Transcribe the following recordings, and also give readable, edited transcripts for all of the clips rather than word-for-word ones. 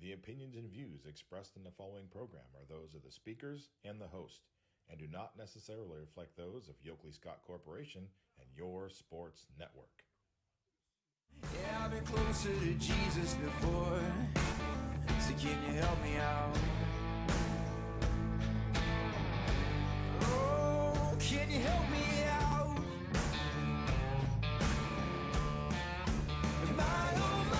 The opinions and views expressed in the following program are those of the speakers and the host, and do not necessarily reflect those of Yoakley Scott Corporation and your sports network. Yeah, I've been closer to Jesus before, so can you help me out? Oh, can you help me out? Am I on my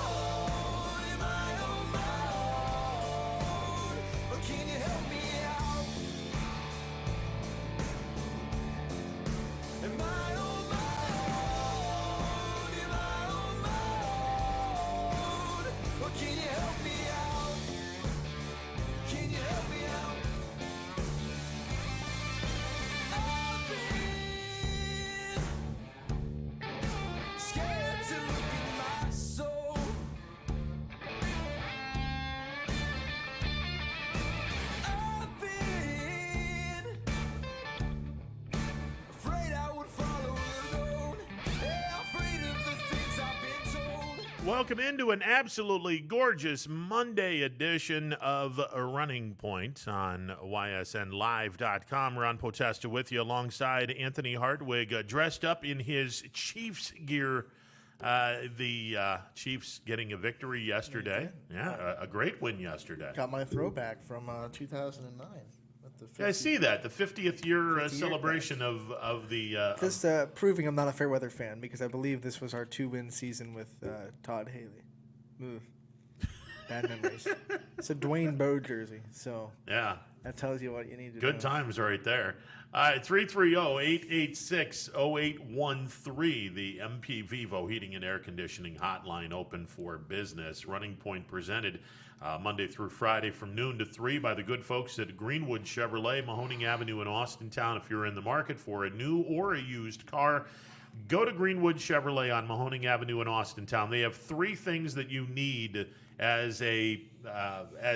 own? Am I on my own? Or can you help me out? Am I on my own? Am I on my own? Or can you help me out? Can you help me out? I've been scared to look in my soul. I've been afraid I would follow alone. Yeah, afraid of the things I've been told. Welcome into an absolutely gorgeous Monday edition of Running Point on ysnlive.com. Ron Potesta with you alongside Anthony Hartwig, dressed up in his Chiefs gear. The Chiefs getting a victory yesterday. Yeah, a great win yesterday. Got my throwback from 2009. With the 50. Yeah, I see that. The 50th year 50-year celebration of the... Just proving I'm not a fair weather fan because I believe this was our 2-win season with Todd Haley. Move. Bad memories. It's a Dwayne Bowe jersey, so yeah. that tells you what you need to Good know. times right there. 330-886-0813, the MP Vivo Heating and Air Conditioning Hotline open for business. Running Point presented Monday through Friday from noon to 3 by the good folks at Greenwood Chevrolet, Mahoning Avenue in Austintown. If you're in the market for a new or a used car, go to Greenwood Chevrolet on Mahoning Avenue in Austintown. They have three things that you need as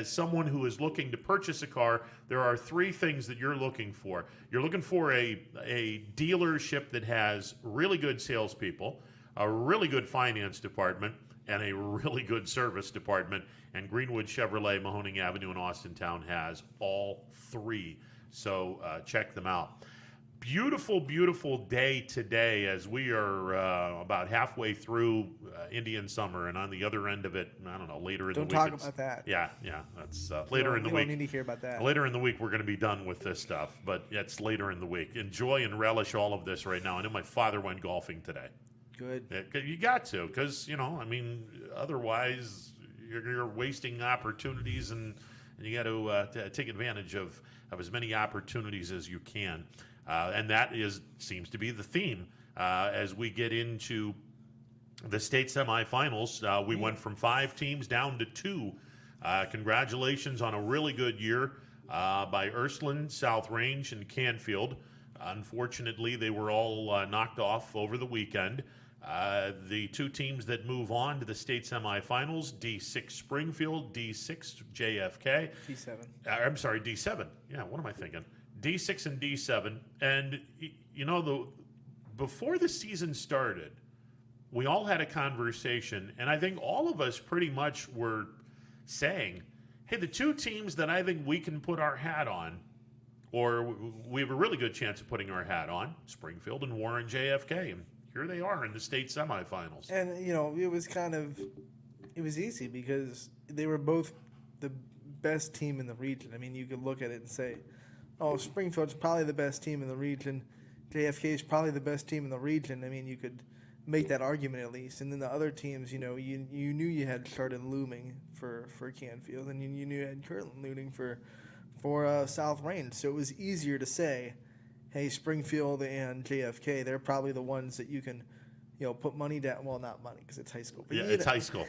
someone who is looking to purchase a car. There are three things that you're looking for. You're looking for a dealership that has really good salespeople, a really good finance department, and a really good service department. And Greenwood Chevrolet, Mahoning Avenue in Austintown has all three. So check them out. Beautiful, beautiful day today as we are about halfway through Indian summer, and on the other end of it, I don't know, later in the week. Don't talk about that. Yeah, that's later in the week. We don't need to hear about that. Later in the week, we're going to be done with this stuff, but it's later in the week. Enjoy and relish all of this right now. I know my father went golfing today. Good. You got to, because, otherwise you're wasting opportunities, and you got to take advantage of as many opportunities as you can. And that seems to be the theme as we get into the state semifinals. We went from 5 teams down to 2. Congratulations on a really good year by Ursuline, South Range, and Canfield. Unfortunately, they were all knocked off over the weekend. The 2 teams that move on to the state semifinals, D6 Springfield, D6 JFK. D7. I'm sorry, D7. Yeah, what am I thinking? D6 and D7. And, before the season started, we all had a conversation, and I think all of us pretty much were saying, hey, the 2 teams that I think we can put our hat on, or we have a really good chance of putting our hat on, Springfield and Warren JFK. And here they are in the state semifinals. And, it was easy because they were both the best team in the region. I mean, you could look at it and say, oh, Springfield's probably the best team in the region. JFK is probably the best team in the region. I mean, you could make that argument at least. And then the other teams, you knew you had Chardon looming for Canfield, and you knew you had Kirtland looming for South Range. So it was easier to say, hey, Springfield and JFK, they're probably the ones that you can, put money down. Well, not money because it's high school. But it's high school.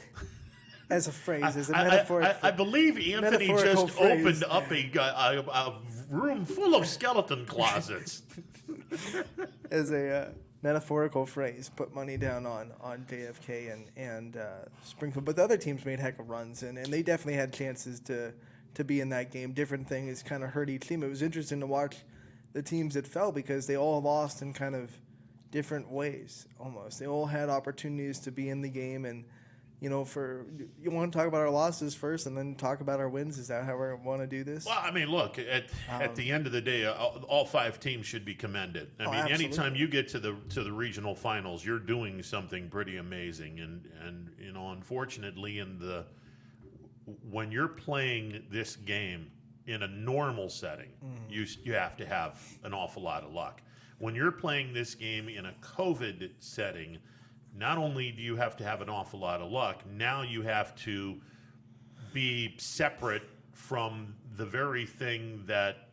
As a phrase, as a metaphor. I believe Anthony just opened up a room full of skeleton closets. As a metaphorical phrase, put money down on JFK and Springfield. But the other teams made heck of runs, and they definitely had chances to be in that game. Different things kind of hurt each team. It was interesting to watch the teams that fell because they all lost in kind of different ways almost. They all had opportunities to be in the game, and you want to talk about our losses first and then talk about our wins? Is that how we want to do this? Well, I mean, look, at the end of the day, all 5 teams should be commended. I mean, absolutely. anytime you get to the regional finals, you're doing something pretty amazing. And unfortunately, when you're playing this game in a normal setting, you have to have an awful lot of luck. When you're playing this game in a COVID setting, not only do you have to have an awful lot of luck, now you have to be separate from the very thing that,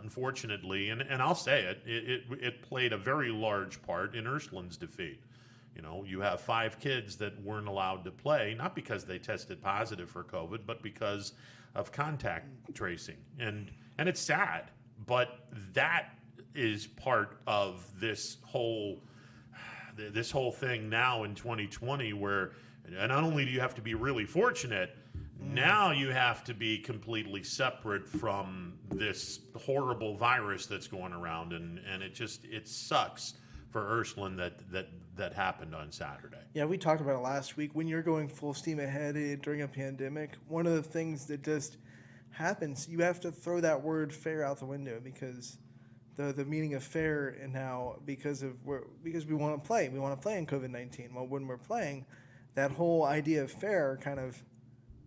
unfortunately, and I'll say it played a very large part in Ursuline's defeat. You have 5 kids that weren't allowed to play, not because they tested positive for COVID, but because of contact tracing. And it's sad, but that is part of this whole thing now in 2020, where not only do you have to be really fortunate, now you have to be completely separate from this horrible virus that's going around, and it sucks for Ursuline that happened on Saturday. Yeah, we talked about it last week. When you're going full steam ahead during a pandemic, one of the things that just happens, you have to throw that word fair out the window, because the meaning of fair, and now because we want to play in COVID-19. Well, when we're playing, that whole idea of fair kind of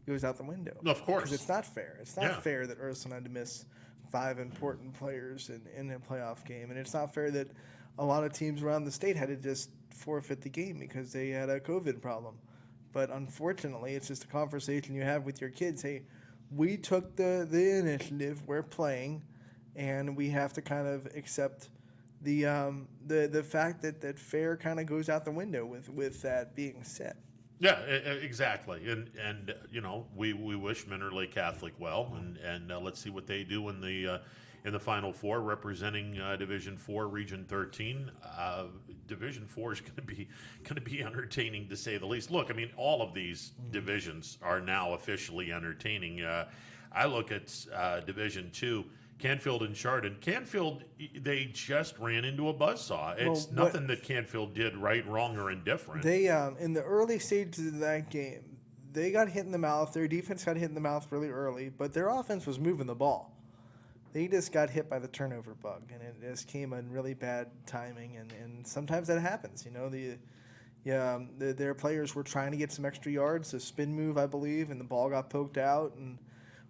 goes out the window. Of course, because it's not fair. It's not fair that Ursuline had to miss 5 important players in a playoff game, and it's not fair that a lot of teams around the state had to just forfeit the game because they had a COVID problem. But unfortunately, it's just a conversation you have with your kids. Hey, we took the initiative. We're playing. And we have to kind of accept the fact that fair kind of goes out the window with that being said. Yeah, exactly. And we wish Minter Lake Catholic well, and let's see what they do in the Final Four, representing Division 4, Region 13. Division 4 is going to be entertaining, to say the least. Look, I mean, all of these divisions are now officially entertaining. I look at Division 2. Canfield and Chardon. Canfield, they just ran into a buzzsaw. It's nothing that Canfield did right, wrong, or indifferent. They, in the early stages of that game, they got hit in the mouth. Their defense got hit in the mouth really early, but their offense was moving the ball. They just got hit by the turnover bug, and it just came in really bad timing, and sometimes that happens. Their players were trying to get some extra yards, a spin move, I believe, and the ball got poked out, and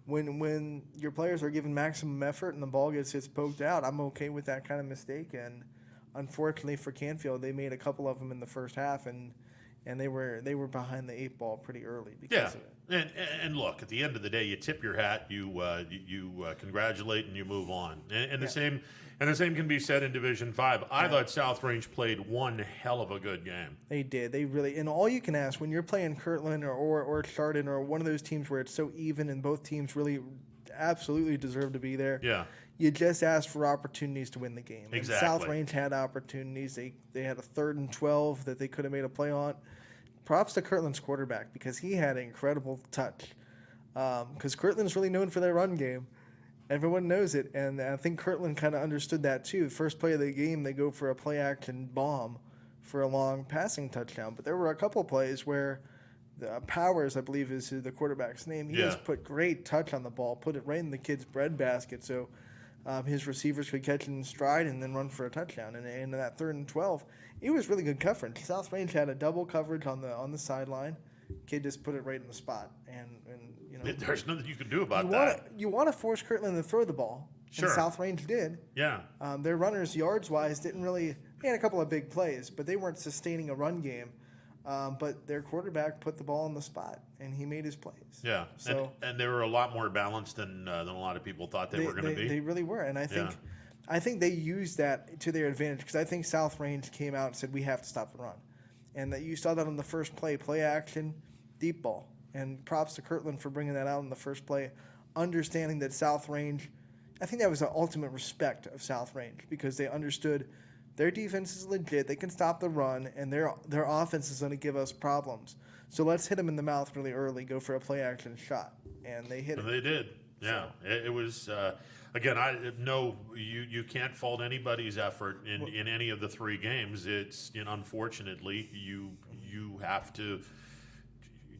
when your players are given maximum effort and the ball gets poked out, I'm okay with that kind of mistake. And unfortunately for Canfield, they made a couple of them in the first half, and they were behind the 8 ball pretty early because of it. And look, at the end of the day, you tip your hat, you congratulate, and you move on. And the same can be said in Division 5. I thought South Range played one hell of a good game. They did. They really, and all you can ask when you're playing Kirtland or Chardon or one of those teams where it's so even and both teams really absolutely deserve to be there. Yeah. You just ask for opportunities to win the game. Exactly. And South Range had opportunities. They had a 3rd and 12 that they could have made a play on. Props to Kirtland's quarterback, because he had an incredible touch. Because Kirtland's really known for their run game. Everyone knows it, and I think Kirtland kind of understood that too. The first play of the game, they go for a play-action bomb for a long passing touchdown. But there were a couple plays where Powers, I believe is the quarterback's name, he just put great touch on the ball, put it right in the kid's breadbasket, so his receivers could catch it in stride and then run for a touchdown. And in that 3rd and 12, it was really good coverage. South Range had a double coverage on the sideline. Kid just put it right in the spot, and there's nothing you can do about that. You want to force Kirtland to throw the ball. Sure. And South Range did. Yeah. Their runners, yards-wise, didn't really – they had a couple of big plays, but they weren't sustaining a run game. But their quarterback put the ball in the spot, and he made his plays. Yeah, so, and they were a lot more balanced than a lot of people thought they were going to be. They really were, and I think they used that to their advantage, because I think South Range came out and said, we have to stop the run. And that you saw that on the first play action, deep ball. And props to Kirtland for bringing that out in the first play, understanding that South Range, I think that was the ultimate respect of South Range, because they understood their defense is legit, they can stop the run, and their offense is going to give us problems. So let's hit them in the mouth really early, go for a play-action shot. And they hit it. They did, yeah. So. It was, again, you can't fault anybody's effort in any of the 3 games. It's, unfortunately, you have to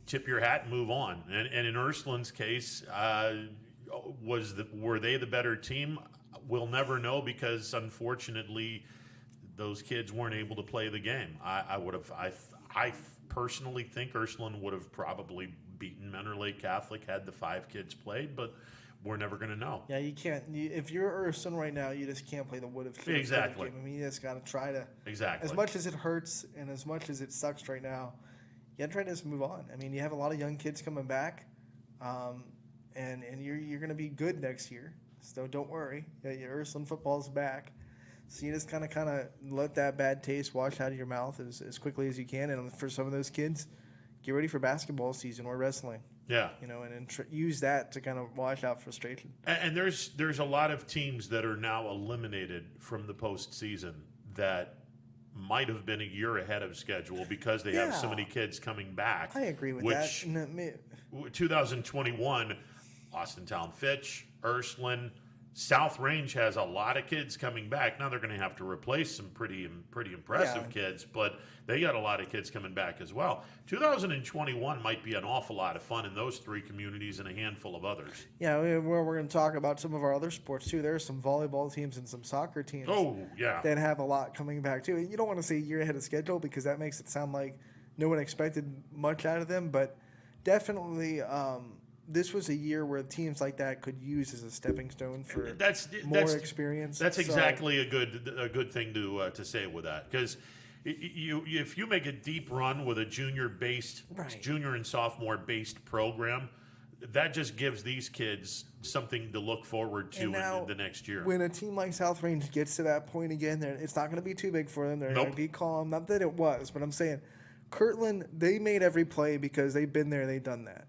tip your hat and move on. And in Ursuline's case, were they the better team? We'll never know because, unfortunately, those kids weren't able to play the game. I personally think Ursuline would have probably beaten Mentor Lake Catholic had the 5 kids played, but we're never going to know. Yeah, you can't. If you're Ursuline right now, you just can't play the would have. Exactly. Game. I mean, you just got to try to. Exactly. As much as it hurts and as much as it sucks right now, you got to try to just move on. I mean, you have a lot of young kids coming back, and you're going to be good next year. So don't worry. Your Ursuline football's back. So you just kind of let that bad taste wash out of your mouth as quickly as you can. And for some of those kids, get ready for basketball season or wrestling. Yeah. And use that to kind of wash out frustration. And there's a lot of teams that are now eliminated from the postseason that might have been a year ahead of schedule because they have so many kids coming back. I agree with that. 2021, Austin Town Fitch, Ursuline, South Range has a lot of kids coming back. Now they're going to have to replace some pretty impressive kids, but they got a lot of kids coming back as well. 2021 might be an awful lot of fun in those 3 communities and a handful of others. Yeah, we're going to talk about some of our other sports too. There's some volleyball teams and some soccer teams. Oh, yeah. That have a lot coming back too. You don't want to say a year ahead of schedule because that makes it sound like no one expected much out of them, but definitely this was a year where teams like that could use as a stepping stone for more experience. That's exactly a good thing to say with that, because if you make a deep run with a junior and sophomore based program, that just gives these kids something to look forward to in the next year. When a team like South Range gets to that point again, it's not going to be too big for them. They're going to be calm. Not that it was, but I'm saying Kirtland, they made every play because they've been there, they've done that.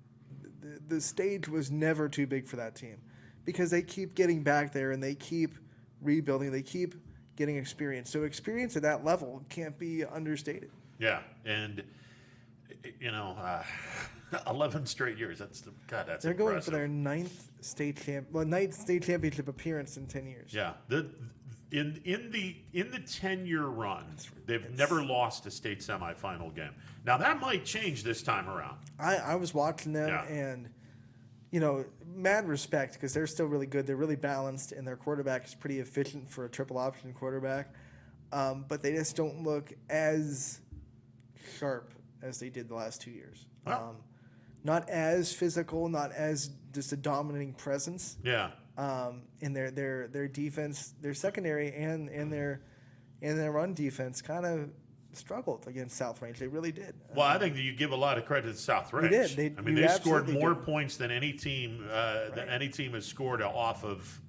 The stage was never too big for that team because they keep getting back there and they keep rebuilding. They keep getting experience. So experience at that level can't be understated. Yeah, and 11 straight years. That's They're impressive. going for their ninth state championship appearance in 10 years. Yeah, in the 10-year run, they've never lost a state semifinal game. Now that might change this time around. I was watching them and mad respect because they're still really good. They're really balanced and their quarterback is pretty efficient for a triple option quarterback. But they just don't look as sharp as they did the last 2 years. Wow. Not as physical, not as just a dominating presence. Yeah. In their defense, their secondary and their run defense kind of struggled against South Range. They really did. Well, I think that you give a lot of credit to South Range. They did. They scored more points than any team has scored off of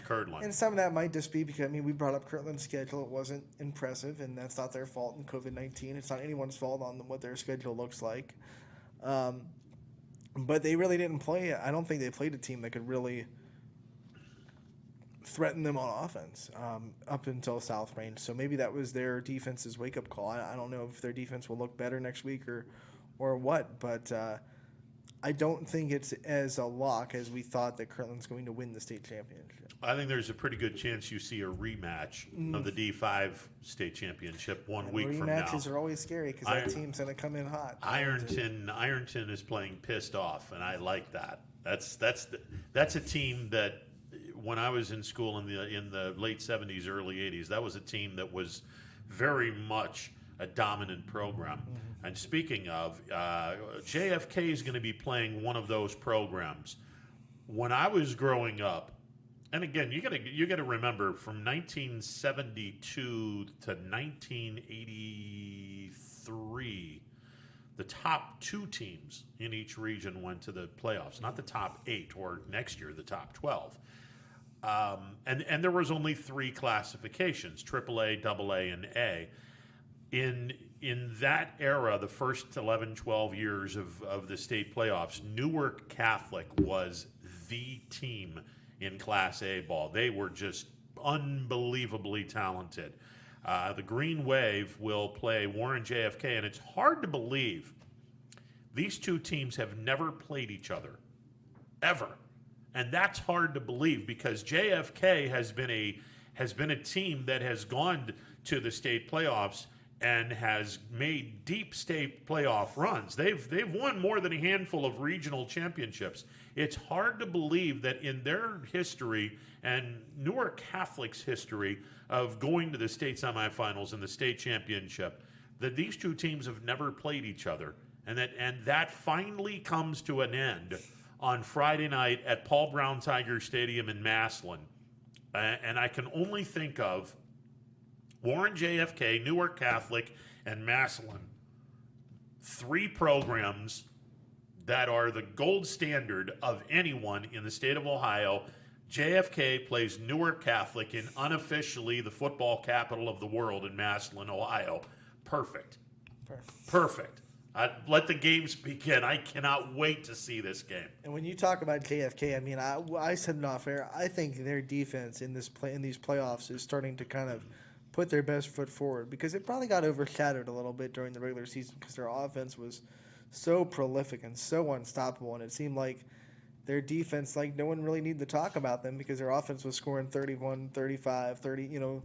Kirtland. And some of that might just be because we brought up Kirtland's schedule. It wasn't impressive, and that's not their fault in COVID-19. It's not anyone's fault on what their schedule looks like. But they really didn't play. I don't think they played a team that could really threaten them on offense up until South Range. So maybe that was their defense's wake-up call. I don't know if their defense will look better next week or what, but I don't think it's as a lock as we thought that Kirtland's going to win the state championship. I think there's a pretty good chance you see a rematch of the D5 state championship one week from now. Rematches are always scary because that team's going to come in hot. Ironton is playing pissed off, and I like that. That's a team that when I was in school in the late 70s, early 80s, that was a team that was very much a dominant program. Mm-hmm. And speaking of, JFK is going to be playing one of those programs. When I was growing up, and again, you got to remember from 1972 to 1983, the top 2 teams in each region went to the playoffs, not the top 8 or next year the top 12. And there was only 3 classifications: AAA, AA, and A. In that era, the first 11, 12 years of the state playoffs, Newark Catholic was the team in Class A ball. They were just unbelievably talented. The Green Wave will play Warren JFK, and it's hard to believe these 2 teams have never played each other, ever. And that's hard to believe because JFK has been a team that has gone to the state playoffs and has made deep state playoff runs. They've won more than a handful of regional championships. It's hard to believe that in their history and Newark Catholic's history of going to the state semifinals and the state championship, that these two teams have never played each other, and that finally comes to an end on Friday night at Paul Brown Tiger Stadium in Massillon. And I can only think of Warren JFK, Newark Catholic, and Massillon. 3 programs that are the gold standard of anyone in the state of Ohio. JFK plays Newark Catholic in unofficially the football capital of the world in Massillon, Ohio. Perfect. Let the games begin. I cannot wait to see this game. And when you talk about JFK, I mean, I said it off air. I think their defense in these playoffs is starting to kind of put their best foot forward, because it probably got overshadowed a little bit during the regular season because their offense was so prolific and so unstoppable, and it seemed like their defense, like, no one really needed to talk about them because their offense was scoring 31, 35, 30,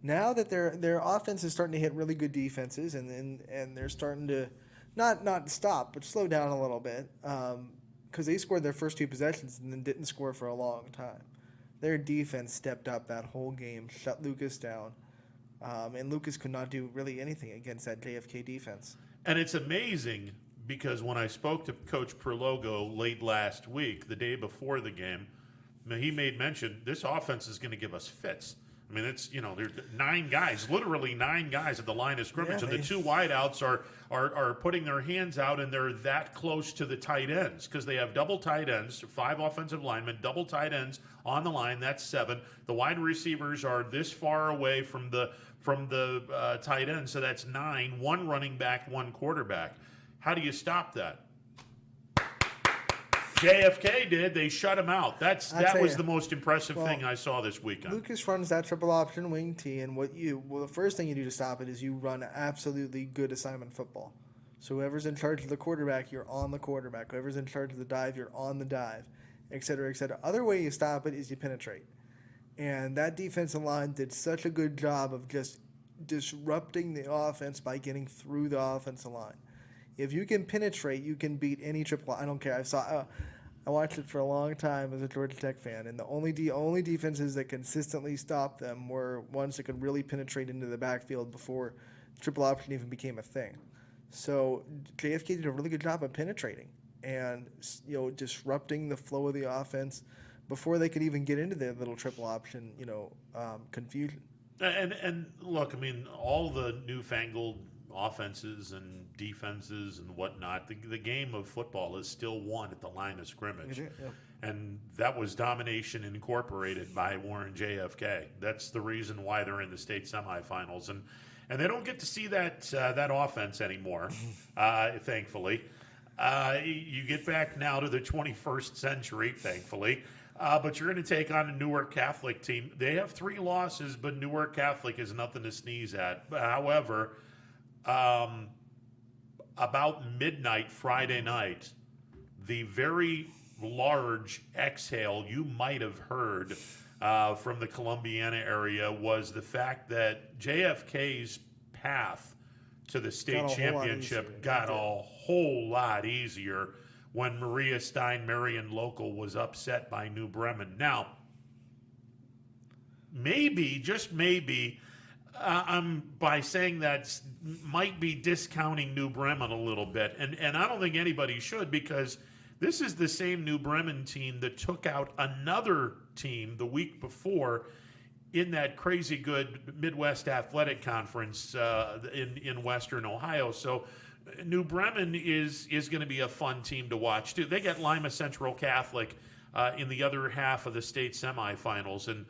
Now that their offense is starting to hit really good defenses, and they're starting to not stop, but slow down a little bit, because they scored their first 2 possessions and then didn't score for a long time. Their defense stepped up that whole game, shut Lucas down, and Lucas could not do really anything against that JFK defense. And it's amazing because when I spoke to Coach Perlogo late last week, the day before the game, he made mention this offense is going to give us fits. I mean, it's, there's 9 guys, literally 9 guys at the line of scrimmage, and the 2 wideouts are putting their hands out, and they're that close to the tight ends because they have double tight ends, 5 offensive linemen, double tight ends on the line. That's 7. The wide receivers are this far away from the tight end, so that's 9. 1 running back, 1 quarterback. How do you stop that? JFK did. They shut him out. That was the most impressive thing I saw this weekend. Lucas runs that triple option wing T, and the first thing you do to stop it is you run absolutely good assignment football. So whoever's in charge of the quarterback, you're on the quarterback. Whoever's in charge of the dive, you're on the dive, et cetera, et cetera. Other way you stop it is you penetrate. And that defensive line did such a good job of just disrupting the offense by getting through the offensive line. If you can penetrate, you can beat any triple. I don't care. I watched it for a long time as a Georgia Tech fan, and the only defenses that consistently stopped them were ones that could really penetrate into the backfield before triple option even became a thing. So JFK did a really good job of penetrating and disrupting the flow of the offense before they could even get into their little triple option confusion. And look, I mean, all the newfangled offenses and defenses and whatnot, the game of football is still won at the line of scrimmage. Yeah. And that was domination incorporated by Warren JFK. That's the reason why they're in the state semifinals. And they don't get to see that offense anymore, thankfully. You get back now to the 21st century, thankfully. But you're going to take on a Newark Catholic team. They have 3 losses, but Newark Catholic is nothing to sneeze at. However, about midnight Friday night, the very large exhale you might have heard from the Columbiana area was the fact that JFK's path to the state championship got a whole lot easier when Maria Stein Marion Local was upset by New Bremen. Now, maybe, just maybe, I'm by saying that might be discounting New Bremen a little bit, and I don't think anybody should, because this is the same New Bremen team that took out another team the week before in that crazy good Midwest Athletic Conference in Western Ohio. So New Bremen is going to be a fun team to watch too. They got Lima Central Catholic in the other half of the state semifinals, and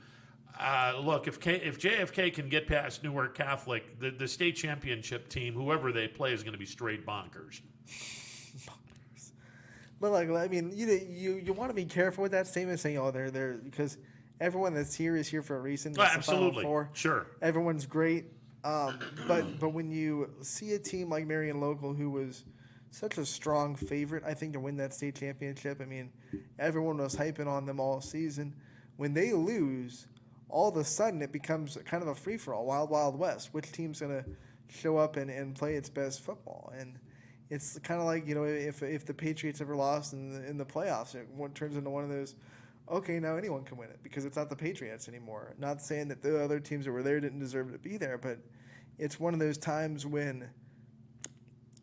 look, if JFK can get past Newark Catholic, the state championship team, whoever they play, is going to be straight bonkers. But like, I mean, you want to be careful with that statement, saying, "Oh, they're," because everyone that's here is here for a reason. It's Absolutely, the Final Four. Sure. Everyone's great, but when you see a team like Marion Local, who was such a strong favorite, I think, to win that state championship. I mean, everyone was hyping on them all season. When they lose, all of a sudden it becomes kind of a free-for-all, wild, wild west. Which team's going to show up and play its best football. And it's kind of like, if the Patriots ever lost in the playoffs, it turns into one of those, okay, now anyone can win it because it's not the Patriots anymore. Not saying that the other teams that were there didn't deserve to be there, but it's one of those times when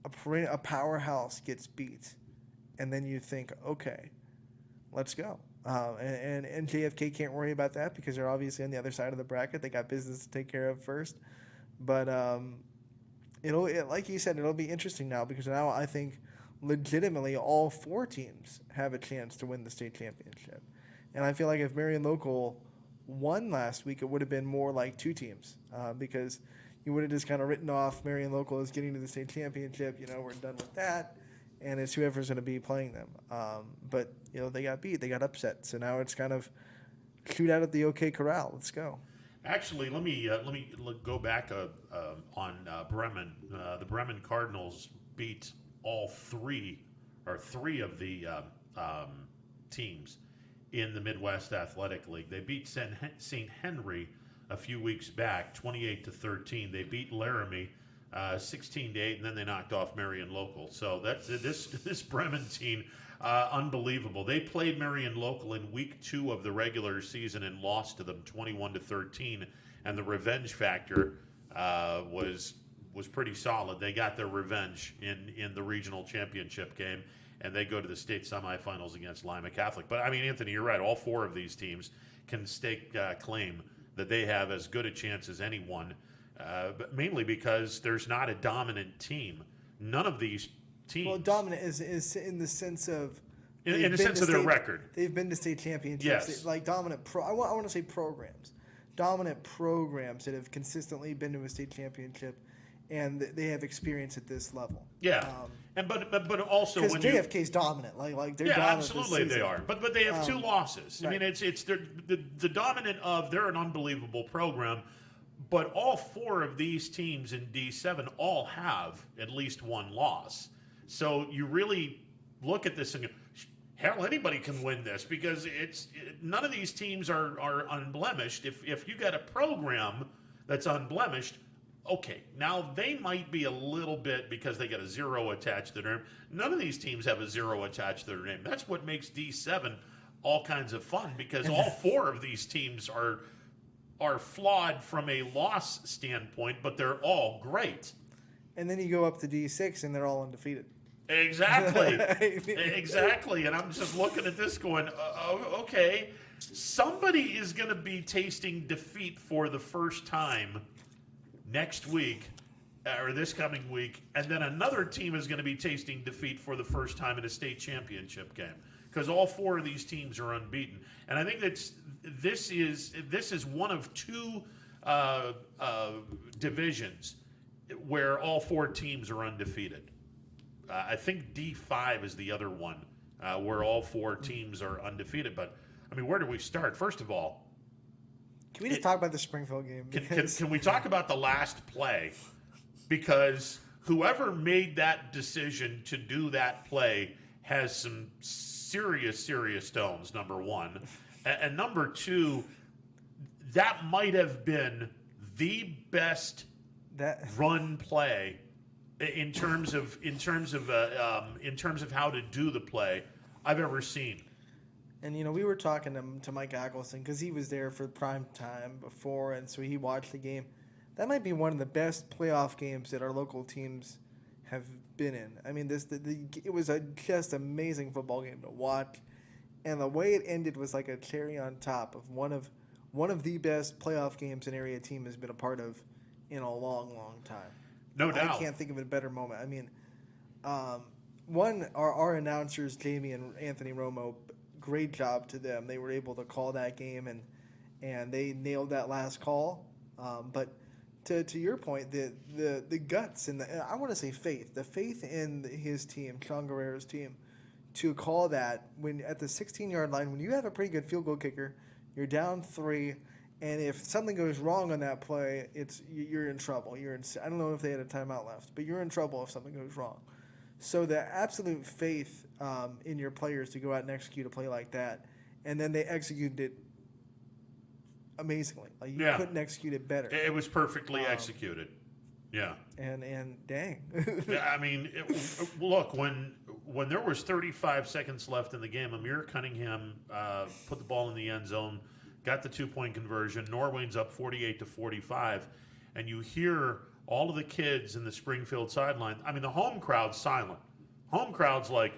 a powerhouse gets beat, and then you think, okay, let's go. And JFK can't worry about that because they're obviously on the other side of the bracket. They got business to take care of first. But like you said, it'll be interesting now because now I think legitimately all 4 teams have a chance to win the state championship. And I feel like if Marion Local won last week, it would have been more like 2 teams because you would have just kind of written off Marion Local as getting to the state championship. We're done with that. And it's whoever's going to be playing them. But, they got beat. They got upset. So now it's kind of shoot out at the OK Corral. Let's go. Actually, let me go back on Bremen. The Bremen Cardinals beat three of the teams in the Midwest Athletic League. They beat St. Henry a few weeks back, 28-13. They beat Laramie 16-8, and then they knocked off Marion Local. So that's this Bremen team, unbelievable. They played Marion Local in week 2 of the regular season and lost to them 21-13, and the revenge factor was pretty solid. They got their revenge in the regional championship game, and they go to the state semifinals against Lima Catholic. But I mean, Anthony, you're right. All 4 of these teams can stake claim that they have as good a chance as anyone. But mainly because there's not a dominant team. None of these teams. Well, dominant is in the sense of in the sense of their record. They've been to state championships. Yes. Like dominant I want to say programs. Dominant programs that have consistently been to a state championship, and they have experience at this level. Yeah. But also because when JFK's dominant, like they're dominant. Absolutely they are. But they have 2 losses. Right. I mean, it's the dominant of they're an unbelievable program. But all 4 of these teams in D7 all have at least 1 loss. So you really look at this and go, hell, anybody can win this because none of these teams are unblemished. If you got a program that's unblemished, okay, now they might be a little bit because they got a 0 attached to their name. None of these teams have a 0 attached to their name. That's what makes D7 all kinds of fun because all 4 of these teams are flawed from a loss standpoint, but they're all great. And then you go up to D6 and they're all undefeated. Exactly. Exactly. And I'm just looking at this going, okay, somebody is going to be tasting defeat for the first time next week or this coming week, and then another team is going to be tasting defeat for the first time in a state championship game because all 4 of these teams are unbeaten. And I think this is one of 2 divisions where all 4 teams are undefeated. I think D5 is the other one where all 4 teams are undefeated. But I mean, where do we start? First of all, can we just talk about the Springfield game? Can we talk about the last play? Because whoever made that decision to do that play has some serious stones, number 1. And number 2, that might have been the best run play in terms of how to do the play I've ever seen. And we were talking to Mike Ackelson because he was there for prime time before, and so he watched the game. That might be one of the best playoff games that our local teams have been in. I mean, it was a just amazing football game to watch, and the way it ended was like a cherry on top of one of the best playoff games an area team has been a part of in a long time. No doubt. I can't think of a better moment. I mean, our announcers, Jamie and Anthony Romo, great job to them. They were able to call that game, and they nailed that last call. But to your point, the guts and I want to say faith, the faith in his team, Sean Guerrero's team, to call that when at the 16-yard line, when you have a pretty good field goal kicker, you're down 3, and if something goes wrong on that play, you're in trouble. I don't know if they had a timeout left, but you're in trouble if something goes wrong. So the absolute faith in your players to go out and execute a play like that, and then they executed it amazingly. Like you couldn't execute it better. It was perfectly executed. Yeah. And dang. Yeah, I mean, look, when there was 35 seconds left in the game, Amir Cunningham put the ball in the end zone, got the 2-point conversion. Norway's up 48-45, and you hear all of the kids in the Springfield sideline. I mean, the home crowd's silent. Home crowd's like,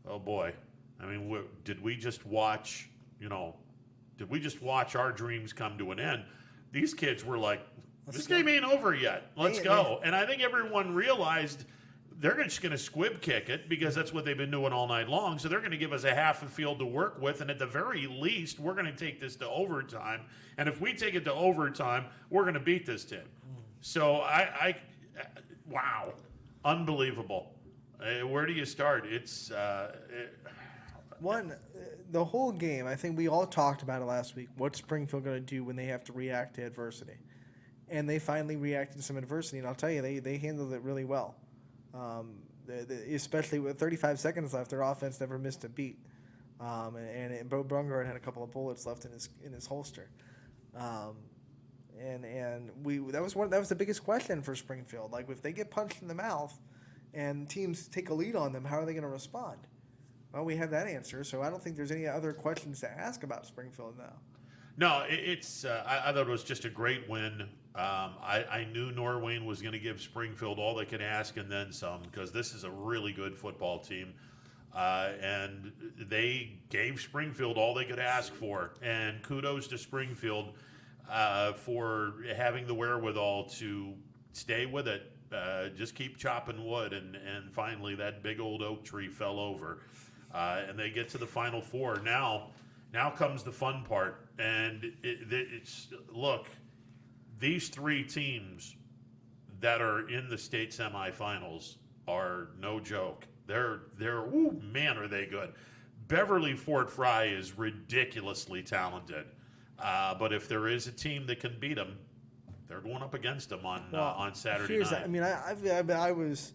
oh boy. I mean, did we just watch? Did we just watch our dreams come to an end? These kids were like, this game ain't over yet. Let's go. And I think everyone realized they're just going to squib kick it because that's what they've been doing all night long. So they're going to give us a half a field to work with. And at the very least, we're going to take this to overtime. And if we take it to overtime, we're going to beat this team. So wow, unbelievable. Where do you start? It's the whole game. I think we all talked about it last week. What's Springfield going to do when they have to react to adversity? And they finally reacted to some adversity, and I'll tell you, they handled it really well. Especially with 35 seconds left, their offense never missed a beat. Bo Brungard had a couple of bullets left in his holster. That was the biggest question for Springfield. Like, if they get punched in the mouth and teams take a lead on them, how are they going to respond? Well, we have that answer, so I don't think there's any other questions to ask about Springfield now. No, I thought it was just a great win. I knew Norwayne was going to give Springfield all they could ask and then some, because this is a really good football team. And they gave Springfield all they could ask for. And kudos to Springfield for having the wherewithal to stay with it. Just keep chopping wood. And finally, that big old oak tree fell over. And they get to the Final Four. Now comes the fun part. And look, these three teams that are in the state semifinals are no joke. They're man, are they good. Beverly Fort Fry is ridiculously talented. But if there is a team that can beat them, they're going up against them on Saturday night. I mean, I was,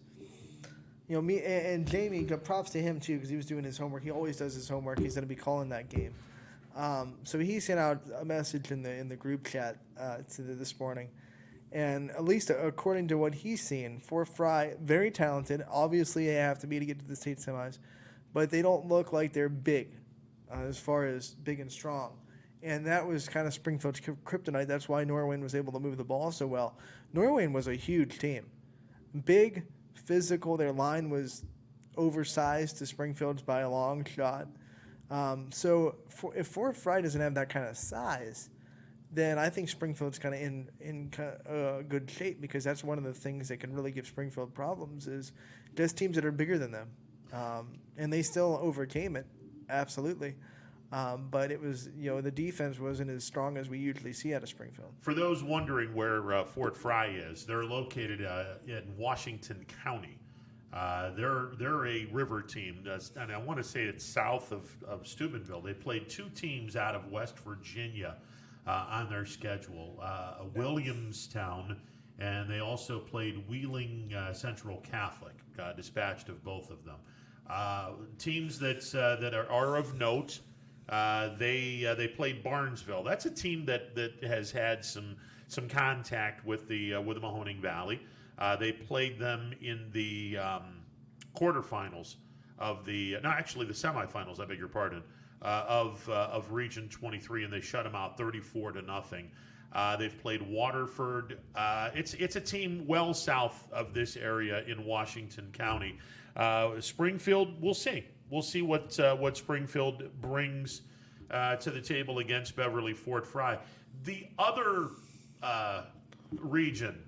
me and Jamie, props to him too, because he was doing his homework. He always does his homework. He's going to be calling that game. So he sent out a message in the group chat this morning, and at least according to what he's seen, Fort Fry, very talented. Obviously, they have to be to get to the state semis, but they don't look like they're big, as far as big and strong. And that was kind of Springfield's kryptonite. That's why Norwayne was able to move the ball so well. Norwayne was a huge team, big, physical. Their line was oversized to Springfield's by a long shot. So if Fort Fry doesn't have that kind of size, then I think Springfield's kind of in good shape, because that's one of the things that can really give Springfield problems is just teams that are bigger than them. And they still overcame it, absolutely. But it was, the defense wasn't as strong as we usually see out of Springfield. For those wondering where Fort Fry is, they're located in Washington County. They're a river team, and I want to say it's south of Steubenville. They played two teams out of West Virginia on their schedule, Williamstown, and they also played Wheeling Central Catholic, dispatched of both of them. Teams that are of note, they played Barnesville. That's a team that has had some contact with the Mahoning Valley. They played them in the quarterfinals of the semifinals. I beg your pardon, of Region 23, and they shut them out 34-0. They've played Waterford. It's a team well south of this area in Washington County. Springfield, we'll see. We'll see what Springfield brings to the table against Beverly Fort Fry. The other region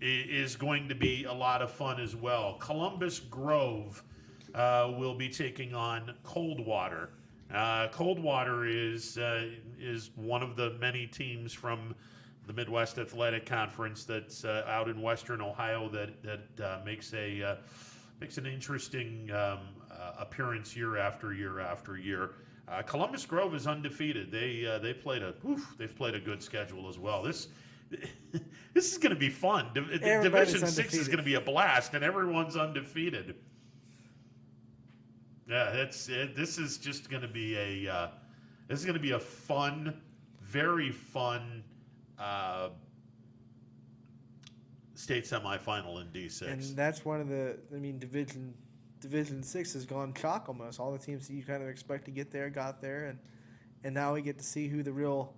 is going to be a lot of fun as well. Columbus Grove will be taking on Coldwater. Coldwater is one of the many teams from the Midwest Athletic Conference that's out in Western Ohio that makes an interesting appearance year after year after year. Columbus Grove is undefeated. They've played a good schedule as well. This is going to be fun. Division 6 is going to be a blast, and everyone's undefeated. Yeah, this is just going to be a fun, very fun state semifinal in D6. And that's one of the, Division 6 has gone chalk almost. All the teams that you kind of expect to get there got there, and now we get to see who the real,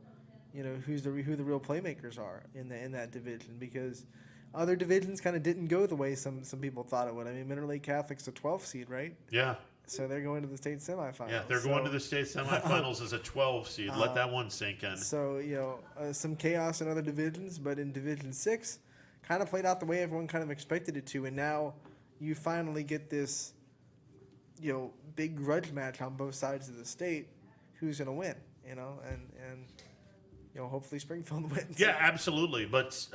who the real playmakers are in that division, because other divisions kind of didn't go the way some people thought it would. I mean, Mineral Lake Catholic's a 12th seed, right? Yeah. So they're going to the state semifinals. Yeah, they're going to the state semifinals as a 12 seed. Let that one sink in. So, some chaos in other divisions, but in Division 6, kind of played out the way everyone kind of expected it to, and now you finally get this, big grudge match on both sides of the state. Who's going to win, and hopefully Springfield wins. Yeah, absolutely. But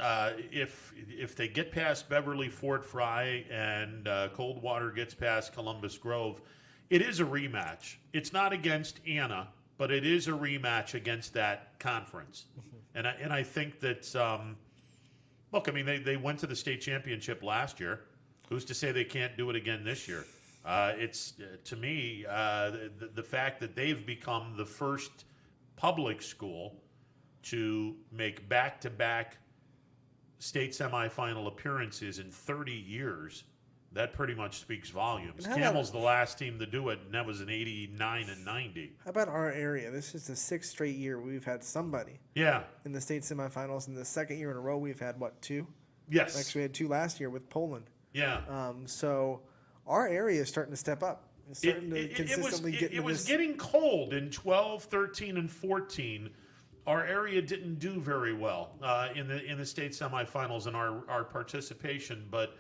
if they get past Beverly, Fort Fry, and Coldwater gets past Columbus Grove, it is a rematch. It's not against Anna, but it is a rematch against that conference. And I think that, look, I mean, they went to the state championship last year. Who's to say they can't do it again this year? It's, to me, the fact that they've become the first public school to make back-to-back state semifinal appearances in 30 years, that pretty much speaks volumes. Camel's the last team to do it, and that was in 89 and 90. How about our area? This is the 6th straight year we've had somebody in the state semifinals. In the 2nd year in a row, we've had, 2? Yes. Actually, we had 2 last year with Poland. Yeah. So our area is starting to step up. It's starting to consistently get into It was this. getting cold in 12, 13, and 14. Our area didn't do very well in the state semifinals in our participation, but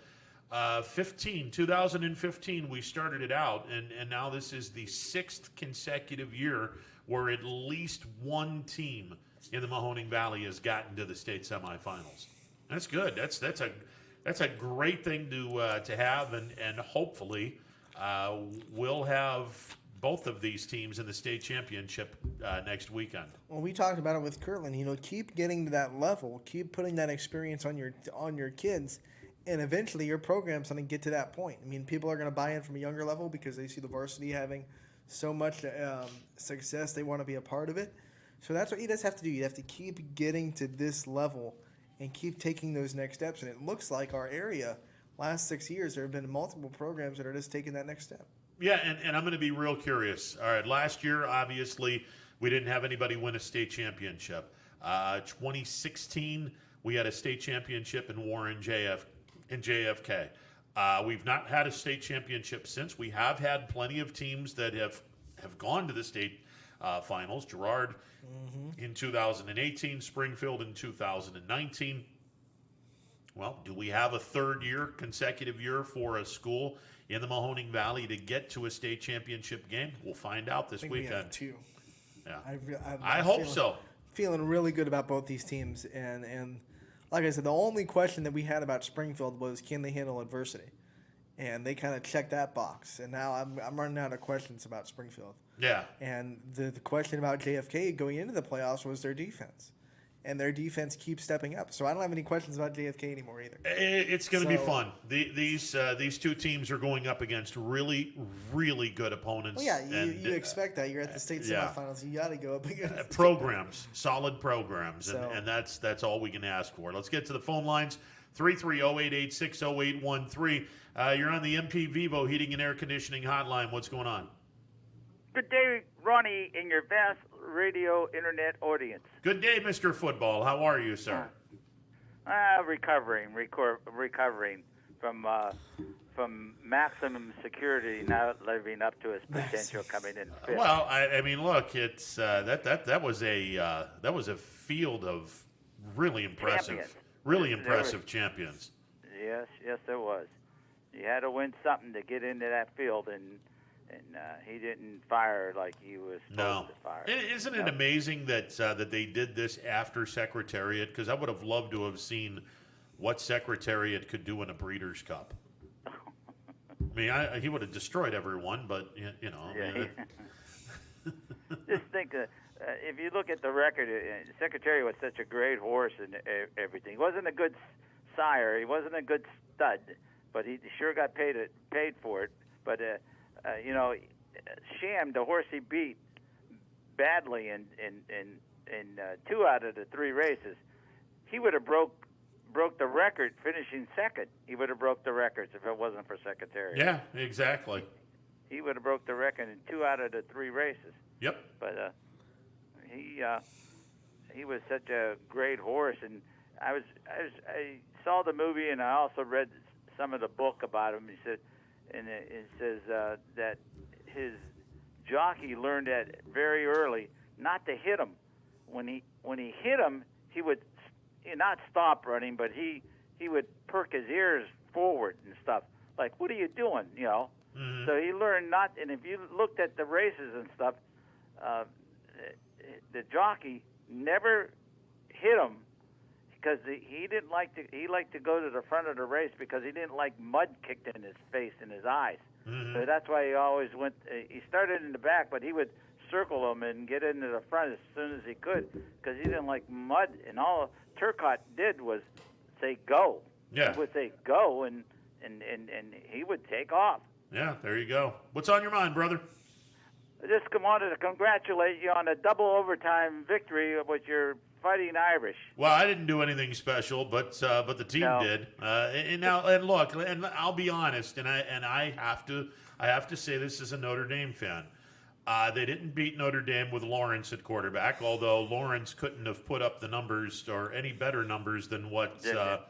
2015 we started it out, and now this is the 6th consecutive year where at least one team in the Mahoning Valley has gotten to the state semifinals. That's good. That's a great thing to have, and hopefully we'll have both of these teams in the state championship next weekend. Well, we talked about it with Kirtland. Keep getting to that level, keep putting that experience on your kids, and eventually your program's going to get to that point. I mean, people are going to buy in from a younger level because they see the varsity having so much success. They want to be a part of it. So that's what you just have to do. You have to keep getting to this level and keep taking those next steps. And it looks like our area, last 6 years, there have been multiple programs that are just taking that next step. Yeah, and I'm going to be real curious. All right, last year, obviously, we didn't have anybody win a state championship. 2016, we had a state championship in Warren JFK. We've not had a state championship since. We have had plenty of teams that have gone to the state finals. Girard in 2018, Springfield in 2019. Well, do we have a third consecutive year for a school in the Mahoning Valley to get to a state championship game? We'll find out this weekend. We have 2. Yeah, I hope so. Feeling really good about both these teams, and like I said, the only question that we had about Springfield was, can they handle adversity? And they kind of checked that box. And now I'm running out of questions about Springfield. Yeah. And the question about JFK going into the playoffs was their defense. And their defense keeps stepping up. So I don't have any questions about JFK anymore either. It's going to be fun. These two teams are going up against really, really good opponents. Well, yeah, you expect that. You're at the state semifinals. You got to go up against programs, solid programs, and that's all we can ask for. Let's get to the phone lines. 330-886-0813. You're on the MP Vivo Heating and Air Conditioning Hotline. What's going on? Good day, Ronnie, and your vast radio internet audience. Good day, Mr. Football. How are you, sir? Recovering from maximum security, now living up to its potential, coming in fifth. Well, I mean, look, it's that was a field of really impressive champions. Yes, there was. You had to win something to get into that field, and he didn't fire like he was supposed to fire. Isn't it amazing that they did this after Secretariat? Because I would have loved to have seen what Secretariat could do in a Breeders' Cup. I mean, he would have destroyed everyone, but you know. Yeah. Just think, if you look at the record, Secretariat was such a great horse and everything. He wasn't a good sire. He wasn't a good stud, but he sure got paid for it. But Sham, the horse he beat badly in 2 out of the 3 races, he would have broke broke the record finishing second. He would have broke the records if it wasn't for Secretariat. Yeah, exactly. He would have broke the record in 2 out of the 3 races. Yep. But he was such a great horse, and I saw the movie, and I also read some of the book about him. He said, and it says that his jockey learned that very early not to hit him. When he hit him, he would not stop running, but he would perk his ears forward and stuff. Like, what are you doing? You know. Mm-hmm. So he learned not. And if you looked at the races and stuff, the jockey never hit him because he didn't like to. He liked to go to the front of the race because he didn't like mud kicked in his face and his eyes. Mm-hmm. So that's why he always went. He started in the back, but he would circle them and get into the front as soon as he could because he didn't like mud. And all Turcotte did was say go. Yeah. He would say go, and he would take off. Yeah, there you go. What's on your mind, brother? I just wanted to congratulate you on a double overtime victory with your Fighting Irish. Well, I didn't do anything special, but the team did. And look, and I'll be honest, and I have to say this as a Notre Dame fan. They didn't beat Notre Dame with Lawrence at quarterback, although Lawrence couldn't have put up the numbers or any better numbers than what DJ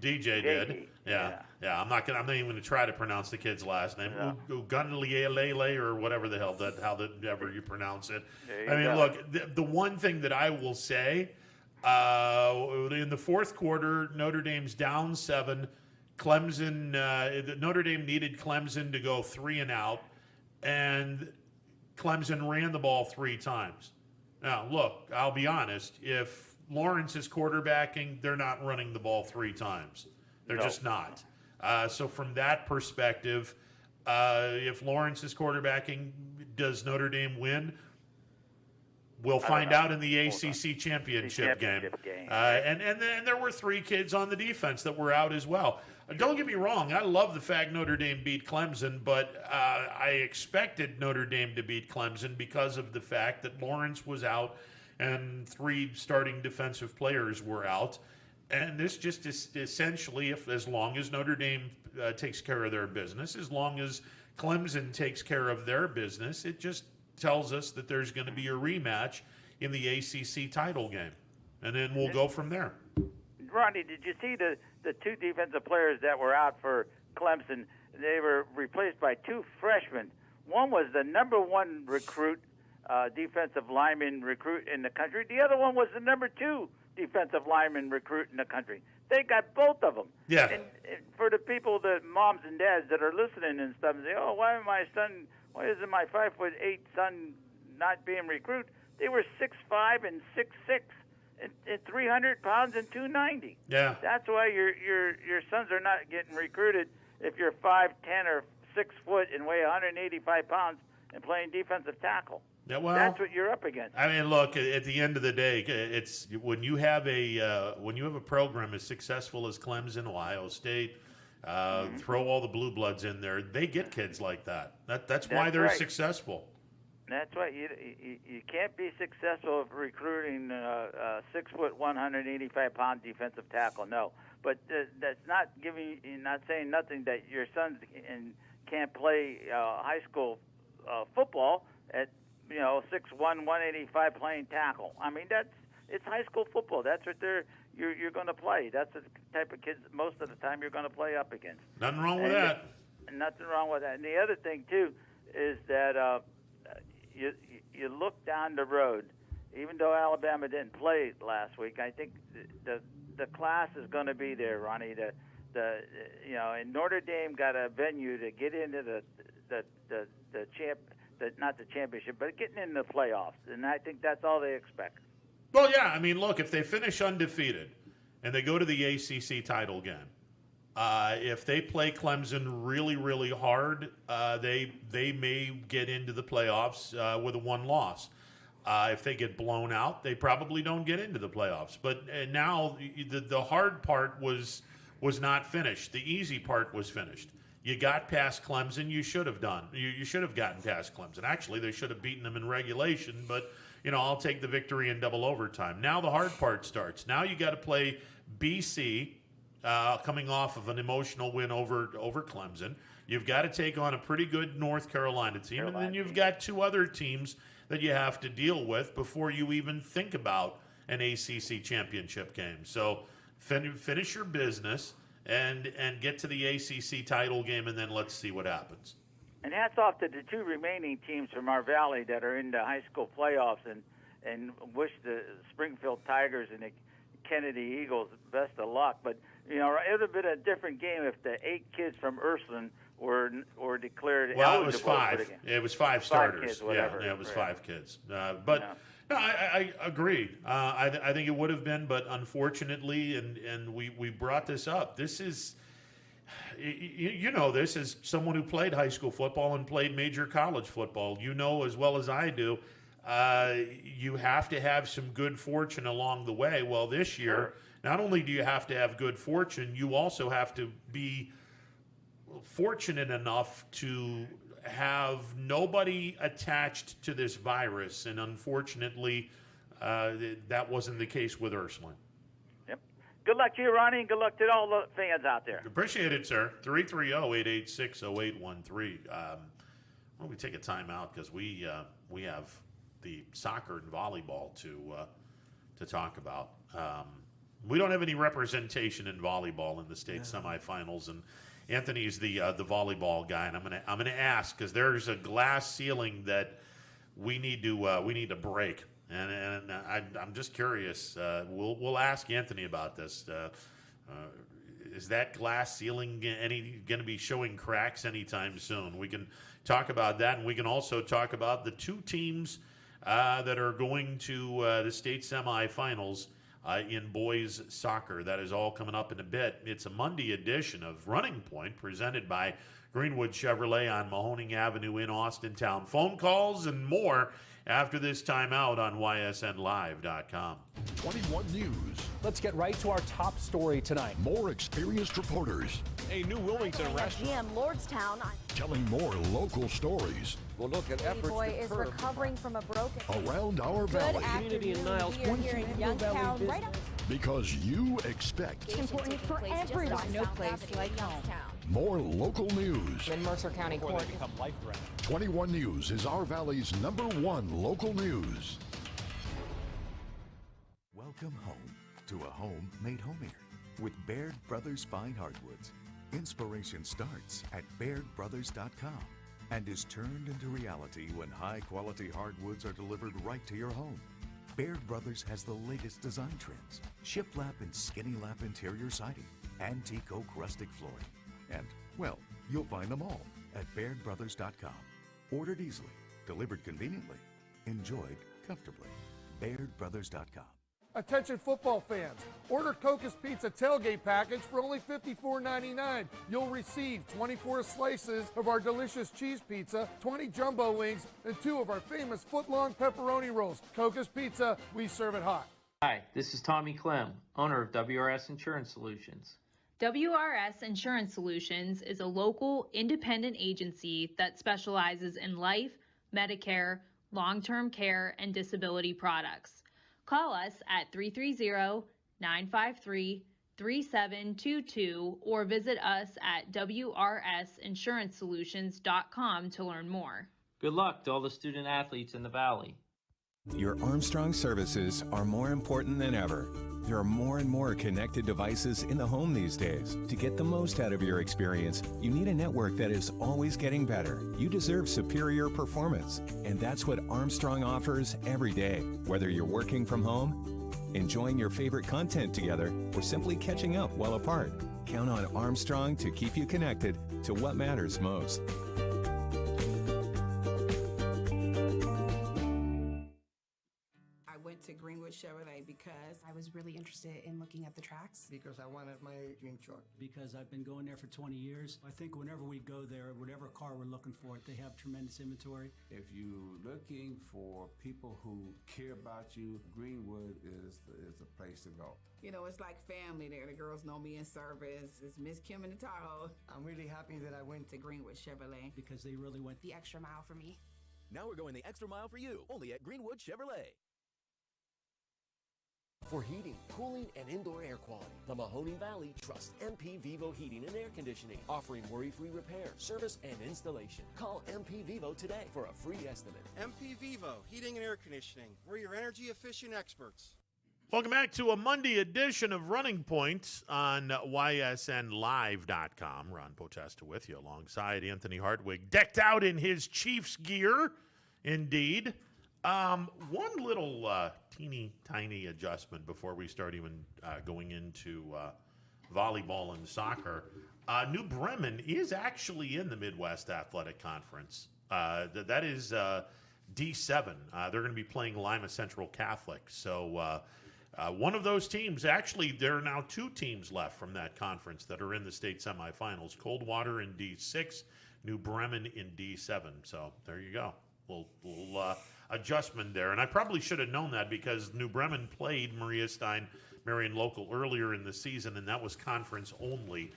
did. Yeah. I'm not even going to try to pronounce the kid's last name. Ugunlele or whatever the hell however you pronounce it. I mean, look, the one thing that I will say, in the fourth quarter, Notre Dame's down 7. Clemson, Notre Dame needed Clemson to go 3 and out, and Clemson ran the ball 3 times. Now, look, I'll be honest. If Lawrence is quarterbacking, they're not running the ball 3 times. They're just not. So from that perspective, if Lawrence is quarterbacking, does Notre Dame win? We'll find out in the ACC championship game. And then there were 3 kids on the defense that were out as well. Don't get me wrong. I love the fact Notre Dame beat Clemson, but I expected Notre Dame to beat Clemson because of the fact that Lawrence was out and 3 starting defensive players were out. And this just is essentially, as long as Notre Dame takes care of their business, as long as Clemson takes care of their business, it just tells us that there's going to be a rematch in the ACC title game. And then we'll go from there. Ronnie, did you see the 2 defensive players that were out for Clemson? They were replaced by 2 freshmen. One was the number 1 recruit, defensive lineman recruit in the country. The other one was the number 2 defensive lineman recruit in the country. They got both of them. Yeah. And for the people, the moms and dads that are listening and stuff, and say, "Oh, why isn't my 5'8" son not being recruited?" They were 6'5" and 6'6", and 300 pounds and 290. Yeah. That's why your sons are not getting recruited if you're 5'10" or 6 foot and weigh 185 pounds and playing defensive tackle. Yeah, well, that's what you're up against. I mean, look, at the end of the day, it's when you have a program as successful as Clemson, Ohio State, throw all the blue bloods in there, they get kids like that. That's why they're successful. That's right. You can't be successful if recruiting 6 foot, 185-pound defensive tackle. No, but that's not saying nothing that your sons can't play high school football at 6'1", 185 playing tackle. I mean, it's high school football. That's what you're going to play. That's the type of kids most of the time you're going to play up against. Nothing wrong with that. Nothing wrong with that. And the other thing too is that you look down the road. Even though Alabama didn't play last week, I think the class is going to be there, Ronnie. And Notre Dame got a venue to get into not the championship, but getting in the playoffs, and I think that's all they expect. Well, yeah, I mean, look, if they finish undefeated and they go to the ACC title game, if they play Clemson really, really hard, they may get into the playoffs with a 1 loss. If they get blown out, they probably don't get into the playoffs. But now the hard part was not finished. The easy part was finished. You got past Clemson. You should have done. You should have gotten past Clemson. Actually, they should have beaten them in regulation, but I'll take the victory in double overtime. Now the hard part starts. Now you got to play BC, coming off of an emotional win over Clemson. You've got to take on a pretty good North Carolina team, and then you've got two other teams that you have to deal with before you even think about an ACC championship game. So finish your business and get to the ACC title game, and then let's see what happens. And hats off to the two remaining teams from our valley that are in the high school playoffs, and wish the Springfield Tigers and the Kennedy Eagles best of luck. But it would have been a different game if the 8 kids from Ursuline were declared eligible. It was 5. It was 5 starters. 5 kids, whatever. Yeah, it was 5 kids. But no, I agree. I think it would have been, but unfortunately, and we brought this up. This is, this is someone who played high school football and played major college football. You know as well as I do. You have to have some good fortune along the way. Well, this year, not only do you have to have good fortune, you also have to be fortunate enough to have nobody attached to this virus, and unfortunately, that wasn't the case with Ursuline. Yep. Good luck to you, Ronnie, and good luck to all the fans out there. Appreciate it, sir. 330-886-0813. Well, we take a timeout because we have the soccer and volleyball to talk about. We don't have any representation in volleyball in the state semifinals, and Anthony's the volleyball guy, and I'm gonna ask because there's a glass ceiling that we need to break, and I'm just curious. We'll ask Anthony about this. Is that glass ceiling going to be showing cracks anytime soon? We can talk about that, and we can also talk about the 2 teams that are going to the state semifinals. In boys soccer. That is all coming up in a bit. It's a Monday edition of Running Point presented by Greenwood Chevrolet on Mahoning Avenue in Austintown. Phone calls and more after this timeout on ysnlive.com. 21 News. Let's get right to our top story tonight. More experienced reporters. A new Wilmington restaurant. GM Lordstown. Telling more local stories. We'll look at efforts Boy is recovering from a broken around our valley. Community in Niles. We are here in Youngstown, right up. Because you expect. It's important for everyone. No place like home. More local news. In Mercer County Court. 21 News is our valley's #1 local news. Welcome home to a home made homier with Baird Brothers Fine Hardwoods. Inspiration starts at BairdBrothers.com and is turned into reality when high-quality hardwoods are delivered right to your home. Baird Brothers has the latest design trends, shiplap and skinny lap interior siding, antique oak rustic flooring, and, well, you'll find them all at BairdBrothers.com. Ordered easily, delivered conveniently, enjoyed comfortably. BairdBrothers.com. Attention football fans, order Coca's Pizza tailgate package for only $54.99. You'll receive 24 slices of our delicious cheese pizza, 20 jumbo wings, and 2 of our famous foot-long pepperoni rolls. Coca's Pizza, we serve it hot. Hi, this is Tommy Clem, owner of WRS Insurance Solutions. WRS Insurance Solutions is a local independent agency that specializes in life, Medicare, long-term care, and disability products. Call us at 330-953-3722 or visit us at wrsinsuranceSolutions.com to learn more. Good luck to all the student athletes in the Valley. Your Armstrong services are more important than ever. There are more and more connected devices in the home these days. To get the most out of your experience, you need a network that is always getting better. You deserve superior performance, and that's what Armstrong offers every day. Whether you're working from home, enjoying your favorite content together, or simply catching up while apart, count on Armstrong to keep you connected to what matters most. to Greenwood Chevrolet because I was really interested in looking at the tracks. Because I wanted my dream truck. Because I've been going there for 20 years. I think whenever we go there, whatever car we're looking for, they have tremendous inventory. If you're looking for people who care about you, Greenwood is the place to go. You know, it's like family there. The girls know me in service. It's Miss Kim in the Tahoe. I'm really happy that I went to Greenwood Chevrolet. Because they really went the extra mile for me. Now we're going the extra mile for you, only at Greenwood Chevrolet. For heating, cooling, and indoor air quality, the Mahoning Valley trusts MP Vivo Heating and Air Conditioning, offering worry-free repair, service, and installation. Call MP Vivo today for a free estimate. MP Vivo Heating and Air Conditioning. We're your energy-efficient experts. Welcome back to a Monday edition of Running Points on ysnlive.com. Ron Potesta with you alongside Anthony Hartwig, decked out in his Chiefs gear, indeed. One little teeny tiny adjustment before we start even going into volleyball and soccer. New Bremen is actually in the Midwest Athletic Conference. That is D7. They're going to be playing Lima Central Catholic. So one of those teams, actually, there are now two teams left from that conference that are in the state semifinals. Coldwater in D6, New Bremen in D7. So there you go. Little adjustment there. And I probably should have known that because New Bremen played Maria Stein Marion Local earlier in the season, and that was conference only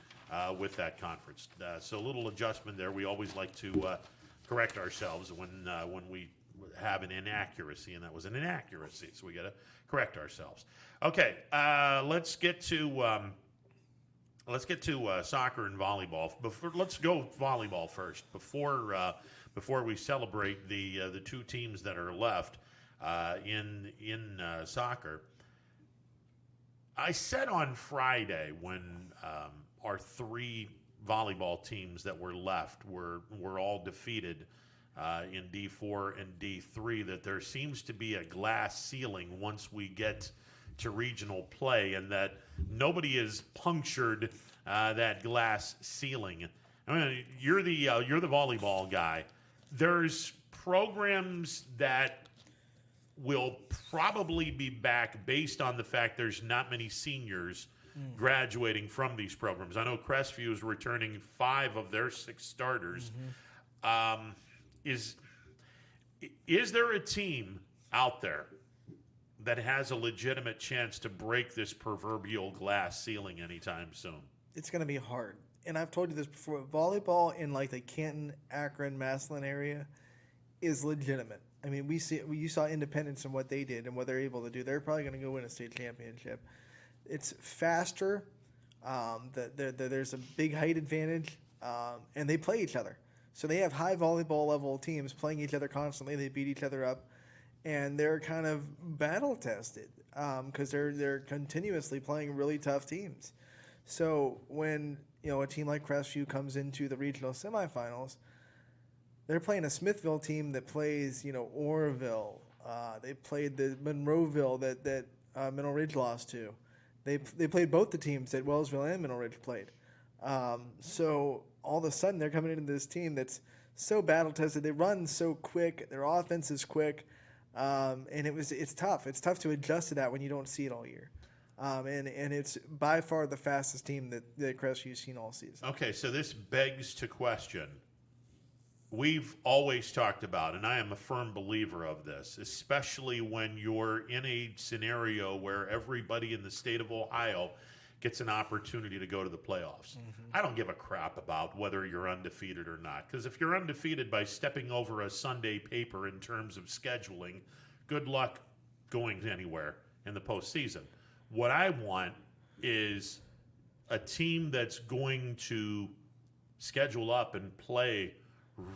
with that conference. So a little adjustment there. We always like to correct ourselves when we have an inaccuracy, and that was an inaccuracy. So we got to correct ourselves. Okay, let's get to soccer and volleyball. Let's go volleyball first before we celebrate the two teams that are left in soccer. I said on Friday when our three volleyball teams that were left were all defeated in D4 and D3 that there seems to be a glass ceiling once we get to regional play, and that nobody has punctured that glass ceiling. I mean, you're the volleyball guy. There's programs that will probably be back based on the fact there's not many seniors graduating from these programs. I know Crestview is returning 5 of their 6 starters. Is there a team out there that has a legitimate chance to break this proverbial glass ceiling anytime soon? It's going to be hard. And I've told you this before. Volleyball in like the Canton, Akron, Massillon area is legitimate. I mean, you saw Independence and what they did and what they're able to do. They're probably going to go win a state championship. It's faster. There's a big height advantage, and they play each other. So they have high volleyball level teams playing each other constantly. They beat each other up, and they're kind of battle tested because they're continuously playing really tough teams. So when a team like Crestview comes into the regional semifinals, they're playing a Smithville team that plays Oroville. They played the Monroeville that Mineral Ridge lost to. They played both the teams that Wellsville and Mineral Ridge played. So all of a sudden they're coming into this team that's so battle tested. They run so quick. Their offense is quick, and it's tough. It's tough to adjust to that when you don't see it all year. And it's by far the fastest team that Crestview's seen all season. Okay, so this begs to question. We've always talked about, and I am a firm believer of this, especially when you're in a scenario where everybody in the state of Ohio gets an opportunity to go to the playoffs. Mm-hmm. I don't give a crap about whether you're undefeated or not, because if you're undefeated by stepping over a Sunday paper in terms of scheduling, good luck going anywhere in the postseason. What I want is a team that's going to schedule up and play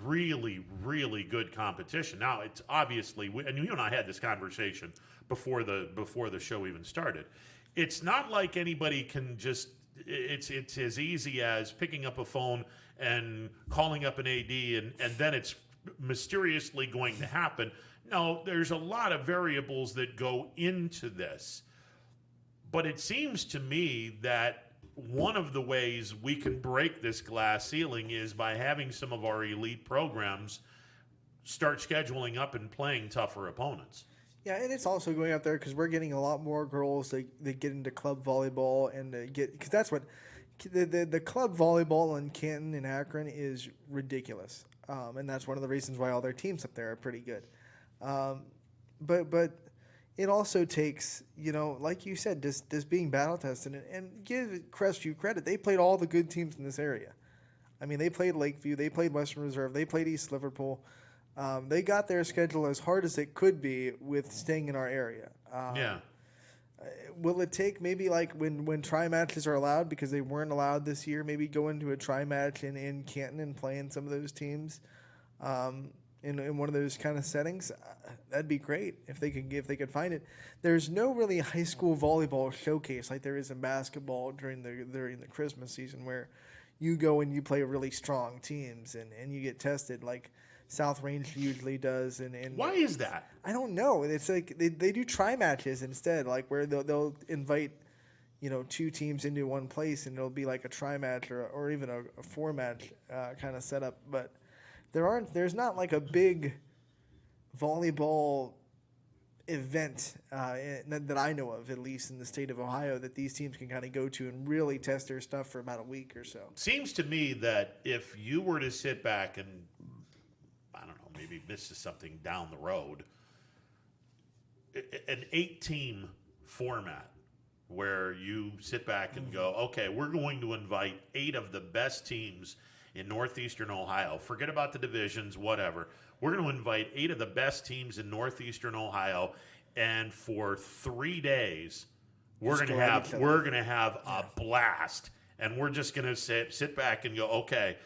really, really good competition. Now, it's obviously, and you and I had this conversation before the show even started. It's not like anybody can just, it's as easy as picking up a phone and calling up an AD and then it's mysteriously going to happen. No, there's a lot of variables that go into this. But it seems to me that one of the ways we can break this glass ceiling is by having some of our elite programs start scheduling up and playing tougher opponents. Yeah, and it's also going up there because we're getting a lot more girls that get into club volleyball and because that's what the club volleyball in Canton and Akron is ridiculous, and that's one of the reasons why all their teams up there are pretty good. But it also takes, like you said, this being battle tested and give Crestview credit. They played all the good teams in this area. I mean, they played Lakeview, they played Western Reserve, they played East Liverpool. They got their schedule as hard as it could be with staying in our area. Will it take maybe like when tri-matches are allowed, because they weren't allowed this year, maybe go into a tri-match in Canton and play in some of those teams in one of those kind of settings? That'd be great if they could find it. There's no really high school volleyball showcase like there is in basketball during the Christmas season, where you go and you play really strong teams and you get tested like South Range usually does. And why is that? I don't know. It's like they do tri-matches instead, like where they'll invite, two teams into one place, and it'll be like a tri-match or even a four-match kind of setup. But there's not like a big volleyball event that I know of, at least in the state of Ohio, that these teams can kind of go to and really test their stuff for about a week or so. Seems to me that if you were to sit back and, maybe this is something down the road, an 8-team format where you sit back and go, okay, we're going to invite 8 of the best teams in Northeastern Ohio. Forget about the divisions, whatever. We're going to invite 8 of the best teams in Northeastern Ohio, and for 3 days, we're going to have a blast, and we're just going to sit back and go, okay,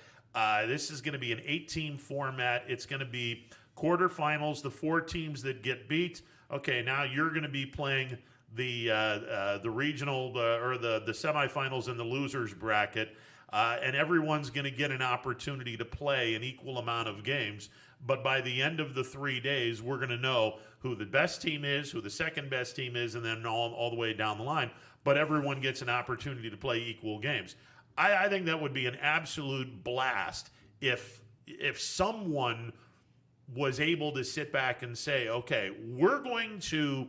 this is going to be an 8-team format. It's going to be quarterfinals, the 4 teams that get beat. Okay, now you're going to be playing the regional or the semifinals in the losers bracket, and everyone's going to get an opportunity to play an equal amount of games. But by the end of the 3 days, we're going to know who the best team is, who the second best team is, and then all the way down the line. But everyone gets an opportunity to play equal games. I think that would be an absolute blast if someone was able to sit back and say, okay, we're going to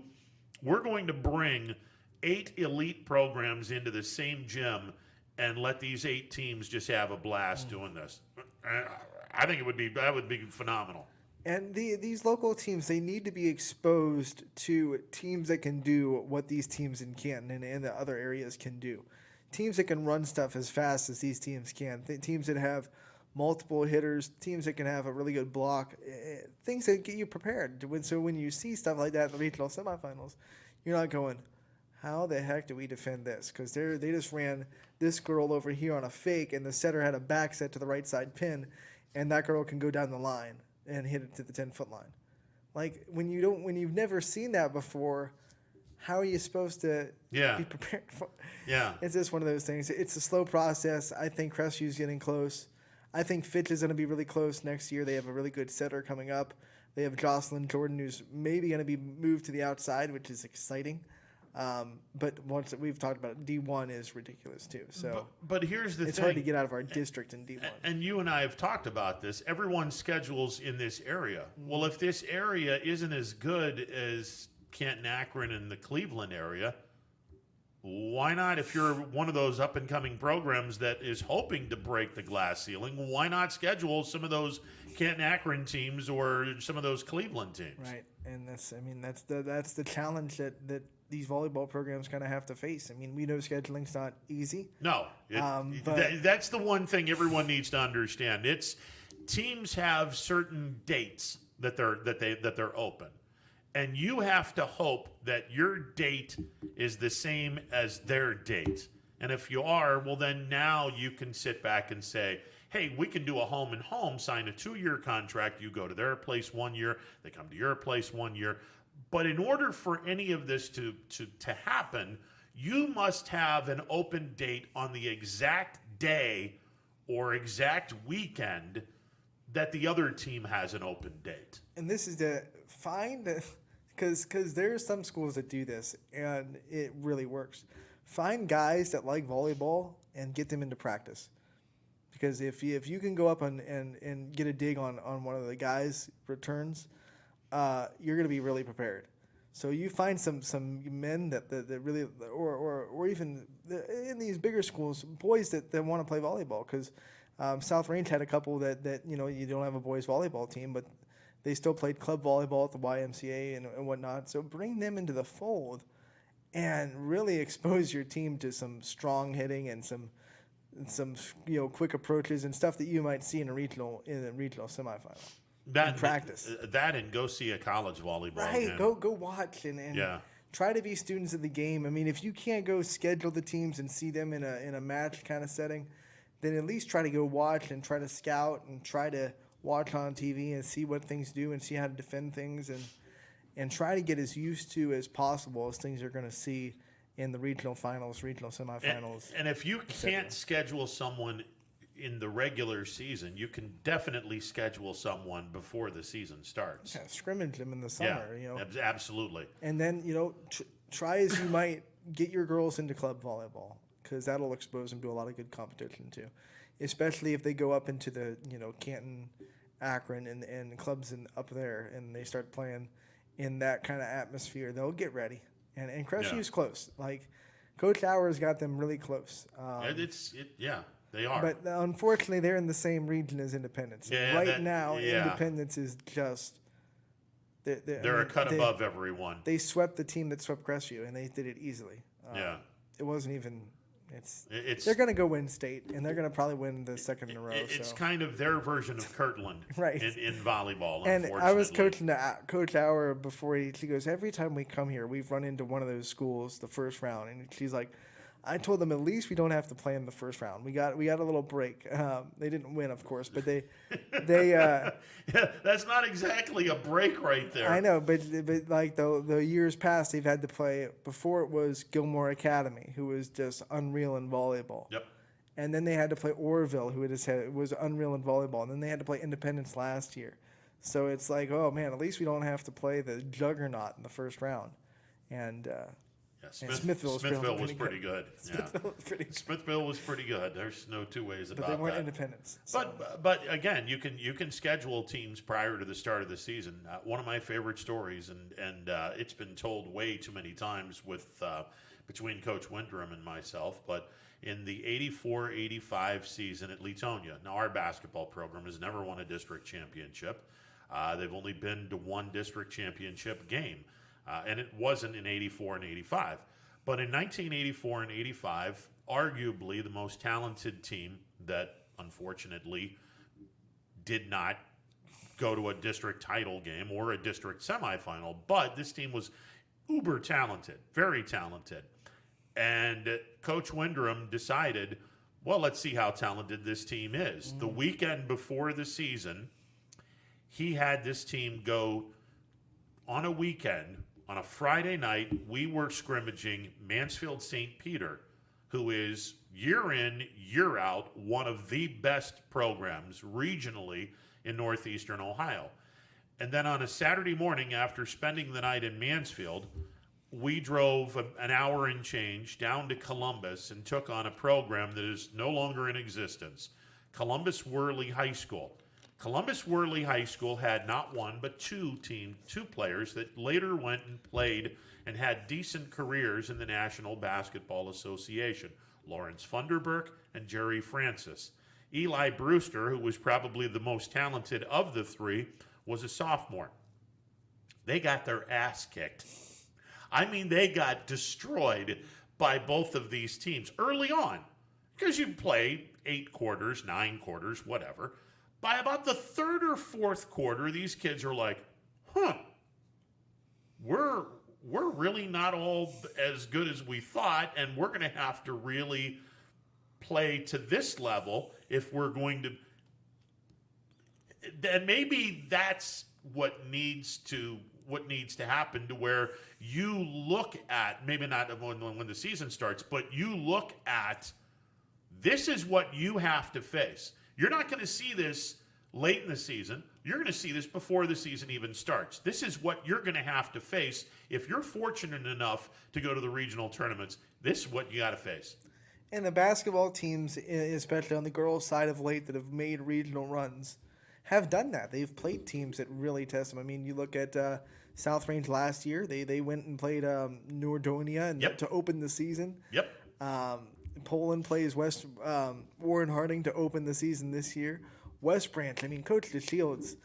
bring 8 elite programs into the same gym and let these 8 teams just have a blast doing this. I think that would be phenomenal. And these local teams, they need to be exposed to teams that can do what these teams in Canton and the other areas can do. Teams that can run stuff as fast as these teams can. Teams that have multiple hitters. Teams that can have a really good block. Things that get you prepared. So when you see stuff like that in the regional semifinals, you're not going, how the heck do we defend this? Because they just ran this girl over here on a fake, and the setter had a back set to the right side pin, and that girl can go down the line and hit it to the 10-foot line. Like when you've never seen that before, how are you supposed to be prepared for it? Yeah. It's just one of those things. It's a slow process. I think Crestview's getting close. I think Fitch is going to be really close next year. They have a really good setter coming up. They have Jocelyn Jordan, who's maybe going to be moved to the outside, which is exciting. But once we've talked about it, D1 is ridiculous too. So, but here's the thing. It's hard to get out of our district in D1. And you and I have talked about this. Everyone's schedules in this area. Well, if this area isn't as good as Canton, Akron, and the Cleveland area, why not, if you're one of those up-and-coming programs that is hoping to break the glass ceiling, why not schedule some of those Canton, Akron teams or some of those Cleveland teams? Right, and that's the challenge that these volleyball programs kind of have to face. I mean, we know scheduling's not easy. No, that's the one thing everyone needs to understand. It's teams have certain dates that they're open. And you have to hope that your date is the same as their date. And if you are, well, then now you can sit back and say, hey, we can do a home and home, sign a 2-year contract. You go to their place 1 year, they come to your place 1 year. But in order for any of this to happen, you must have an open date on the exact day or exact weekend that the other team has an open date. And this is to find the... Because there's some schools that do this, and it really works. Find guys that like volleyball and get them into practice. Because if you can go up and get a dig on one of the guys' returns, you're going to be really prepared. So you find some men that really, or even in these bigger schools, boys that want to play volleyball, because South Range had a couple that you don't have a boys volleyball team, but they still played club volleyball at the YMCA and whatnot. So bring them into the fold and really expose your team to some strong hitting and some quick approaches and stuff that you might see in a regional semifinal. That practice. That and go see a college volleyball Right, game. go watch and try to be students of the game. I mean, if you can't go schedule the teams and see them in a match kind of setting, then at least try to go watch and try to scout and try to watch on TV and see what things do and see how to defend things and try to get as used to as possible as things you're going to see in the regional finals, regional semifinals. And if you can't schedule someone in the regular season, you can definitely schedule someone before the season starts. Yeah, scrimmage them in the summer. Absolutely. And then try as you might, get your girls into club volleyball, because that'll expose them to a lot of good competition too, especially if they go up into the Canton, Akron, and clubs up there, and they start playing in that kind of atmosphere. They'll get ready, and Crestview's close. Like Coach Hour's got them really close. They are. But unfortunately, they're in the same region as Independence. Now, Independence is just they're a cut above everyone. They swept the team that swept Crestview, and they did it easily. It wasn't even. They're going to go win state, and they're going to probably win the second in a row. It's kind of their version of Kirtland right. in volleyball, and unfortunately. I was coaching Coach Hour before she goes, every time we come here, we've run into one of those schools the first round. And she's like, I told them at least we don't have to play in the first round. We got a little break. They didn't win, of course, but they that's not exactly a break right there. I know, but like the years past, they've had to play. Before it was Gilmore Academy, who was just unreal in volleyball. Yep. And then they had to play Orville, who was unreal in volleyball. And then they had to play Independence last year. So it's like, oh man, at least we don't have to play the juggernaut in the first round. And Smithville was pretty good. Smithville was pretty good. There's no two ways about that. But they weren't Independents. So. But again, you can schedule teams prior to the start of the season. One of my favorite stories, and it's been told way too many times with between Coach Windrum and myself, but in the 84-85 season at Leetonia, now our basketball program has never won a district championship. They've only been to one district championship game. And it wasn't in 84 and 85. But in 1984 and 85, arguably the most talented team that unfortunately did not go to a district title game or a district semifinal. But this team was uber talented, very talented. And Coach Windrum decided, well, let's see how talented this team is. The weekend before the season, he had this team go on a weekend. On a Friday night, we were scrimmaging Mansfield St. Peter, who is year in, year out, one of the best programs regionally in northeastern Ohio. And then on a Saturday morning, after spending the night in Mansfield, we drove an hour and change down to Columbus and took on a program that is no longer in existence, Columbus Worley High School. Columbus Worley High School had not one, but two players that later went and played and had decent careers in the National Basketball Association, Lawrence Funderburk and Jerry Francis. Eli Brewster, who was probably the most talented of the three, was a sophomore. They got their ass kicked. I mean, they got destroyed by both of these teams early on, because you play 8 quarters, 9 quarters, whatever. By about the third or fourth quarter, these kids are like, we're really not all as good as we thought, and we're going to have to really play to this level if we're going to. And maybe that's what needs to happen, to where you look at, maybe not when the season starts, but you look at, this is what you have to face. You're not going to see this late in the season. You're going to see this before the season even starts. This is what you're going to have to face if you're fortunate enough to go to the regional tournaments. This is what you got to face. And the basketball teams, especially on the girls' side of late, that have made regional runs, have done that. They've played teams that really test them. I mean, you look at South Range last year. They went and played New Dordogne and to open the season. Yep. Poland plays Warren Harding to open the season this year. West Branch, I mean, Coach DeShields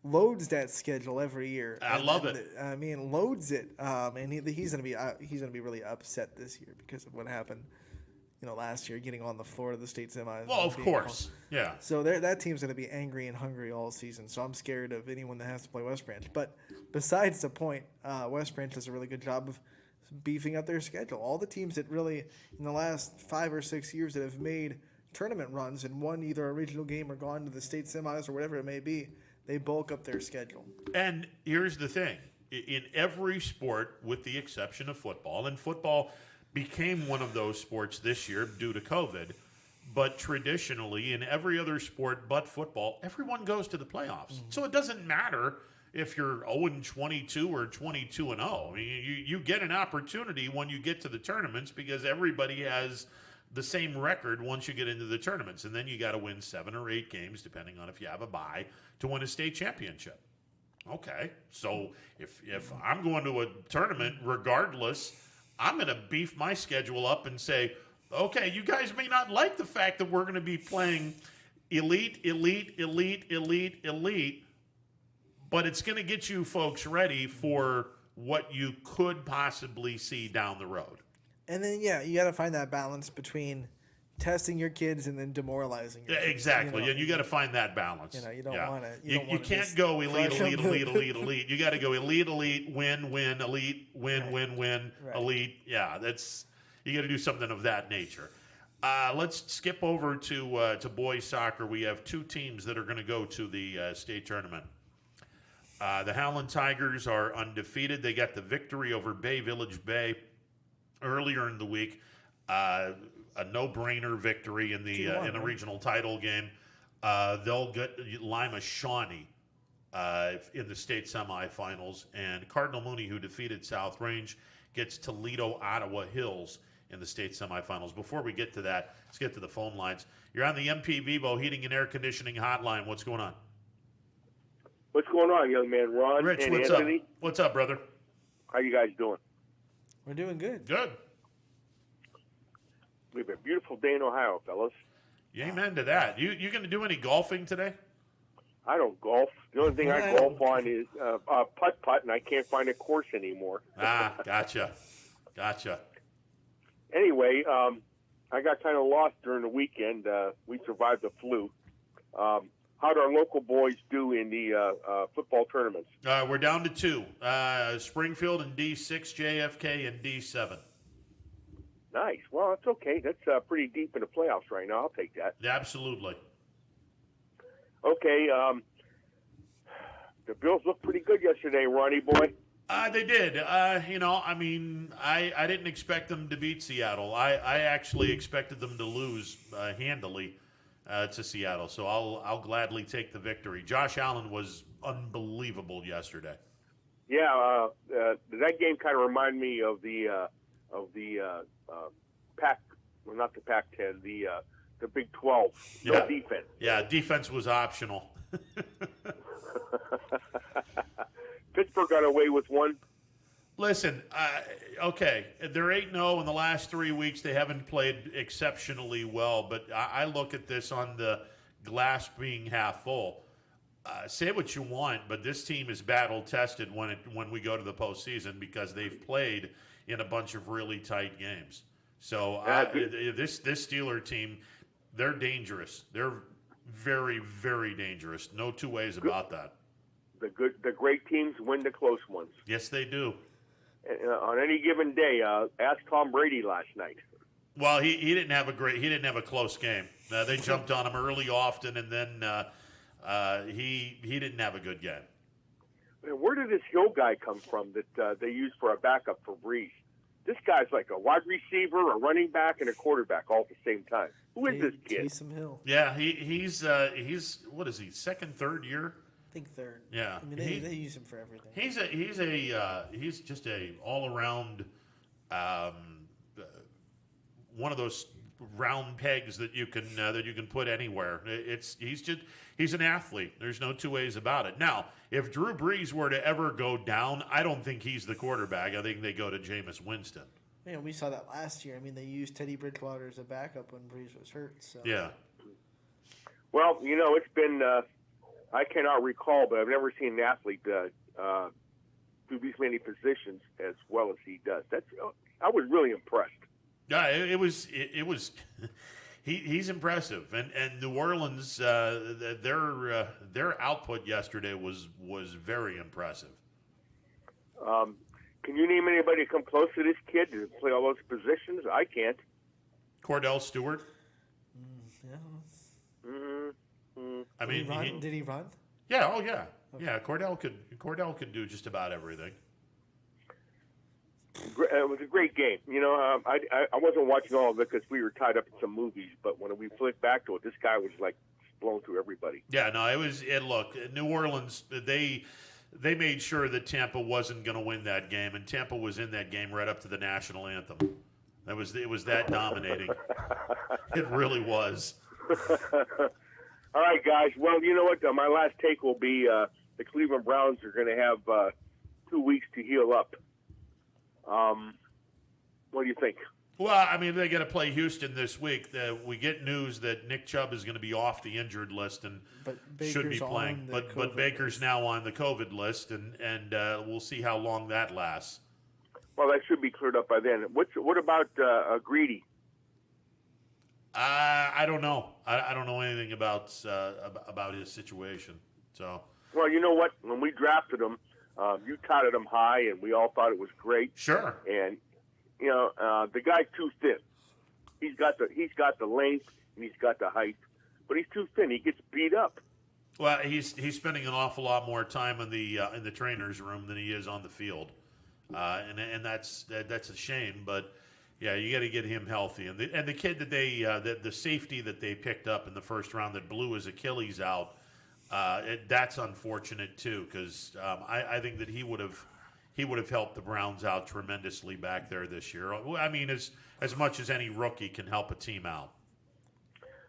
loads that schedule every year. I love it. I mean, loads it, and he's gonna be really upset this year because of what happened, last year, getting on the floor of the state semis. Well, of course, yeah. So that team's gonna be angry and hungry all season. So I'm scared of anyone that has to play West Branch. But besides the point, West Branch does a really good job of beefing up their schedule. All the teams that really in the last 5 or 6 years that have made tournament runs and won either a regional game or gone to the state semis or whatever it may be, they bulk up their schedule. And here's the thing. In every sport, with the exception of football, and football became one of those sports this year due to COVID, but traditionally in every other sport but football, everyone goes to the playoffs. Mm-hmm. So it doesn't matter if you're 0-22 or 22-0. I mean, you get an opportunity when you get to the tournaments because everybody has the same record once you get into the tournaments. And then you got to win 7 or 8 games, depending on if you have a bye, to win a state championship. Okay, so if I'm going to a tournament, regardless, I'm going to beef my schedule up and say, okay, you guys may not like the fact that we're going to be playing elite, but it's going to get you folks ready for what you could possibly see down the road. And then, you got to find that balance between testing your kids and then demoralizing your kids. Exactly. And you got to find that balance. You don't want to. You can't go elite. You got to go elite, win, elite, win, Right. elite. Yeah, you got to do something of that nature. Let's skip over to boys soccer. We have 2 teams that are going to go to the state tournament. The Howland Tigers are undefeated. They got the victory over Bay Village Bay earlier in the week. A no-brainer victory in the regional title game. They'll get Lima Shawnee in the state semifinals, and Cardinal Mooney, who defeated South Range, gets Toledo Ottawa Hills in the state semifinals. Before we get to that, let's get to the phone lines. You're on the MP Vivo Heating and Air Conditioning Hotline. What's going on? What's going on, young man? Ron Rich, and what's Anthony? up? What's up, brother? How you guys doing? We're doing good. Good. We have a beautiful day in Ohio, fellas. Amen to that. You going to do any golfing today? I don't golf. The only thing I golf on is putt-putt, and I can't find a course anymore. Gotcha. Anyway, I got kind of lost during the weekend. We survived the flu. How'd our local boys do in the football tournaments? We're down to 2. Springfield in D6, JFK in D7. Nice. Well, that's okay. That's pretty deep in the playoffs right now. I'll take that. Absolutely. Okay. The Bills looked pretty good yesterday, Ronnie boy. They did. I didn't expect them to beat Seattle. I actually expected them to lose handily to Seattle. So I'll gladly take the victory. Josh Allen was unbelievable yesterday. Yeah, that game kind of reminded me of the Pac, well, not the Pac-10, the Big 12. No defense. Yeah, defense was optional. Pittsburgh got away with one. Listen, okay, they're 8-0 in the last 3 weeks. They haven't played exceptionally well, but I look at this on the glass being half full. Say what you want, but this team is battle-tested when we go to the postseason because they've played in a bunch of really tight games. So this Steeler team, they're dangerous. They're very, very dangerous. No two ways about that. The great teams win the close ones. Yes, they do. On any given day, ask Tom Brady last night. Well, he didn't have a close game. They jumped on him early, often, and then he didn't have a good game. Where did this Hill guy come from that they used for a backup for Breeze? This guy's like a wide receiver, a running back, and a quarterback all at the same time. Who is this kid? Taysom Hill. Yeah, he's what is he, second, third year? I think third. Yeah, I mean they use him for everything. He's just a all around one of those round pegs that you can put anywhere. He's an athlete. There's no two ways about it. Now, if Drew Brees were to ever go down, I don't think he's the quarterback. I think they go to Jameis Winston. Yeah, we saw that last year. I mean, they used Teddy Bridgewater as a backup when Brees was hurt. So. Yeah. Well, it's been I cannot recall, but I've never seen an athlete do these many positions as well as he does. I was really impressed. Yeah, it was. He's impressive, and New Orleans, their output yesterday was very impressive. Can you name anybody to come close to this kid to play all those positions? I can't. Cordell Stewart. Yeah. Mm-hmm. I Did mean, he run? Yeah. Oh, yeah. Okay. Yeah. Cordell could do just about everything. It was a great game. I wasn't watching all of it because we were tied up in some movies. But when we flicked back to it, this guy was like blown through everybody. Yeah. No, it was. Look, New Orleans. They made sure that Tampa wasn't going to win that game, and Tampa was in that game right up to the national anthem. It was that dominating. It really was. All right, guys. Well, you know what? My last take will be the Cleveland Browns are going to have 2 weeks to heal up. What do you think? Well, I mean, they got to play Houston this week. We get news that Nick Chubb is going to be off the injured list and should be playing. But Baker's now on the COVID list, and we'll see how long that lasts. Well, that should be cleared up by then. What about Greedy? I don't know. I don't know anything about his situation. So. Well, you know what? When we drafted him, you touted him high, and we all thought it was great. Sure. And the guy's too thin. He's got the length and he's got the height, but he's too thin. He gets beat up. Well, he's spending an awful lot more time in the trainer's room than he is on the field, and that's a shame. But yeah, you got to get him healthy. And the kid that the safety that they picked up in the first round that blew his Achilles out, that's unfortunate too, because I think that he would have helped the Browns out tremendously back there this year. I mean, as much as any rookie can help a team out.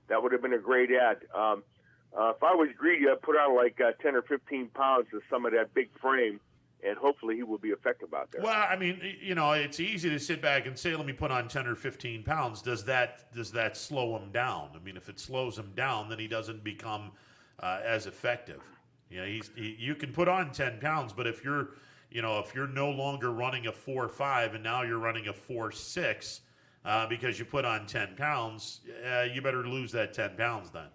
That would have been a great ad. If I was Greedy, I'd put on like 10 or 15 pounds of some of that big frame, and hopefully he will be effective out there. Well, I mean, it's easy to sit back and say, let me put on 10 or 15 pounds. Does that slow him down? I mean, if it slows him down, then he doesn't become as effective. You can put on 10 pounds, but if you're no longer running a 4.5 and now you're running a 4.6 because you put on 10 pounds, you better lose that 10 pounds then.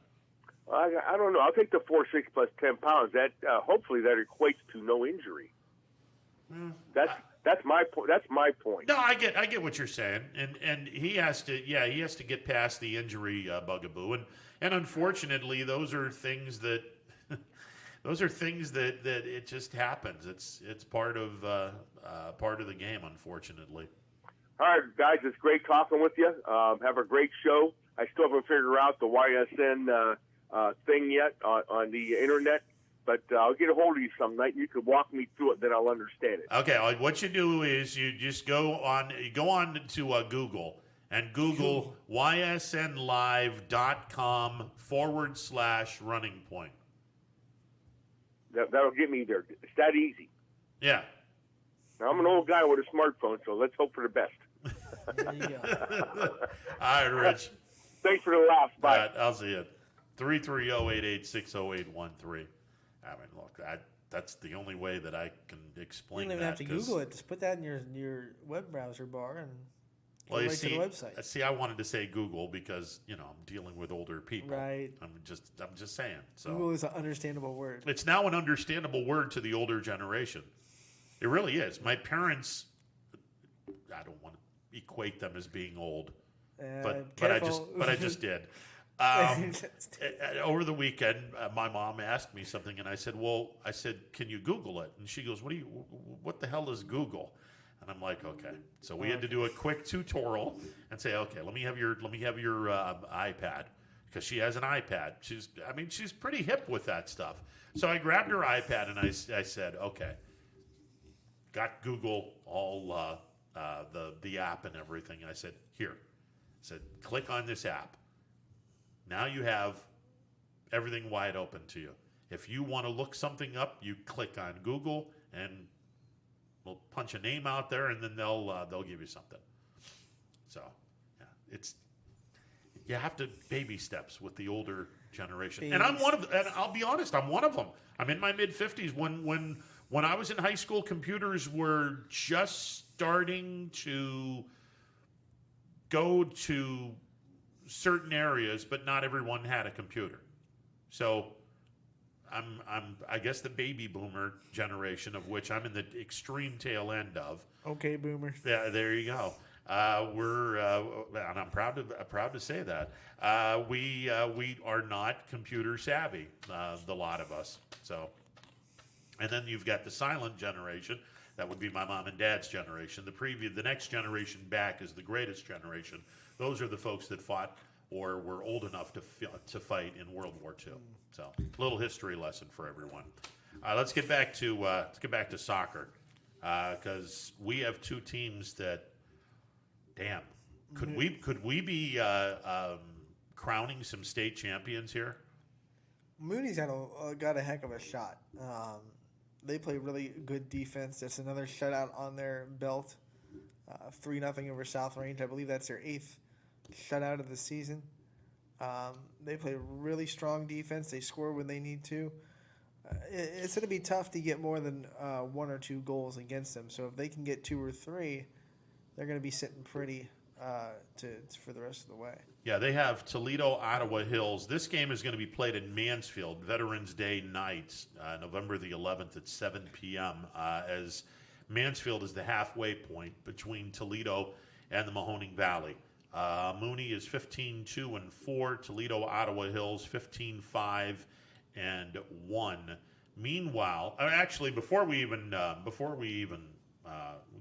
I don't know. I'll take the 4.6 plus 10 pounds. That hopefully that equates to no injury. That's my point. That's my point. No, I get what you're saying, and he has to get past the injury bugaboo, and unfortunately those are things that. Those are things that it just happens. It's part of the game, unfortunately. All right, guys, it's great talking with you. Have a great show. I still haven't figured out the YSN thing yet on the internet, but I'll get a hold of you some night. You can walk me through it, then I'll understand it. Okay, what you do is you just go on to Google and Google ysnlive.com/running point. That'll get me there. It's that easy. Yeah. Now, I'm an old guy with a smartphone, so let's hope for the best. There you go. All right, Rich. Thanks for the laugh. Bye. All right, I'll see you. 330-886-0813. I mean, look, that's the only way that I can explain you don't even that. have to Google it. Just put that in your web browser bar and go you right see, to the website. See, I wanted to say Google because I'm dealing with older people. Right. I'm just saying. So Google is an understandable word. It's now an understandable word to the older generation. It really is. My parents, I don't want to equate them as being old, but I just did. Over the weekend, my mom asked me something, and I said, can you Google it? And she goes, what the hell is Google? And I'm like, okay. So we had to do a quick tutorial and say, okay, let me have your iPad, because she has an iPad. She's pretty hip with that stuff. So I grabbed her iPad and I said, okay, got Google all the app and everything. And I said, here, said, click on this app. Now you have everything wide open to you. If you want to look something up, you click on Google and we'll punch a name out there, and then they'll give you something. So, yeah, you have to baby steps with the older generation. And I'm one of, and I'll be honest, I'm one of them. I'm in my mid-50s. When I was in high school, computers were just starting to go to certain areas, but not everyone had a computer. So I'm I guess the baby boomer generation, of which I'm in the extreme tail end of. Okay, boomer. Yeah, there you go. And I'm proud to say that we are not computer savvy, the lot of us. So, and then you've got the silent generation. That would be my mom and dad's generation. The next generation back is the greatest generation. Those are the folks that fought or were old enough to fight in World War II. So, little history lesson for everyone. Let's get back to soccer, because we have two teams that, damn, could we be crowning some state champions here? Mooney's got a heck of a shot. They play really good defense. That's another shutout on their belt. 3-0 over South Range. I believe that's their 8th shutout of the season. They play really strong defense. They score when they need to. It's going to be tough to get more than 1 or 2 goals against them. So if they can get 2 or 3, they're going to be sitting pretty for the rest of the way. Yeah, they have Toledo, Ottawa Hills. This game is going to be played in Mansfield, Veterans Day night, November the 11th at 7 p.m., as Mansfield is the halfway point between Toledo and the Mahoning Valley. Mooney is 15-2-4. Toledo, Ottawa Hills 15-5-1. Meanwhile, actually, before we even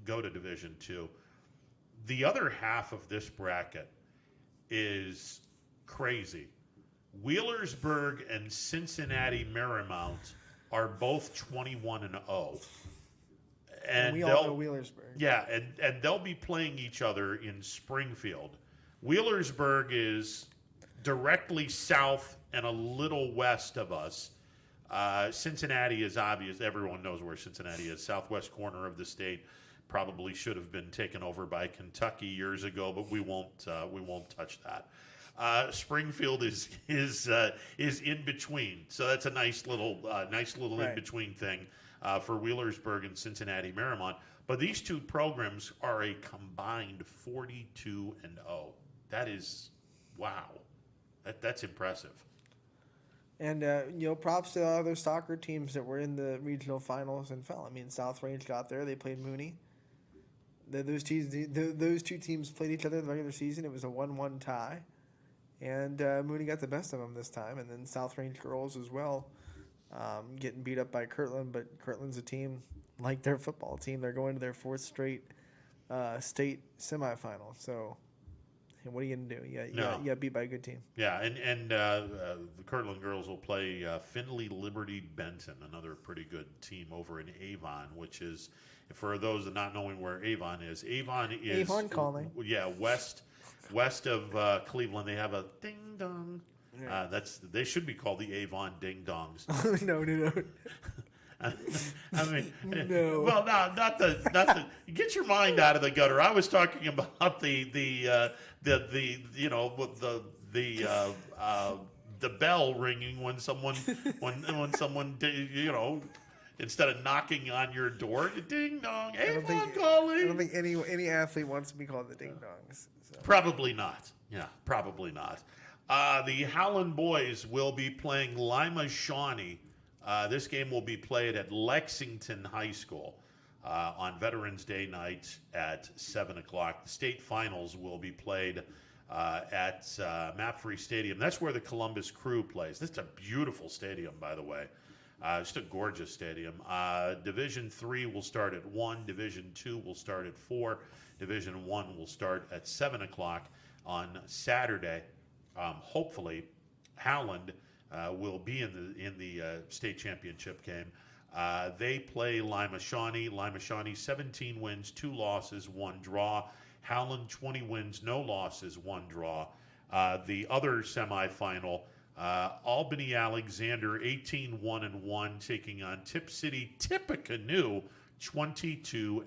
go to Division II, the other half of this bracket is crazy. Wheelersburg and Cincinnati Marymount are both 21-0. And we all know Wheelersburg. Yeah, and they'll be playing each other in Springfield. Wheelersburg is directly south and a little west of us. Cincinnati is obvious. Everyone knows where Cincinnati is. Southwest corner of the state. Probably should have been taken over by Kentucky years ago, but we won't touch that. Springfield is in between, so that's a nice little right. In between thing for Wheelersburg and Cincinnati Marymount. But these two programs are a combined 42-0. That is, wow, that's impressive. And props to the other soccer teams that were in the regional finals and fell. I mean, South Range got there; they played Mooney. Those two teams played each other in the regular season. It was a 1-1 tie, and Mooney got the best of them this time. And then South Range girls as well, getting beat up by Kirtland. But Kirtland's a team like their football team. They're going to their 4th straight state semifinal. So, what are you gonna do? You got beat by a good team. Yeah, and the Kirtland girls will play Findlay Liberty Benton, another pretty good team over in Avon, which is, for those not knowing where Avon is calling. Yeah, west of Cleveland. They have a ding dong. Yeah. They should be called the Avon Ding Dongs. No. I mean, no. Well, no, not the. Get your mind out of the gutter. I was talking about the bell ringing when someone instead of knocking on your door, ding dong, Avon calling. I don't think any athlete wants to be called the ding dongs. So. Probably not. Yeah, probably not. The Howland boys will be playing Lima Shawnee. This game will be played at Lexington High School on Veterans Day night at 7 o'clock. The state finals will be played at Mapfre Stadium. That's where the Columbus Crew plays. This is a beautiful stadium, by the way. Just a gorgeous stadium. Division 3 will start at 1. Division 2 will start at 4. Division 1 will start at 7 o'clock on Saturday. Hopefully, Howland will be in the state championship game. They play Lima Shawnee. Lima Shawnee, 17 wins, 2 losses, 1 draw. Howland 20 wins, no losses, 1 draw. The other semifinal, Albany Alexander 18-1-1 taking on Tip City Tippecanoe 22-0.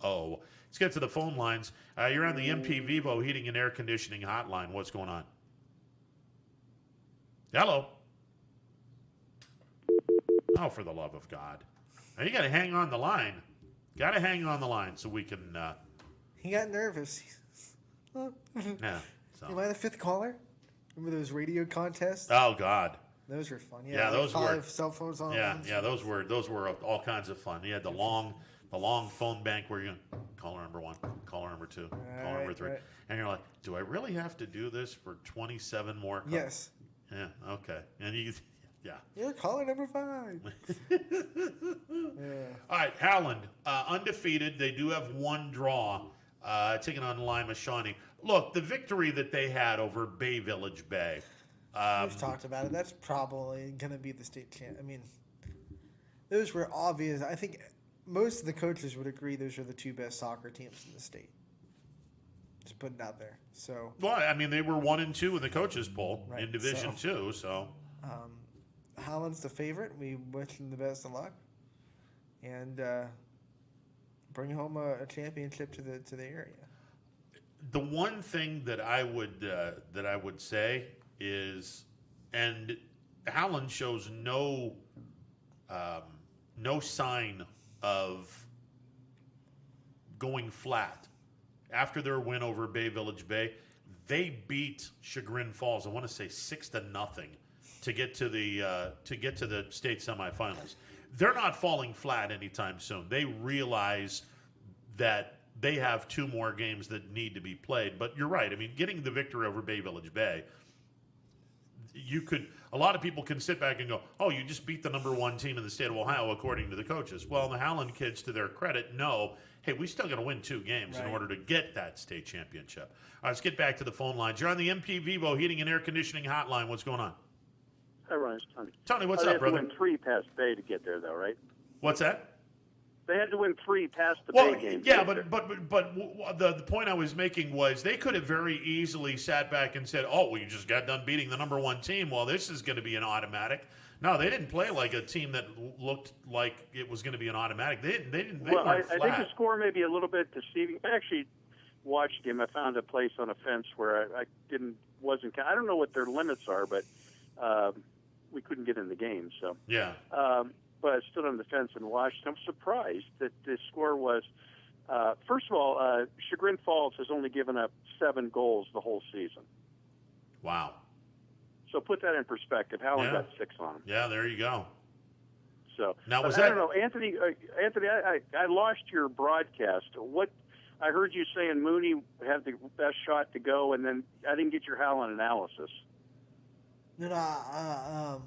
Let's get to the phone lines. You're on the MP Vivo Heating and Air Conditioning Hotline. What's going on? Hello. Oh, for the love of God. Now you got to hang on the line. Got to hang on the line so we can... He got nervous. Yeah. So. Am I the 5th caller? Remember those radio contests? Oh, God. Those were fun. Yeah, like those 5 were cell phones on. Yeah, those were all kinds of fun. You had the long phone bank where you're going, caller number 1, caller number 2, caller number 3. Right. And you're like, do I really have to do this for 27 more calls? Yes. Yeah, okay. And yeah. You're caller number 5. Yeah. All right, Howland, undefeated. They do have 1 draw, taking on Lima Shawnee. Look, the victory that they had over Bay Village Bay. We've talked about it. That's probably going to be the state champ. I mean, those were obvious. I think most of the coaches would agree those are the 2 best soccer teams in the state. Just putting it out there. So. Well, I mean, they were 1 and 2 in the coaches poll in Division 2. So. Howland's the favorite. We wish them the best of luck, and bring home a championship to the area. The one thing that I would say is, and Howland shows no sign of going flat after their win over Bay Village Bay. They beat Chagrin Falls, I want to say 6-0, to get to the state semifinals. They're not falling flat anytime soon. They realize that they have 2 more games that need to be played. But you're right. I mean, getting the victory over Bay Village Bay, a lot of people can sit back and go, oh, you just beat the number 1 team in the state of Ohio according to the coaches. Well, the Howland kids, to their credit, know, hey, we still got to win 2 games in order to get that state championship. All right, let's get back to the phone lines. You're on the MP Vivo Heating and Air Conditioning Hotline. What's going on? Hi, Ryan. It's Tony. Tony, what's up, brother? They had to win 3 past Bay to get there, though, right? What's that? They had to win 3 past the Bay game. Yeah, but the point I was making was they could have very easily sat back and said, "Oh, well, you just got done beating the number 1 team. Well, this is going to be an automatic." No, they didn't play like a team that looked like it was going to be an automatic. They didn't. They I think the score may be a little bit deceiving. I actually watched him. I found a place on a fence where I wasn't. I don't know what their limits are, but we couldn't get in the game. So yeah. But I stood on the fence and watched. I'm surprised that the score was. First of all, Chagrin Falls has only given up 7 goals the whole season. Wow. So put that in perspective. Howland got 6 on them. Yeah, there you go. So now I don't know, Anthony. I lost your broadcast. What I heard you saying Mooney had the best shot to go, and then I didn't get your Howland analysis. No,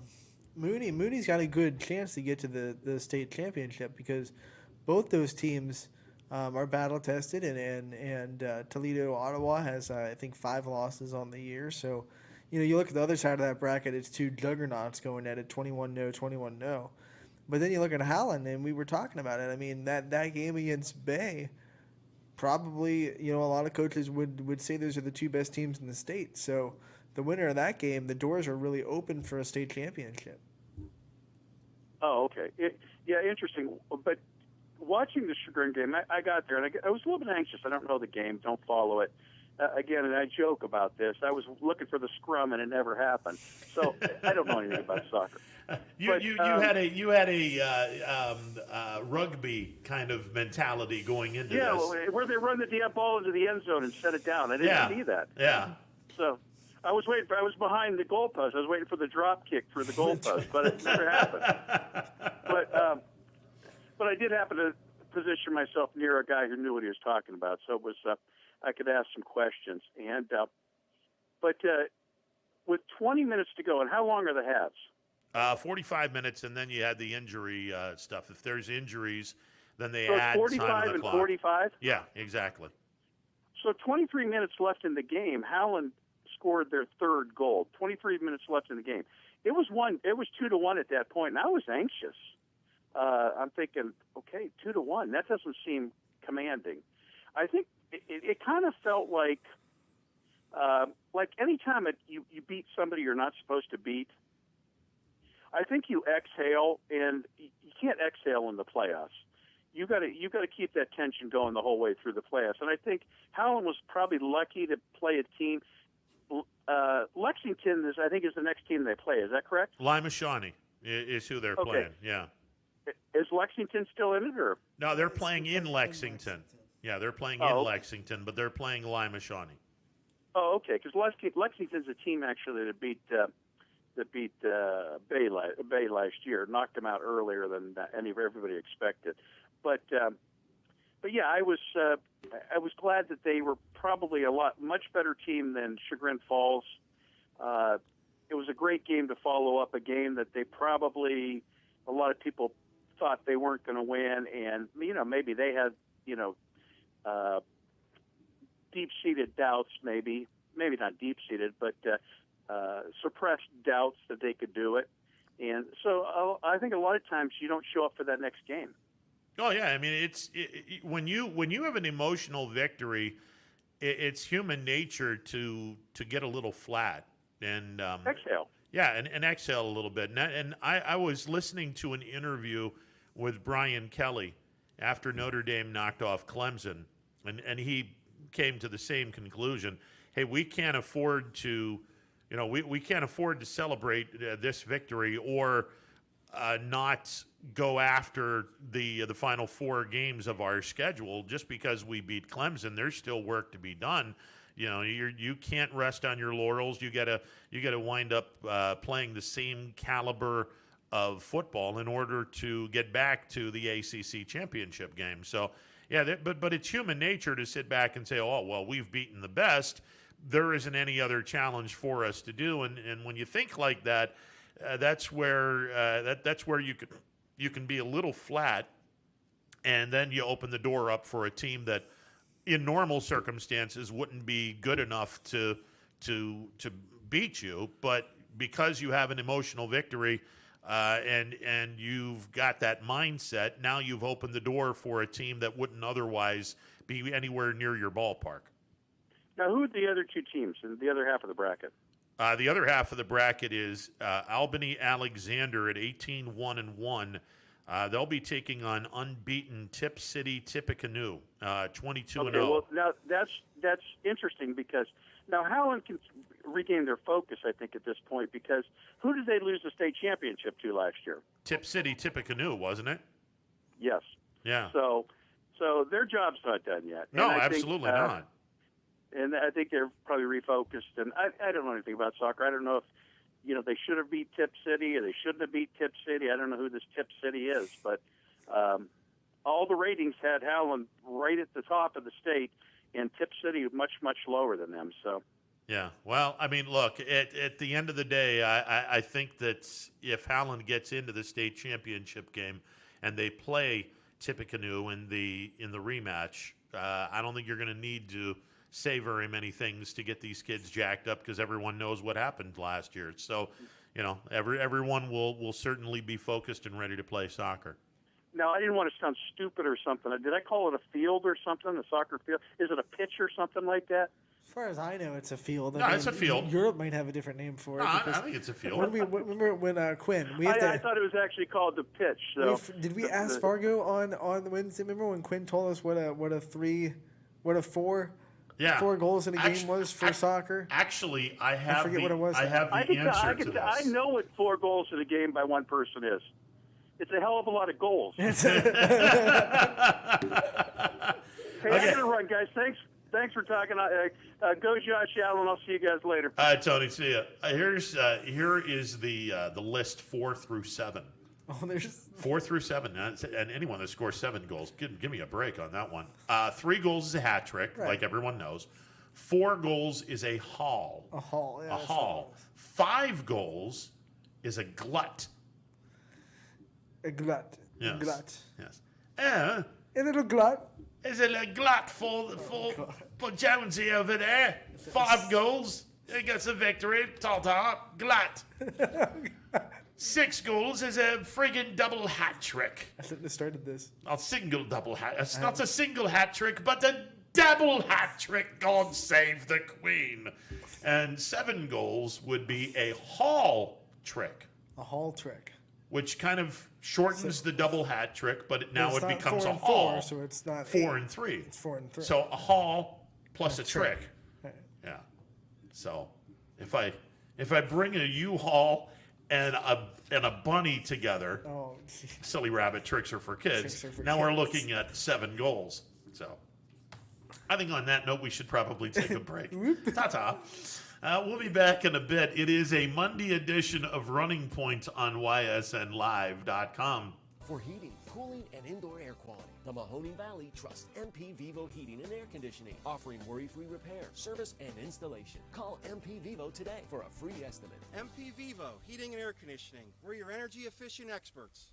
Mooney's got a good chance to get to the state championship because both those teams are battle tested, and Toledo Ottawa has I think 5 losses on the year. So, you look at the other side of that bracket, it's 2 juggernauts going at it, 21-0, 21-0. But then you look at Howland, and we were talking about it. I mean, that game against Bay, probably a lot of coaches would say those are the 2 best teams in the state. So the winner of that game, the doors are really open for a state championship. Oh, okay. Yeah, interesting. But watching the Chagrin game, I got there, and I was a little bit anxious. I don't know the game, don't follow it. Again, and I joke about this. I was looking for the scrum, and it never happened. So I don't know anything about soccer. You had a rugby kind of mentality going into this. Yeah, where they run the damn ball into the end zone and set it down. I didn't see that. Yeah. So I was behind the goalpost. I was waiting for the drop kick for the goalpost, but it never happened. But I did happen to position myself near a guy who knew what he was talking about, so it was I could ask some questions. And but with 20 minutes to go, and how long are the halves? 45 minutes, and then you had the injury stuff. If there's injuries, then they so add 45 time on the and clock. 45? Yeah, exactly. So 23 minutes left in the game. Howland scored their 3rd goal. 23 minutes left in the game. It was 2-1 at that point, and I was anxious. I'm thinking, okay, 2-1. That doesn't seem commanding. I think it kind of felt like any time you beat somebody you're not supposed to beat, I think you exhale, and you can't exhale in the playoffs. You got to keep that tension going the whole way through the playoffs. And I think Howland was probably lucky to play a team. Lexington is the next team they play. Is that correct? Lima Shawnee is who they're playing. Yeah. Is Lexington still in it, or no? They're playing in Lexington. Yeah, they're playing in Lexington, but they're playing Lima Shawnee. Oh, okay. Because Lexington's a team actually that beat Bay last year, knocked them out earlier than everybody expected. But yeah, I was glad that they were probably much better team than Chagrin Falls. It was a great game to follow up a game that they probably a lot of people thought they weren't going to win, and maybe they had deep-seated doubts, maybe not deep-seated, but suppressed doubts that they could do it. And so I think a lot of times you don't show up for that next game. Oh yeah, I mean when you have an emotional victory, it's human nature to get a little flat and exhale. Yeah, and exhale a little bit. And I was listening to an interview with Brian Kelly after Notre Dame knocked off Clemson, and he came to the same conclusion. Hey, we can't afford to, we can't afford to celebrate this victory or not go after the final 4 games of our schedule just because we beat Clemson. There's still work to be done. You can't rest on your laurels. You gotta wind up playing the same caliber of football in order to get back to the ACC championship game. So yeah, but it's human nature to sit back and say, oh well, we've beaten the best. There isn't any other challenge for us to do. And when you think like that, that's where you can be a little flat, and then you open the door up for a team that in normal circumstances wouldn't be good enough to beat you, but because you have an emotional victory and you've got that mindset, now you've opened the door for a team that wouldn't otherwise be anywhere near your ballpark. Now, who are the other 2 teams in the other half of the bracket? The other half of the bracket is Albany Alexander at 18-1-1. They'll be taking on unbeaten Tip City Tippecanoe, 22-0. Okay, well, now that's interesting because now Howland can regain their focus, I think, at this point, because who did they lose the state championship to last year? Tip City Tippecanoe, wasn't it? Yes. Yeah. So their job's not done yet. No, absolutely not. And I think they're probably refocused. And I don't know anything about soccer. I don't know if they should have beat Tip City or they shouldn't have beat Tip City. I don't know who this Tip City is, but all the ratings had Howland right at the top of the state, and Tip City much, much lower than them. So. Yeah, well, I mean, look, at the end of the day, I think that if Howland gets into the state championship game and they play Tippecanoe in the rematch, I don't think you're going to need to say very many things to get these kids jacked up because everyone knows what happened last year. So, everyone will certainly be focused and ready to play soccer. Now, I didn't want to sound stupid or something. Did I call it a field or something, a soccer field? Is it a pitch or something like that? As far as I know, it's a field. It's a field. Europe might have a different name for it. No, I think it's a field. Remember when Quinn? I thought it was actually called the pitch. So did we ask Fargo on Wednesday? Remember when Quinn told us what a 4 goals in a game was for soccer? Actually, I have forget what it was. I have the answer to this. I know what 4 goals in a game by one person is. It's a hell of a lot of goals. Hey, I'm going to run, guys. Thanks for talking. Go Josh Allen. I'll see you guys later. All right, Tony. See ya. Here is the list 4 through 7. Oh, there's 4 through 7, and anyone that scores 7 goals, give me a break on that one. 3 goals is a hat trick, like everyone knows. 4 goals is a haul. A haul, yeah. A haul. 5 goals is a glut. A glut. Yes. A glut. Yes. A little glut. Is it a glut for Jonesy over there? 5 goals. He gets a victory. Ta-ta. Glut. 6 goals is a friggin' double hat trick. I shouldn't have started this. A single double hat. It's not a single hat trick, but a double hat trick. God save the Queen. And 7 goals would be a Hall trick. A Hall trick. Which kind of shortens the double hat trick, but now it becomes a 4 and Hall. 4, so it's not 4 8. and 3. It's 4 and 3. So a Hall plus a trick. trick. Right. Yeah. So if I bring a U-Haul and a bunny together, silly rabbit tricks are for kids. Now we're looking at 7 goals. So I think on that note we should probably take a break. Ta-ta. We'll be back in a bit. It is a Monday edition of Running Point on ysnlive.com. For heating, cooling, and indoor air quality, the Mahoning Valley trusts MP Vivo Heating and Air Conditioning, offering worry-free repair, service, and installation. Call MP Vivo today for a free estimate. MP Vivo Heating and Air Conditioning. We're your energy efficient experts.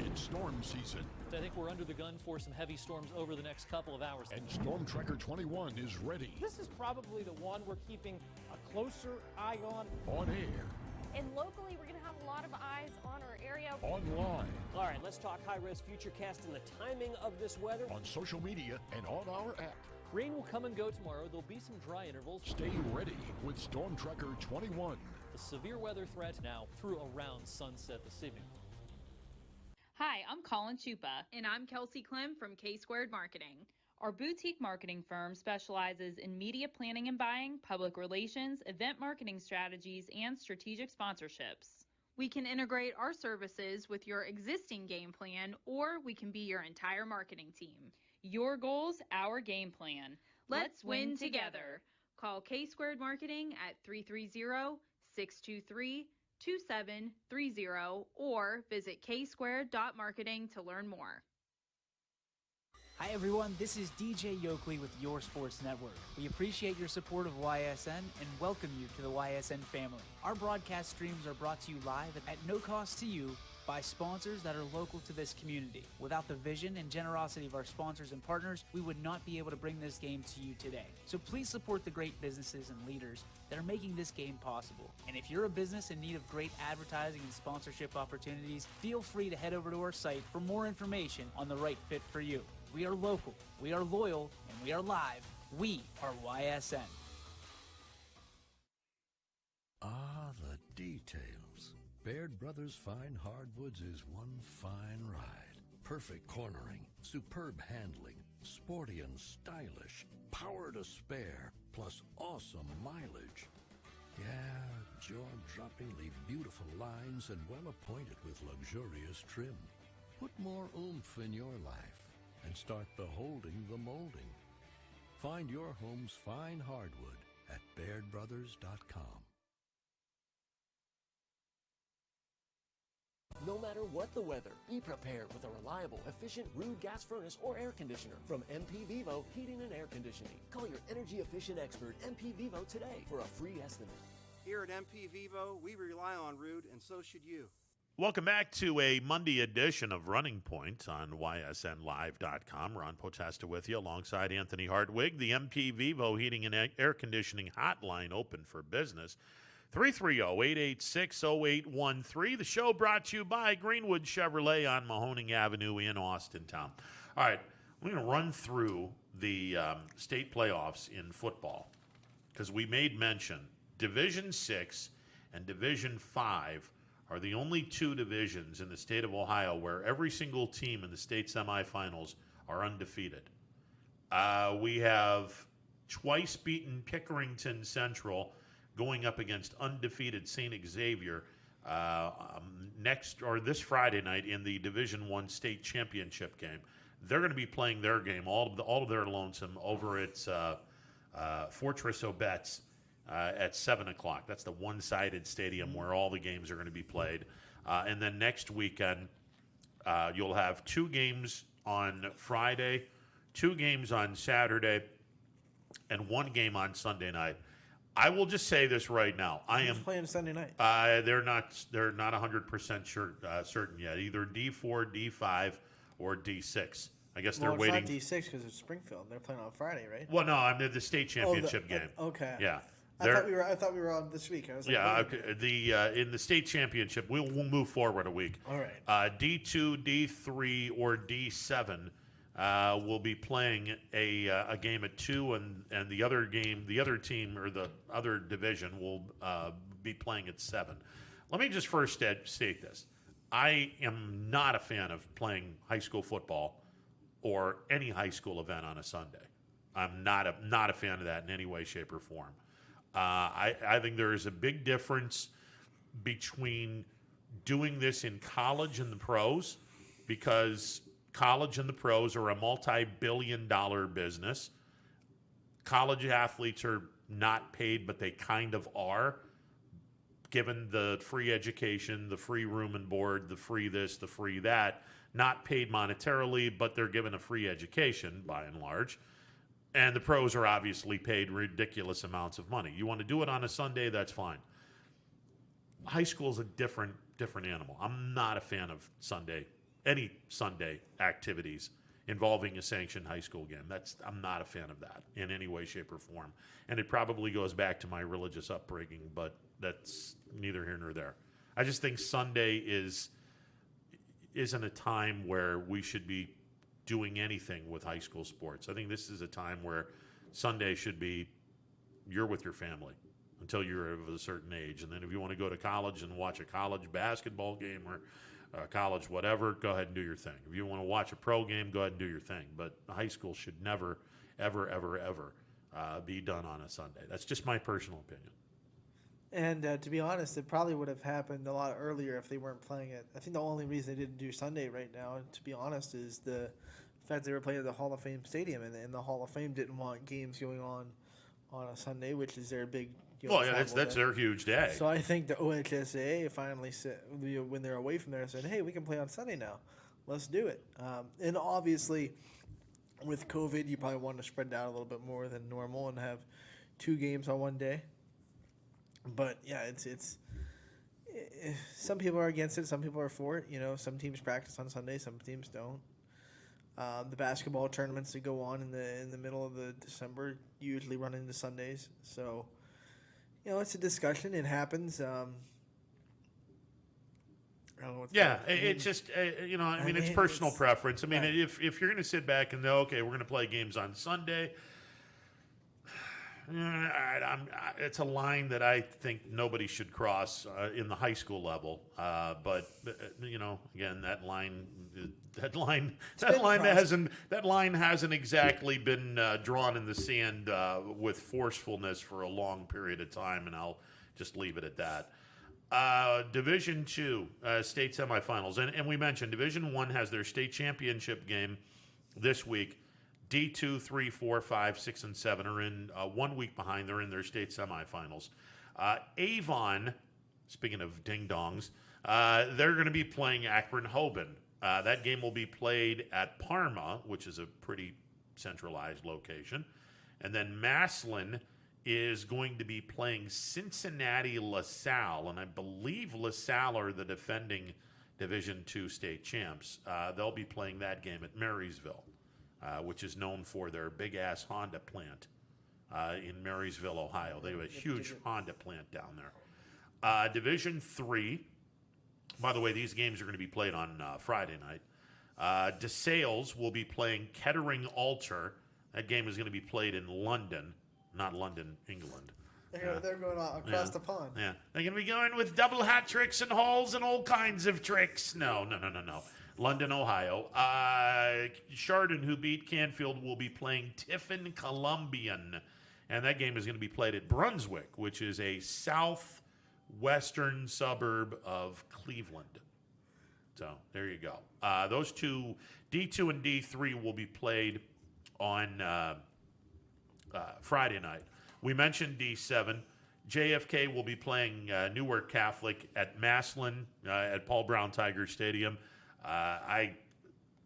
It's storm season. I think we're under the gun for some heavy storms over the next couple of hours. And Storm Tracker 21 is ready. This is probably the one we're keeping a closer eye on. On air. And locally, we're going to have a lot of eyes on our area. Online. All right, let's talk high-risk futurecast and the timing of this weather. On social media and on our app. Rain will come and go tomorrow. There'll be some dry intervals. Stay ready with Storm Tracker 21. The severe weather threat now through around sunset this evening. Hi, I'm Colin Chupa. And I'm Kelsey Clem from K-Squared Marketing. Our boutique marketing firm specializes in media planning and buying, public relations, event marketing strategies, and strategic sponsorships. We can integrate our services with your existing game plan, or we can be your entire marketing team. Your goals, our game plan. Let's win together. Call K-Squared Marketing at 330-623-2730 or visit ksquared.marketing to learn more. Hi everyone, this is DJ Yoakley with Your Sports Network. We appreciate your support of YSN and welcome you to the YSN family. Our broadcast streams are brought to you live at no cost to you by sponsors that are local to this community. Without the vision and generosity of our sponsors and partners, we would not be able to bring this game to you today. So please support the great businesses and leaders that are making this game possible. And if you're a business in need of great advertising and sponsorship opportunities, feel free to head over to our site for more information on the right fit for you. We are local, we are loyal, and we are live. We are YSN. Ah, the details. Baird Brothers Fine Hardwoods is one fine ride. Perfect cornering, superb handling, sporty and stylish, power to spare, plus awesome mileage. Yeah, jaw-droppingly beautiful lines and well appointed with luxurious trim. Put more oomph in your life and start beholding the molding. Find your home's fine hardwood at BairdBrothers.com. No matter what the weather, be prepared with a reliable, efficient Rude gas furnace or air conditioner from MP Vivo Heating and Air Conditioning. Call your energy efficient expert MP Vivo today for a free estimate. Here at MP Vivo, we rely on Rude, and so should you. Welcome back to a Monday edition of Running Point on ysnlive.com. Ron Potesta with you alongside Anthony Hartwig. The MP Vivo Heating and Air Conditioning hotline open for business. 330-886-0813. The show brought to you by Greenwood Chevrolet on Mahoning Avenue in Austintown. All right, we're going to run through the state playoffs in football because we made mention Division 6 and Division 5 are the only two divisions in the state of Ohio where every single team in the state semifinals are undefeated. We have twice beaten Pickerington Central going up against undefeated St. Xavier this Friday night in the Division I state championship game. They're going to be playing their game, all of their lonesome, over at Fortress Obetz at 7 o'clock. That's the one-sided stadium where all the games are going to be played. And then next weekend, you'll have 2 games on Friday, 2 games on Saturday, and 1 game on Sunday night. I will just say this right now. Who's playing Sunday night? They're not 100% sure, certain yet. Either D4, D5, or D6. I guess they're waiting. It's not D6 because it's Springfield. They're playing on Friday, right? Well, no, I mean the state championship game. Okay. Yeah. I thought we were on this week. I was like, yeah. Okay. In the state championship, we'll move forward a week. All right. D2, D3, or D7 will be playing a game at 2, and the other team or the other division will be playing at 7. Let me just first state this: I am not a fan of playing high school football or any high school event on a Sunday. I'm not a fan of that in any way, shape, or form. I think there is a big difference between doing this in college and the pros, because college and the pros are a multi-billion-dollar business. College athletes are not paid, but they kind of are, given the free education, the free room and board, the free this, the free that. Not paid monetarily, but they're given a free education by and large. And the pros are obviously paid ridiculous amounts of money. You want to do it on a Sunday, that's fine. High school is a different animal. I'm not a fan of any Sunday activities involving a sanctioned high school game. I'm not a fan of that in any way, shape, or form. And it probably goes back to my religious upbringing, but that's neither here nor there. I just think Sunday isn't a time where we should be doing anything with high school sports. I think this is a time where Sunday should be you're with your family until you're of a certain age. And then if you want to go to college and watch a college basketball game or college whatever, go ahead and do your thing. If you want to watch a pro game, go ahead and do your thing. But high school should never, ever, ever, ever be done on a Sunday. That's just my personal opinion. And to be honest, it probably would have happened a lot earlier if they weren't playing it. I think the only reason they didn't do Sunday right now, to be honest, is the fact they were playing at the Hall of Fame Stadium, and the Hall of Fame didn't want games going on a Sunday, which is their big. Well, yeah, that's their huge day. So I think the OHSAA finally said, when they're away from there, said, "Hey, we can play on Sunday now. Let's do it." And obviously, with COVID, you probably want to spread out a little bit more than normal and have 2 games on one day. But yeah, it's some people are against it, some people are for it. Some teams practice on Sunday, some teams don't. The basketball tournaments that go on in the middle of the December usually run into Sundays. So, it's a discussion. It happens. I don't know what's it's just it's personal preference. I mean, if you're going to sit back and know, okay, we're going to play games on Sunday. It's a line that I think nobody should cross in the high school level. But again, that line hasn't exactly been drawn in the sand with forcefulness for a long period of time, and I'll just leave it at that. Division II state semifinals, and we mentioned Division I has their state championship game this week. D2, 3, 4, 5, 6, and 7 are in 1 week behind. They're in their state semifinals. Avon, speaking of ding-dongs, they're going to be playing Akron-Hoban. That game will be played at Parma, which is a pretty centralized location. And then Massillon is going to be playing Cincinnati-LaSalle, and I believe LaSalle are the defending Division II state champs. They'll be playing that game at Marysville. Which is known for their big-ass Honda plant in Marysville, Ohio. They have a huge Honda plant down there. Division III, by the way, these games are going to be played on Friday night. DeSales will be playing Kettering-Alter. That game is going to be played in London, not London, England. They're going across the pond. Yeah, they're going to be going with double hat tricks and hauls and all kinds of tricks. No. London, Ohio. Chardon, who beat Canfield, will be playing Tiffin Columbian. And that game is going to be played at Brunswick, which is a southwestern suburb of Cleveland. So there you go. Those two, D2 and D3, will be played on Friday night. We mentioned D7. JFK will be playing Newark Catholic at Massillon at Paul Brown Tiger Stadium. I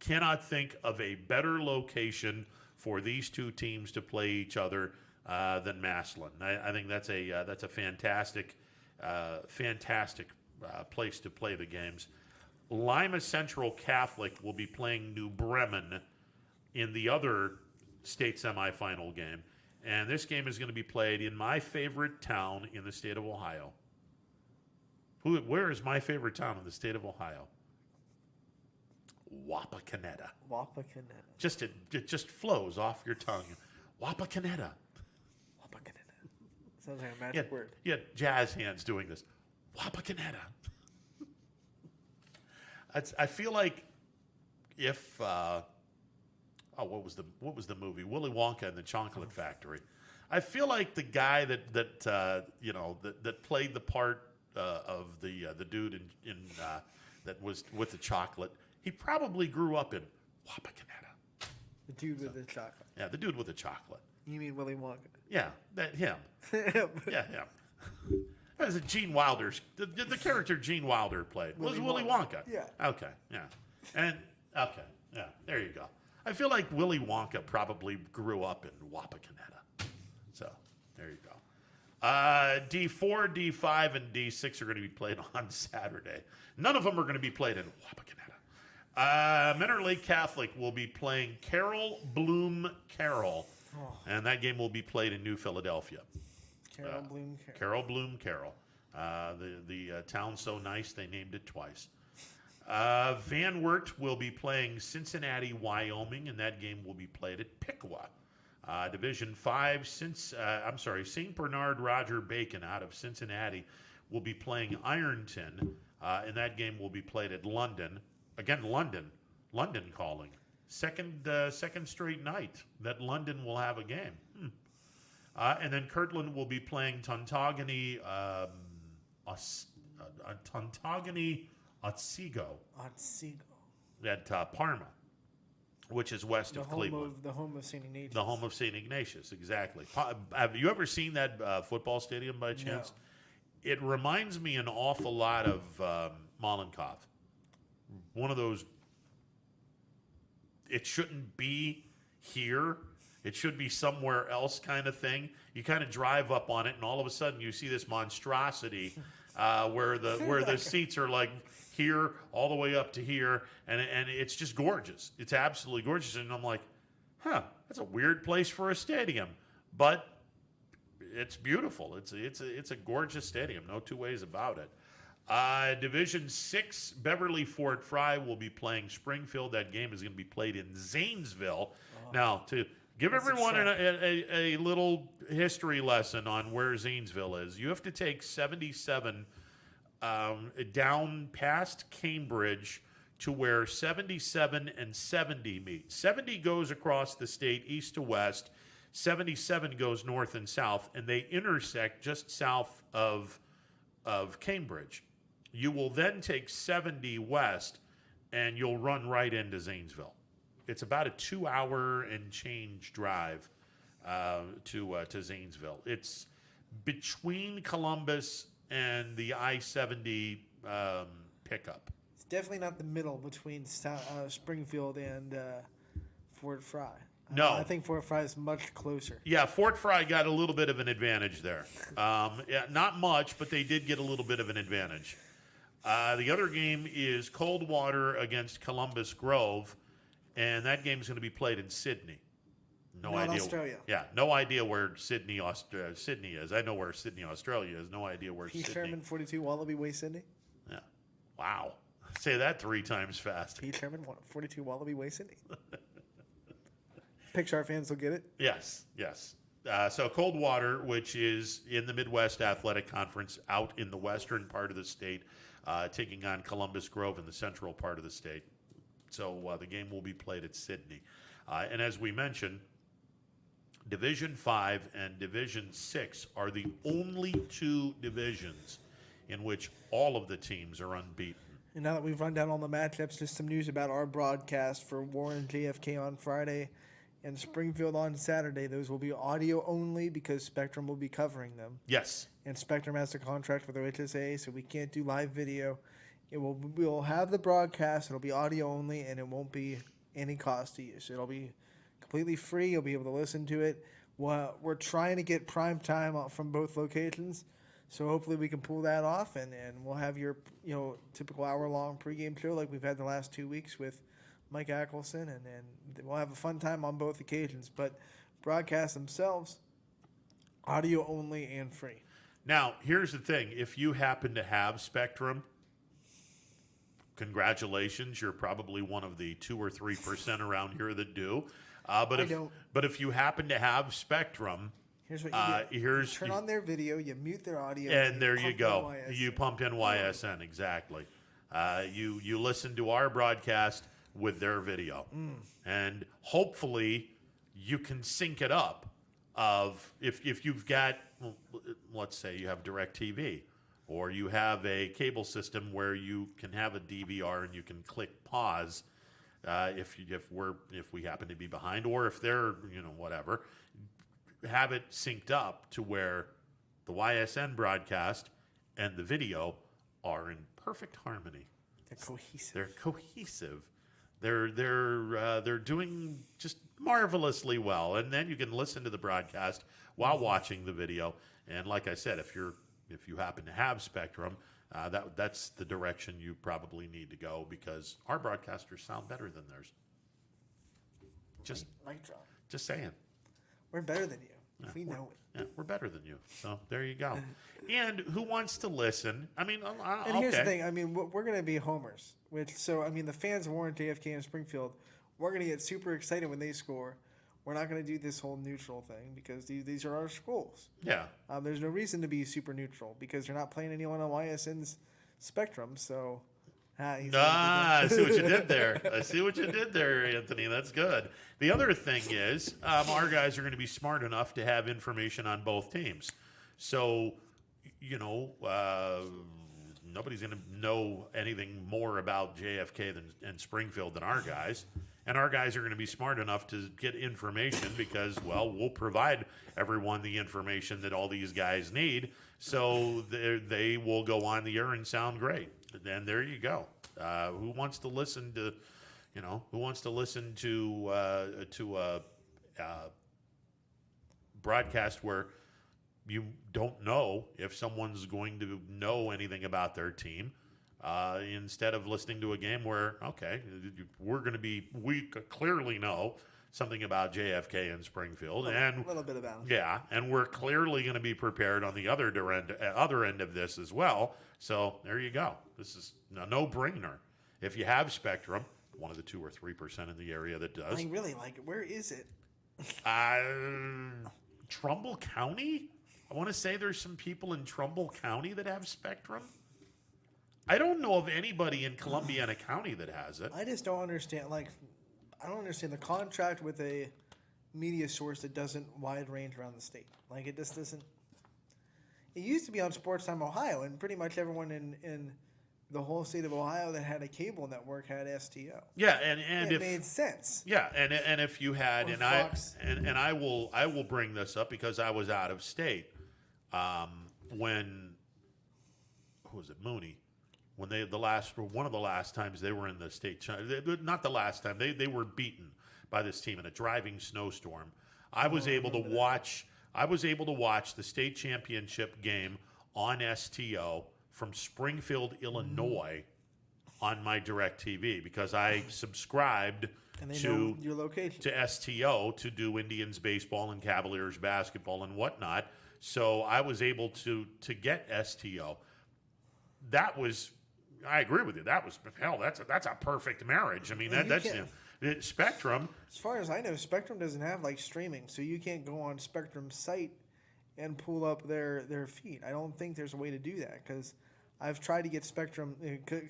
cannot think of a better location for these two teams to play each other than Massillon. I think that's a fantastic place to play the games. Lima Central Catholic will be playing New Bremen in the other state semifinal game, And this game is going to be played in my favorite town in the state of Ohio. Where is my favorite town in the state of Ohio? Wapakoneta. Wapakoneta. It just flows off your tongue. Wapakoneta. Wapakoneta. Sounds like a magic word. Yeah, jazz hands doing this. Wapakoneta. I feel like if what was the movie? Willy Wonka and the Chocolate Factory. I feel like the guy that played the part of the dude in that was with the chocolate. He probably grew up in Wapakoneta. The dude with the chocolate. Yeah, the dude with the chocolate. You mean Willy Wonka? Yeah, him. Yeah, him. That was Gene Wilder's. The character Gene Wilder played was Willy Wonka. Yeah. Okay. Yeah. And okay. Yeah. There you go. I feel like Willy Wonka probably grew up in Wapakoneta. So there you go. D4, D5, and D6 are going to be played on Saturday. None of them are going to be played in Wapakoneta. Menor Lake Catholic will be playing Carol Bloom Carol, and that game will be played in New Philadelphia. Carol Bloom Carol. The town's so nice they named it twice. Van Wert will be playing Cincinnati, Wyoming, and that game will be played at Piqua. Division 5, St. Bernard Roger Bacon out of Cincinnati will be playing Ironton, and that game will be played at London. Again, London calling. Second straight night that London will have a game. And then Kirtland will be playing Tontogany Otsego. At Parma, which is west of Cleveland. The home of St. Ignatius. The home of St. Ignatius, exactly. Have you ever seen that football stadium by chance? No. It reminds me an awful lot of Molenkov. One of those, it shouldn't be here. It should be somewhere else kind of thing. You kind of drive up on it, and all of a sudden you see this monstrosity where the seats are like here all the way up to here, and it's just gorgeous. It's absolutely gorgeous, and I'm like, that's a weird place for a stadium, but it's beautiful. It's a gorgeous stadium, no two ways about it. Division 6, Beverly Fort Fry will be playing Springfield. That game is going to be played in Zanesville. Now, to give everyone a little history lesson on where Zanesville is, you have to take 77 down past Cambridge to where 77 and 70 meet. 70 goes across the state east to west. 77 goes north and south, and they intersect just south of Cambridge. You will then take 70 west, and you'll run right into Zanesville. It's about a 2-hour and change drive to Zanesville. It's between Columbus and the I-70 pickup. It's definitely not the middle between Springfield and Fort Fry. No. I think Fort Fry is much closer. Yeah, Fort Fry got a little bit of an advantage there. Not much, but they did get a little bit of an advantage. The other game is Coldwater against Columbus Grove, and that game is going to be played in Sydney. No idea. Australia. Yeah, no idea where Sydney is. I know where Sydney, Australia is. No idea where P. Sydney. Sherman, 42 Wallaby Way, Sydney. Yeah. Wow. Say that 3 times fast. P. Sherman, 42 Wallaby Way, Sydney. Picture fans will get it. Yes. So Coldwater, which is in the Midwest Athletic Conference, out in the western part of the state, taking on Columbus Grove in the central part of the state. So the game will be played at Sydney. And as we mentioned, Division 5 and Division 6 are the only 2 divisions in which all of the teams are unbeaten. And now that we've run down all the matchups, just some news about our broadcast for Warren JFK on Friday and Springfield on Saturday. Those will be audio only because Spectrum will be covering them. Yes. And Spectrum has a contract with OHSA, so we can't do live video. We'll have the broadcast. It'll be audio only, and it won't be any cost to you. So it'll be completely free. You'll be able to listen to it. We're trying to get prime time from both locations, so hopefully we can pull that off, and we'll have your typical hour-long pregame show like we've had the last 2 weeks with Mike Ackelson, and we'll have a fun time on both occasions. But broadcasts themselves, Audio only and free. Now, here's the thing. If you happen to have Spectrum, congratulations. You're probably one of the 2 or 3% around here that do. But if you happen to have Spectrum, here's what you do. You turn on their video, you mute their audio, and there you go. You pump in YSN, exactly. You listen to our broadcast with their video. And hopefully you can sync it up of if you've got, let's say you have DirecTV, or you have a cable system where you can have a DVR and you can click pause if we happen to be behind, or if they're whatever, have it synced up to where the YSN broadcast and the video are in perfect harmony. They're cohesive. They're doing just marvelously well, and then you can listen to the broadcast while watching the video. And like I said, if you happen to have Spectrum, that's the direction you probably need to go, because our broadcasters sound better than theirs. Just saying. We're better than you. Yeah, we know it. Yeah, we're better than you. So there you go. And who wants to listen? I mean, and here's the thing. I mean, we're going to be homers. The fans of Warren, JFK, and Springfield, we're going to get super excited when they score. We're not going to do this whole neutral thing because these are our schools. Yeah. There's no reason to be super neutral because you're not playing anyone on YSN's Spectrum. So, I see what you did there. I see what you did there, Anthony. That's good. The other thing is, our guys are going to be smart enough to have information on both teams. So, nobody's going to know anything more about JFK and Springfield than our guys. And our guys are going to be smart enough to get information because, we'll provide everyone the information that all these guys need. So they will go on the air and sound great. And there you go. Who wants to listen to, a broadcast where you don't know if someone's going to know anything about their team, instead of listening to a game where, okay, we clearly know something about JFK and Springfield, and a little bit about it. Yeah, and we're clearly going to be prepared on the other end of this as well. So there you go. This is a no-brainer. If you have Spectrum, one of the 2 or 3% in the area that does. I really like it. Where is it? Trumbull County? I want to say there's some people in Trumbull County that have Spectrum. I don't know of anybody in Columbiana County that has it. I just don't understand. I don't understand the contract with a media source that doesn't wide range around the state. It just doesn't. It used to be on Sportstime Ohio, and pretty much everyone in the whole state of Ohio that had a cable network had STO. Yeah, and it made sense. Yeah, and if you had, or Fox. I will bring this up because I was out of state when, who was it, Mooney? When one of the last times they were in the state, not the last time, they were beaten by this team in a driving snowstorm. I was able to watch the state championship game on STO from Springfield, Illinois, on my DirecTV because I subscribed to your location to STO to do Indians baseball and Cavaliers basketball and whatnot. So I was able to get STO. That was. I agree with you. That's a perfect marriage. I mean, that's Spectrum. As far as I know, Spectrum doesn't have streaming, so you can't go on Spectrum's site and pull up their feed. I don't think there's a way to do that because I've tried to get Spectrum.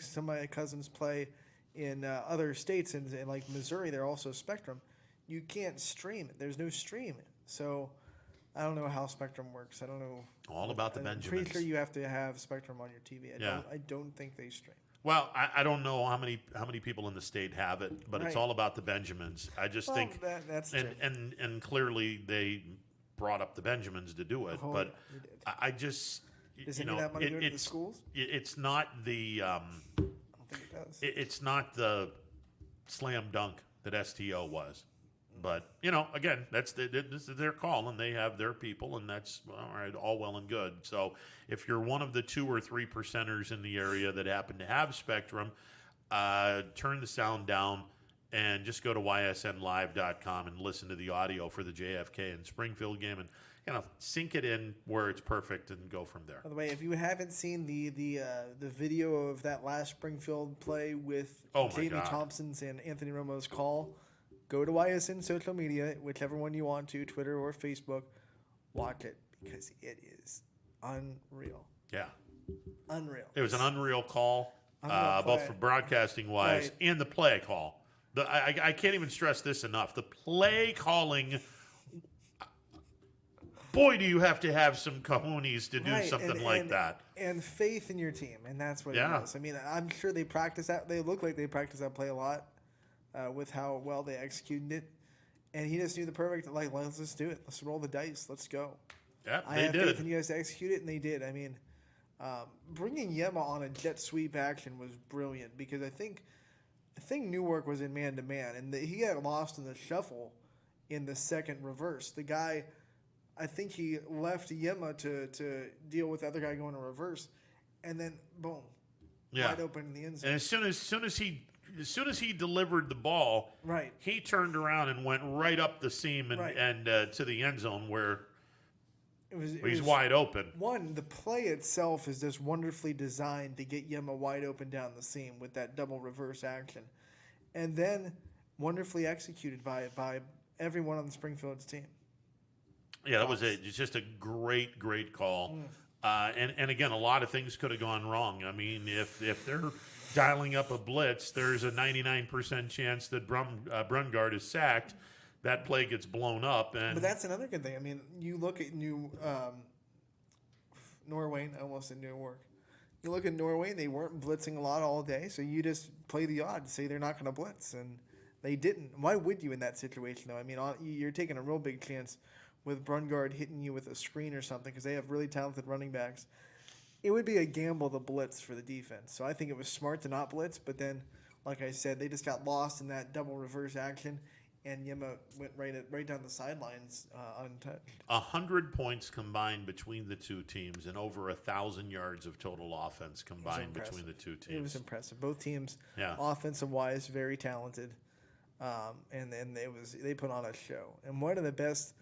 Some of my cousins play in other states, and like Missouri, they're also Spectrum. You can't stream it. There's no stream. So I don't know how Spectrum works. I don't know. All about the Benjamins. I'm pretty sure you have to have Spectrum on your TV. I don't think they stream. Well, I don't know how many people in the state have it, but it's all about the Benjamins. I just think that's true. And clearly they brought up the Benjamins to do it, but I just does any of that money go to the schools? It's not the I don't think it does. It's not the slam dunk that STO was. But, again, this is their call, and they have their people, and that's all right, all well and good. So if you're one of the 2 or 3%ers in the area that happen to have Spectrum, turn the sound down and just go to ysnlive.com and listen to the audio for the JFK and Springfield game. And sink it in where it's perfect and go from there. By the way, if you haven't seen the video of that last Springfield play with Jamie God. Thompson's and Anthony Romo's call, go to YSN social media, whichever one you want to, Twitter or Facebook, watch it because it is unreal. Yeah. Unreal. It was an unreal call, both for broadcasting wise and the play call. I can't even stress this enough. The play calling, boy, do you have to have some cojones to do something like that. And faith in your team, and that's what it was. I mean, I'm sure they practice that. They look like they practice that play a lot with how well they executed it. And he just knew the perfect, let's just do it. Let's roll the dice. Let's go. Yeah, I have faith in you guys to execute it, and they did. I mean, bringing Yema on a jet sweep action was brilliant because I think Newark was in man-to-man, and he got lost in the shuffle in the second reverse. The guy, I think he left Yema to deal with the other guy going to reverse, and then boom, wide open in the end zone. And as soon as he delivered the ball, he turned around and went right up the seam and to the end zone where he's wide open. One, the play itself is just wonderfully designed to get Yema wide open down the seam with that double reverse action. And then wonderfully executed by everyone on the Springfield's team. Yeah, that was just a great call. And again, a lot of things could have gone wrong. I mean, if they're dialing up a blitz, there's a 99% chance that Brungard is sacked. That play gets blown up. But that's another good thing. I mean, you look at Norway, I almost said Newark. You look at Norway, they weren't blitzing a lot all day, so you just play the odds, say they're not going to blitz, and they didn't. Why would you in that situation, though? I mean, you're taking a real big chance with Brungard hitting you with a screen or something because they have really talented running backs. It would be a gamble to blitz for the defense. So I think it was smart to not blitz, but then, like I said, they just got lost in that double reverse action, and Yema went right down the sidelines untouched. 100 points combined between the two teams and over 1,000 yards of total offense combined between the two teams. It was impressive. Both teams, offensive-wise, very talented, and they put on a show. And one of the best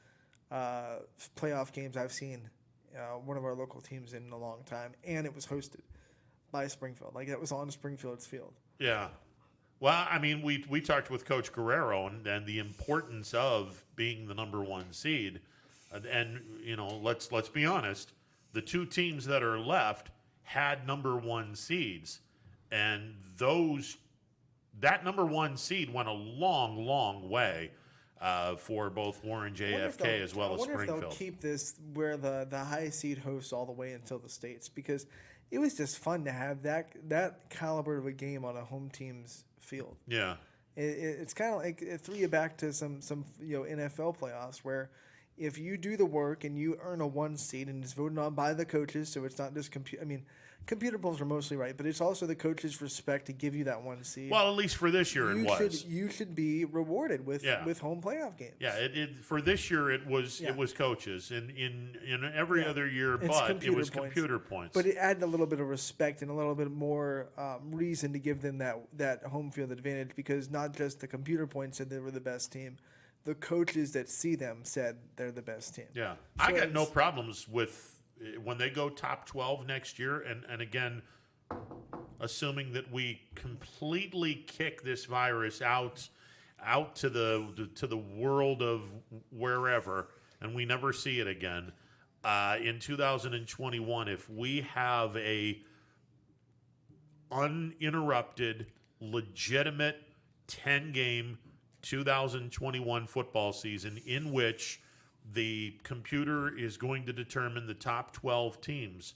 playoff games I've seen one of our local teams in a long time, and it was hosted by Springfield. Like, that was on Springfield's field. Yeah. Well, I mean, we talked with Coach Guerrero and the importance of being the number one seed. And let's be honest, the two teams that are left had number one seeds. And that number one seed went a long way for both Warren JFK as well as Springfield. I wonder if they'll keep this where the high seed hosts all the way until the states, because it was just fun to have that caliber of a game on a home team's field. Yeah, it's kind of like it threw you back to some NFL playoffs where if you do the work and you earn a one seed and it's voted on by the coaches, so it's not just computer polls are mostly right, but it's also the coaches' respect to give you that one seed. Well, at least for this year, it was. You should be rewarded with home playoff games. Yeah, for this year it was coaches. In every other year, it was computer points. But it added a little bit of respect and a little bit more reason to give them that home field advantage, because not just the computer points said they were the best team. The coaches that see them said they're the best team. Yeah, so I got no problems with when they go top 12 next year, and again, assuming that we completely kick this virus out to the world of wherever, and we never see it again, in 2021, if we have a uninterrupted, legitimate 10-game 2021 football season in which the computer is going to determine the top 12 teams,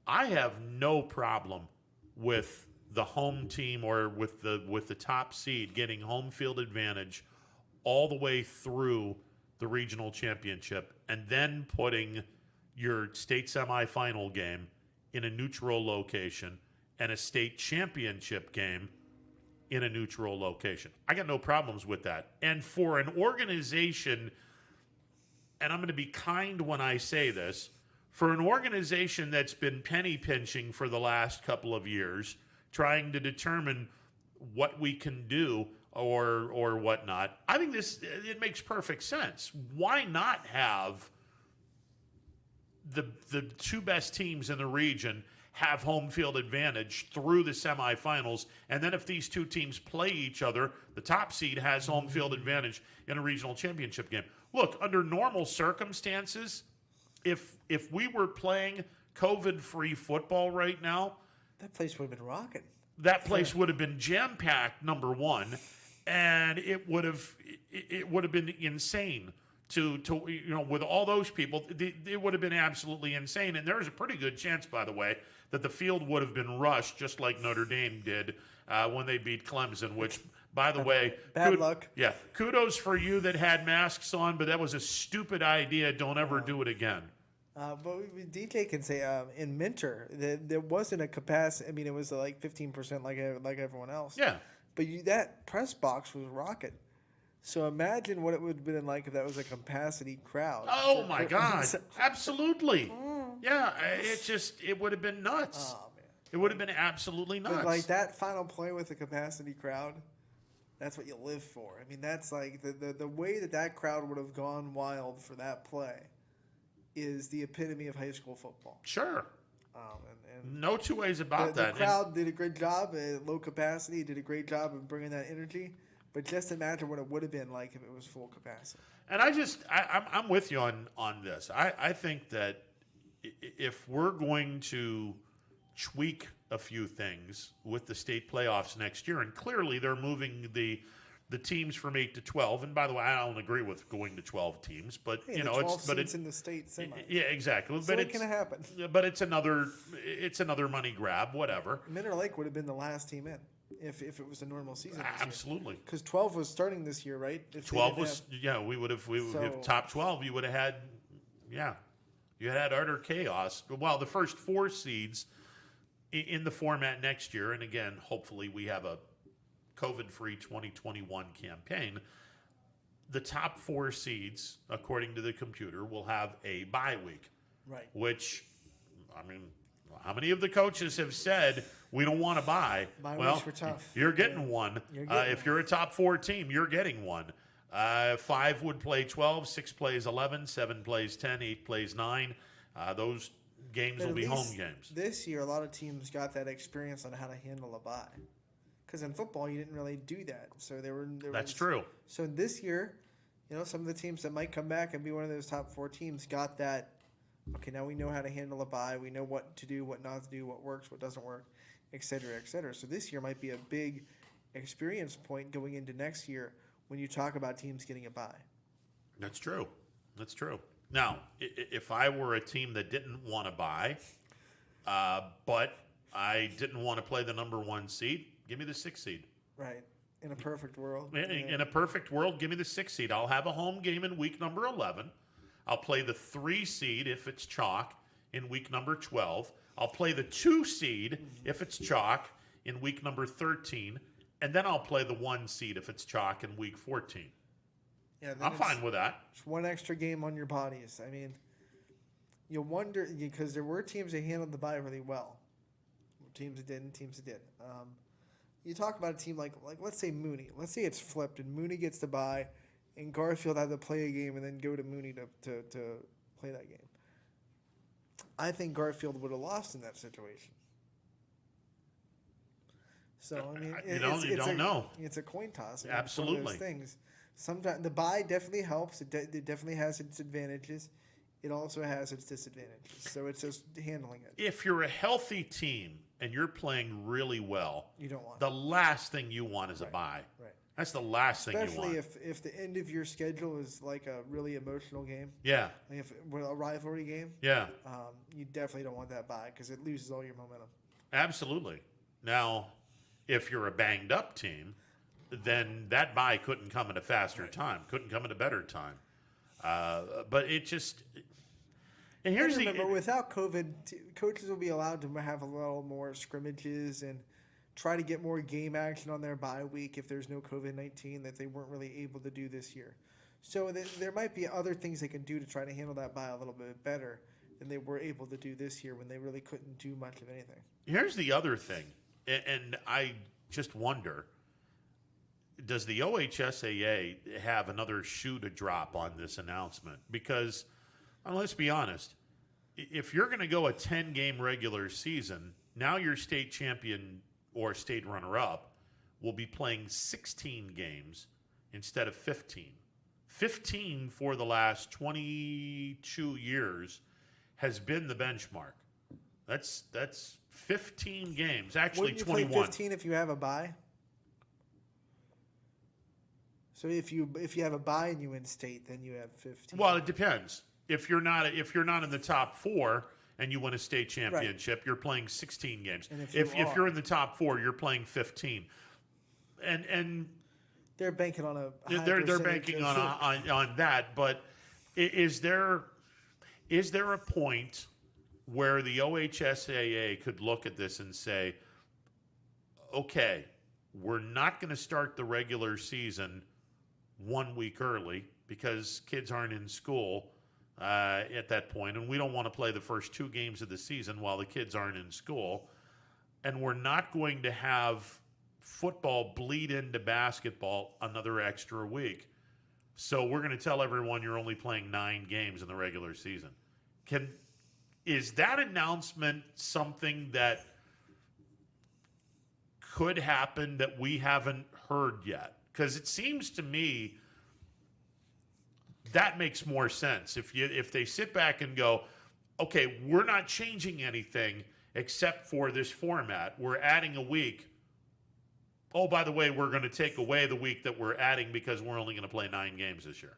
I have no problem with the home team or with the top seed getting home field advantage all the way through the regional championship, and then putting your state semifinal game in a neutral location and a state championship game in a neutral location. I got no problems with that. And for an organization, and I'm going to be kind when I say this, for an organization that's been penny pinching for the last couple of years, trying to determine what we can do or whatnot, I think it makes perfect sense. Why not have the two best teams in the region have home field advantage through the semifinals. And then if these two teams play each other, the top seed has home field advantage in a regional championship game. Look, under normal circumstances, if we were playing COVID-free football right now, that place would have been rocking. That place would have been jam-packed, number one, and it would have been insane to with all those people. It would have been absolutely insane. And there's a pretty good chance, by the way, that the field would have been rushed just like Notre Dame did when they beat Clemson, which, by the way, bad luck. Yeah, kudos for you that had masks on, but that was a stupid idea. Don't ever do it again. But DJ can say in Minter there wasn't a capacity. I mean, it was like 15% like everyone else. Yeah. But that press box was rocking. So imagine what it would have been like if that was a capacity crowd. Oh my God! Absolutely. Yeah, it would have been nuts. Oh man, it would have been absolutely nuts. But like that final play with the capacity crowd, that's what you live for. I mean, that's like the way that crowd would have gone wild for that play is the epitome of high school football. Sure. And no two ways about that. The crowd did a great job at low capacity, did a great job of bringing that energy. But just imagine what it would have been like if it was full capacity. And I'm with you on this. I think that if we're going to tweak a few things with the state playoffs next year, and clearly they're moving the teams from 8 to 12. And by the way, I don't agree with going to 12 teams, but hey, it's in the state semi. Yeah, exactly. So it can happen. But it's another money grab, whatever. Minter Lake would have been the last team in. If it was a normal season, absolutely. Because 12 was starting this year, right? If 12 was, we would have. If top 12, you would have had, you had utter chaos. Well, the first 4 seeds in the format next year, and again, hopefully we have a COVID-free 2021 campaign. The top 4 seeds, according to the computer, will have a bye week. Right. Which, I mean, how many of the coaches have said we don't want to buy? Weeks were tough. You're getting one. If you're a top 4 team, you're getting one. 5 would play 12, 6 plays 11, 7 plays 10, 8 plays 9. Those games will be home games. This year, a lot of teams got that experience on how to handle a bye. Because in football, you didn't really do that. So That's true. So this year, some of the teams that might come back and be one of those top 4 teams got that. Okay, now we know how to handle a bye. We know what to do, what not to do, what works, what doesn't work, et cetera, et cetera. So this year might be a big experience point going into next year when you talk about teams getting a bye. That's true. That's true. Now, if I were a team that didn't want to bye, but I didn't want to play the number 1 seed, give me the 6th seed. Right. In a perfect world. In a perfect world, give me the 6th seed. I'll have a home game in week number 11. I'll play the 3 seed if it's chalk in week number 12. I'll play the 2 seed if it's chalk in week number 13. And then I'll play the 1 seed if it's chalk in week 14. Yeah, I'm fine with that. It's one extra game on your bodies. I mean, you wonder, because there were teams that handled the bye really well. Teams that didn't, teams that did. You talk about a team like let's say Mooney. Let's say it's flipped and Mooney gets the bye and Garfield had to play a game and then go to Mooney to play that game. I think Garfield would have lost in that situation. So, I mean, you don't know. It's a coin toss. Absolutely. One of those things. Sometimes the bye definitely helps. It definitely has its advantages. It also has its disadvantages. So it's just handling it. If you're a healthy team and you're playing really well, you don't want the last thing you want is a bye. Right. That's the last thing you want. Especially if the end of your schedule is like a really emotional game. Yeah. Like if a rivalry game. Yeah. You definitely don't want that bye because it loses all your momentum. Absolutely. Now, if you're a banged up team, then that bye couldn't come at a faster time, couldn't come at a better time. But it just. And here's remember, without COVID, coaches will be allowed to have a little more scrimmages and try to get more game action on their bye week if there's no COVID-19 that they weren't really able to do this year. So there might be other things they can do to try to handle that bye a little bit better than they were able to do this year when they really couldn't do much of anything. Here's the other thing, and I just wonder, does the OHSAA have another shoe to drop on this announcement? Because, let's be honest, if you're going to go a 10-game regular season, now your state champion or state runner-up will be playing 16 games instead of 15. 15 for the last 22 years has been the benchmark. That's 15 games. Actually, Wouldn't you 21. play 15 if you have a bye? So if you have a bye and you win state, then you have 15. Well, it depends. If you're not in the top 4 and you win a state championship, you're playing 16 games. And if you're in the top 4, you're playing 15. And they're banking on a high they're banking on that. But is there a point where the OHSAA could look at this and say, okay, we're not going to start the regular season 1 week early because kids aren't in school at that point, and we don't want to play the first 2 games of the season while the kids aren't in school, and we're not going to have football bleed into basketball another extra week. So we're going to tell everyone you're only playing 9 games in the regular season. Is that announcement something that could happen that we haven't heard yet? Because it seems to me that makes more sense. If they sit back and go, okay, we're not changing anything except for this format. We're adding a week. Oh, by the way, we're going to take away the week that we're adding because we're only going to play 9 games this year.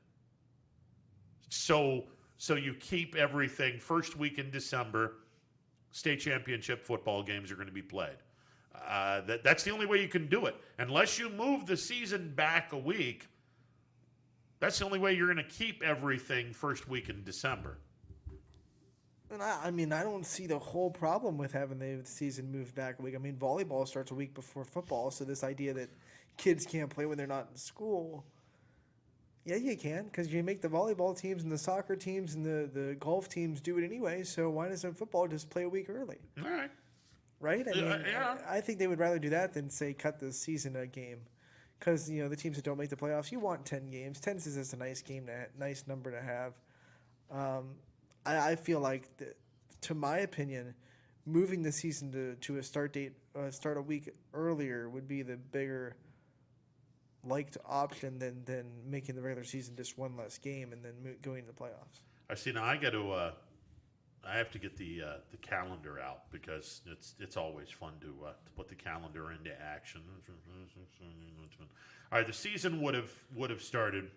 So you keep everything first week in December, state championship football games are going to be played. That's the only way you can do it. Unless you move the season back a week, that's the only way you're going to keep everything first week in December. And I don't see the whole problem with having the season moved back a week. I mean, volleyball starts a week before football, so this idea that kids can't play when they're not in school, yeah, you can, because you make the volleyball teams and the soccer teams and the golf teams do it anyway, so why doesn't football just play a week early? All right. Right? I mean, yeah. I think they would rather do that than, say, cut the season a game. Because, the teams that don't make the playoffs, you want 10 games. 10 is just a nice nice number to have. I feel like, to my opinion, moving the season to a start a week earlier would be the bigger liked option than making the regular season just one less game and then going to the playoffs. I see. Now I have to get the calendar out because it's always fun to put the calendar into action. All right, the season would have started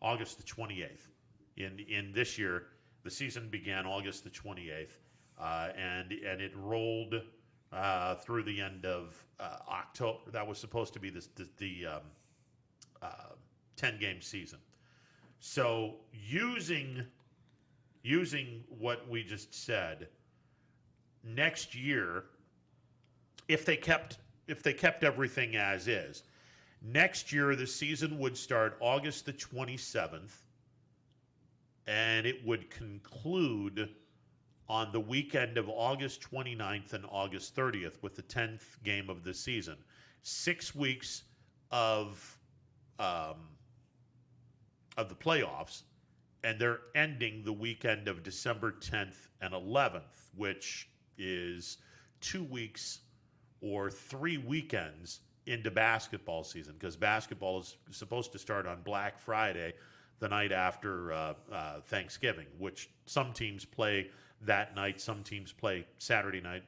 August the 28th. In this year, the season began August the 28th, and it rolled through the end of October. That was supposed to be the 10-game season. So using what we just said, next year, if they kept everything as is, next year the season would start August the 27th, and it would conclude on the weekend of August 29th and August 30th with the 10th game of the season. 6 weeks of the playoffs, and they're ending the weekend of December 10th and 11th, which is 2 weeks or 3 weekends into basketball season, because basketball is supposed to start on Black Friday, the night after Thanksgiving, which some teams play that night, some teams play Saturday night,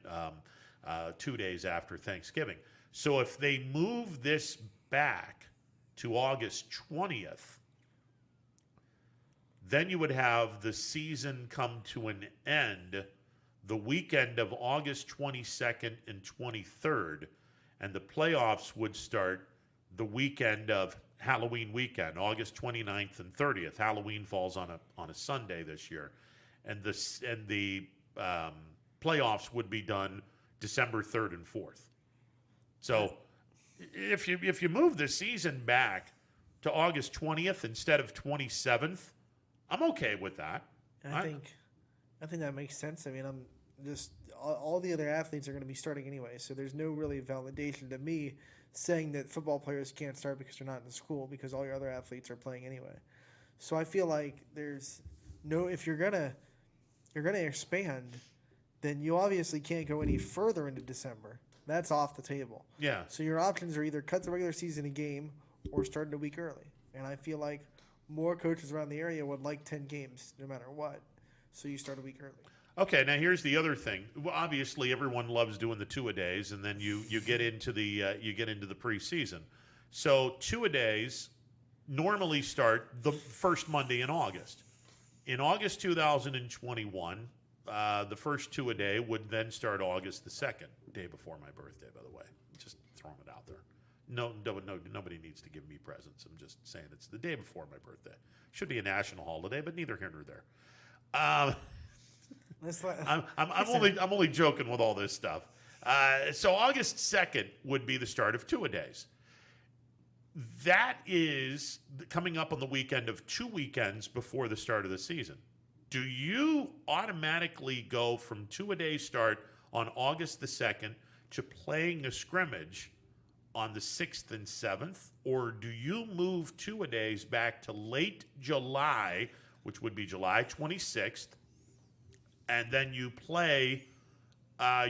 2 days after Thanksgiving. So if they move this back to August 20th, then you would have the season come to an end the weekend of August 22nd and 23rd, and the playoffs would start the weekend of Halloween weekend, August 29th and 30th. Halloween falls on a Sunday this year, and the playoffs would be done December 3rd and 4th. So if you move the season back to August 20th instead of 27th, I'm okay with that. I think that makes sense. I mean, I'm just all the other athletes are going to be starting anyway, so there's no really validation to me saying that football players can't start because they're not in school, because all your other athletes are playing anyway. So I feel like there's no, if you're gonna you're going to expand, then you obviously can't go any further into December. That's off the table. Yeah. So your options are either cut the regular season a game or start it a week early. And I feel like more coaches around the area would like 10 games no matter what. So you start a week early. Okay, now here's the other thing. Well, obviously, everyone loves doing the two-a-days, and then you get into the preseason. So two-a-days normally start the first Monday in August. In August 2021, the first two-a-day would then start August the 2nd, day before my birthday, by the way. Just throwing it out there. No, nobody needs to give me presents. I'm just saying it's the day before my birthday. Should be a national holiday, but neither here nor there. I'm only joking with all this stuff. So August 2nd would be the start of two-a-days. That is coming up on the weekend of 2 weekends before the start of the season. Do you automatically go from two-a-day start on August the 2nd to playing a scrimmage on the 6th and 7th, or do you move two-a-days back to late July, which would be July 26th, and then you play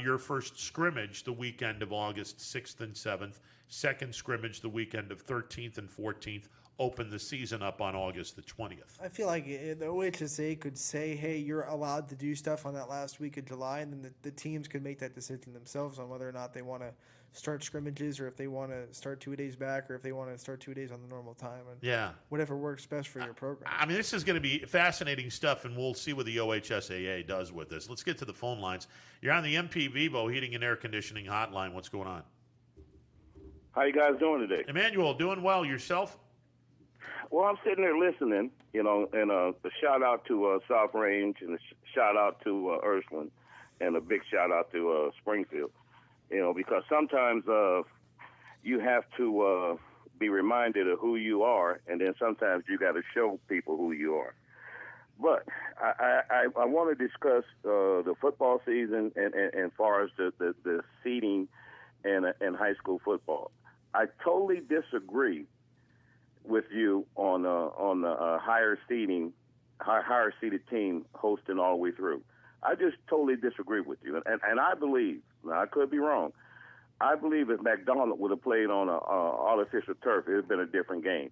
your first scrimmage the weekend of August 6th and 7th, second scrimmage the weekend of 13th and 14th, open the season up on August the 20th? I feel like the OHSA could say, hey, you're allowed to do stuff on that last week of July, and then the teams could make that decision themselves on whether or not they want to start scrimmages, or if they want to start 2 days back, or if they want to start 2 days on the normal time. And yeah. Whatever works best for your program. I mean, this is going to be fascinating stuff, and we'll see what the OHSAA does with this. Let's get to the phone lines. You're on the MP Vivo Heating and Air Conditioning Hotline. What's going on? How you guys doing today? Emmanuel, doing well. Yourself? Well, I'm sitting there listening, and a shout out to South Range, and a shout out to Ursuline, and a big shout out to Springfield. Because sometimes you have to be reminded of who you are, and then sometimes you got to show people who you are. But I want to discuss the football season and far as the seeding and high school football. I totally disagree with you on the higher seeded team hosting all the way through. I just totally disagree with you, and I believe, now I could be wrong, I believe if McDonald would have played on an artificial turf, it would have been a different game.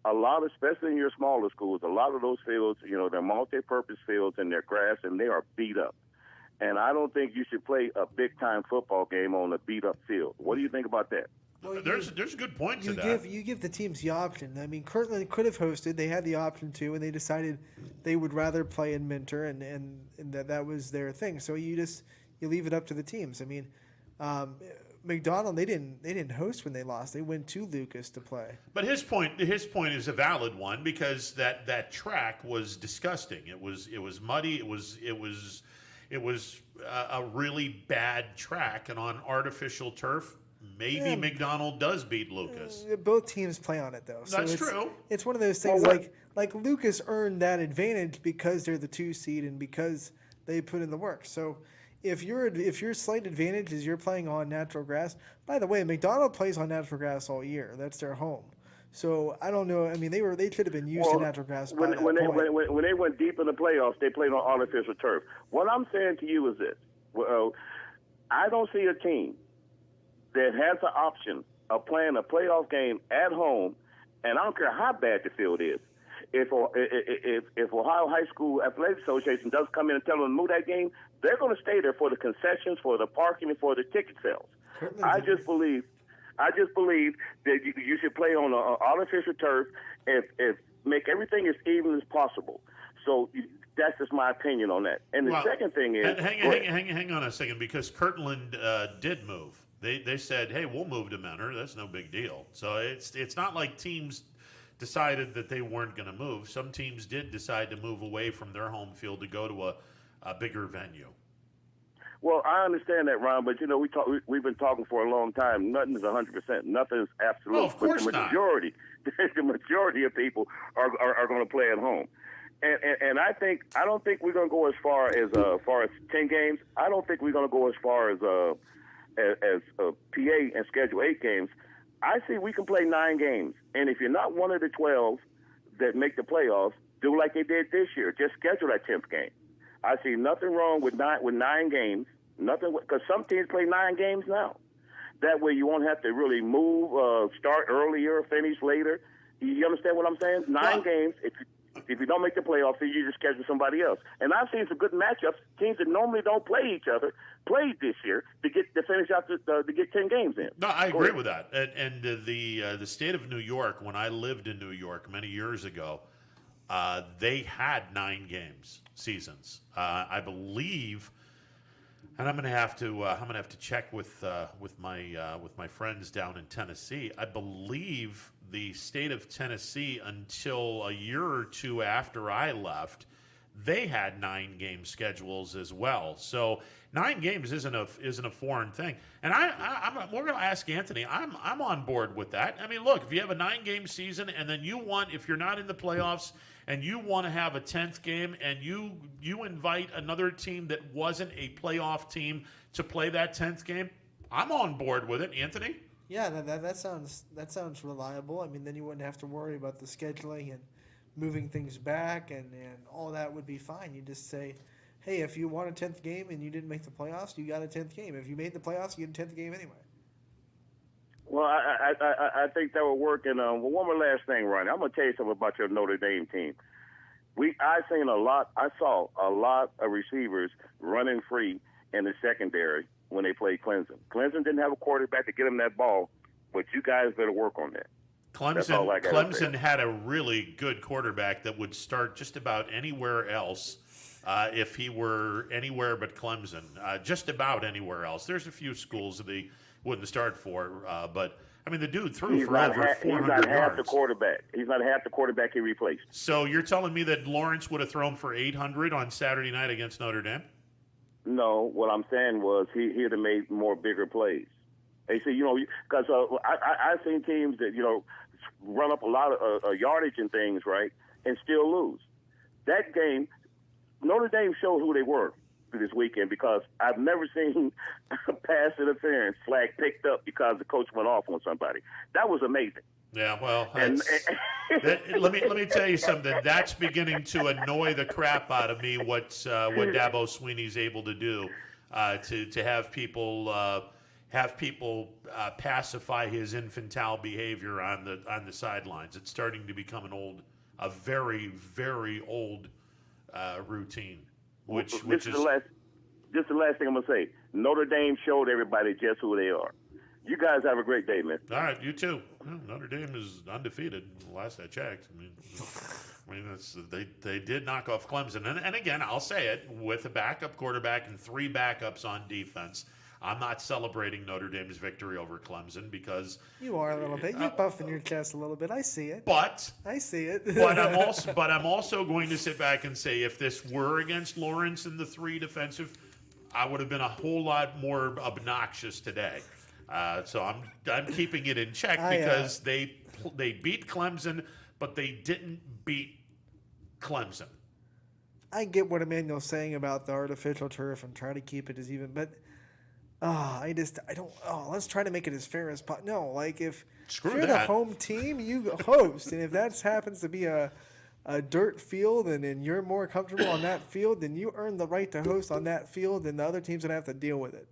A lot, especially in your smaller schools, a lot of those fields, they're multi-purpose fields and they're grass and they are beat up. And I don't think you should play a big-time football game on a beat-up field. What do you think about that? Well, there's a good point to that. You give the teams the option. I mean, Kirtland could have hosted. They had the option to, and they decided they would rather play in Minter, and that was their thing. So you leave it up to the teams. I mean, McDonald, they didn't host when they lost. They went to Lucas to play. But his point is a valid one, because that track was disgusting. It was muddy. It was a really bad track, and on artificial turf, maybe McDonald does beat Lucas. Both teams play on it, though. So That's true. It's one of those things like Lucas earned that advantage because they're the 2 seed and because they put in the work. So if your slight advantage is you're playing on natural grass, by the way, McDonald plays on natural grass all year. That's their home. So I don't know. I mean, they should have been used to natural grass. When they went deep in the playoffs, they played on artificial turf. What I'm saying to you is this: I don't see a team that has the option of playing a playoff game at home, and I don't care how bad the field is. If Ohio High School Athletic Association does come in and tell them to move that game, they're going to stay there for the concessions, for the parking, and for the ticket sales. I just believe that you should play on an artificial turf and make everything as even as possible. So that's just my opinion on that. And the second thing is, hang on a second, because Kirtland did move. They said, hey, we'll move to Mentor. That's no big deal. So it's not like teams decided that they weren't going to move. Some teams did decide to move away from their home field to go to a bigger venue. Well, I understand that, Ron, but we've been talking for a long time. Nothing is 100%. Nothing is absolute. Well, of course but the majority of people are going to play at home. And I don't think we're going to go as far as 10 games. I don't think we're going to go as far as PA and Schedule 8 games. I see we can play 9 games. And if you're not one of the 12 that make the playoffs, do like they did this year. Just schedule that 10th game. I see nothing wrong with nine games. Nothing, because some teams play 9 games now. That way you won't have to really move, start earlier, finish later. You understand what I'm saying? 9 games. If you don't make the playoffs, then you just schedule somebody else. And I've seen some good matchups. Teams that normally don't play each other played this year to finish out to get 10 games in. No, I agree with that. And the state of New York, when I lived in New York many years ago, they had 9 games seasons. I believe, and I'm gonna have to check with my friends down in Tennessee. I believe the state of Tennessee, until a year or two after I left, they had 9-game schedules as well. So 9 games isn't a foreign thing. And we're going to ask Anthony. I'm on board with that. I mean, look, if you have a 9-game season and then if you're not in the playoffs and you want to have a 10th game and you invite another team that wasn't a playoff team to play that 10th game, I'm on board with it, Anthony. Yeah, that sounds reliable. I mean, then you wouldn't have to worry about the scheduling and moving things back, and all that would be fine. You just say, hey, if you want a 10th game and you didn't make the playoffs, you got a 10th game. If you made the playoffs, you get a 10th game anyway. Well, I think that would work. And one more last thing, Ronnie. I'm going to tell you something about your Notre Dame team. I saw a lot of receivers running free in the secondary when they played Clemson. Clemson didn't have a quarterback to get them that ball, but you guys better work on that. Clemson had a really good quarterback that would start just about anywhere else if he were anywhere but Clemson. Just about anywhere else. There's a few schools that he wouldn't start for, but I mean, the dude threw for over 400 yards. He's not half the quarterback. He's not half the quarterback he replaced. So you're telling me that Lawrence would have thrown for 800 on Saturday night against Notre Dame? No, what I'm saying was he'd have made more bigger plays. They say, because I've seen teams that, run up a lot of yardage and things, right, and still lose. That game, Notre Dame showed who they were this weekend, because I've never seen pass interference flag picked up because the coach went off on somebody. That was amazing. Yeah, well, let me tell you something. That's beginning to annoy the crap out of me. What Dabo Swinney's able to do to have people pacify his infantile behavior on the sidelines. It's starting to become a very, very old routine. Which is just the last thing I'm gonna say. Notre Dame showed everybody just who they are. You guys have a great day, man. All right, you too. Well, Notre Dame is undefeated. Last I checked. I mean, they did knock off Clemson, and again, I'll say it, with a backup quarterback and 3 backups on defense. I'm not celebrating Notre Dame's victory over Clemson because you are a little bit. You're buffing your chest a little bit. I see it. I see it. but I'm also going to sit back and say, if this were against Lawrence and the 3 defensive, I would have been a whole lot more obnoxious today. So I'm keeping it in check because they beat Clemson, but they didn't beat Clemson. I get what Emmanuel's saying about the artificial turf and try to keep it as even, but let's try to make it as fair as possible. No, like if you're the home team, you host, and if that happens to be a dirt field and you're more comfortable on that field, then you earn the right to host on that field, and the other team's gonna have to deal with it.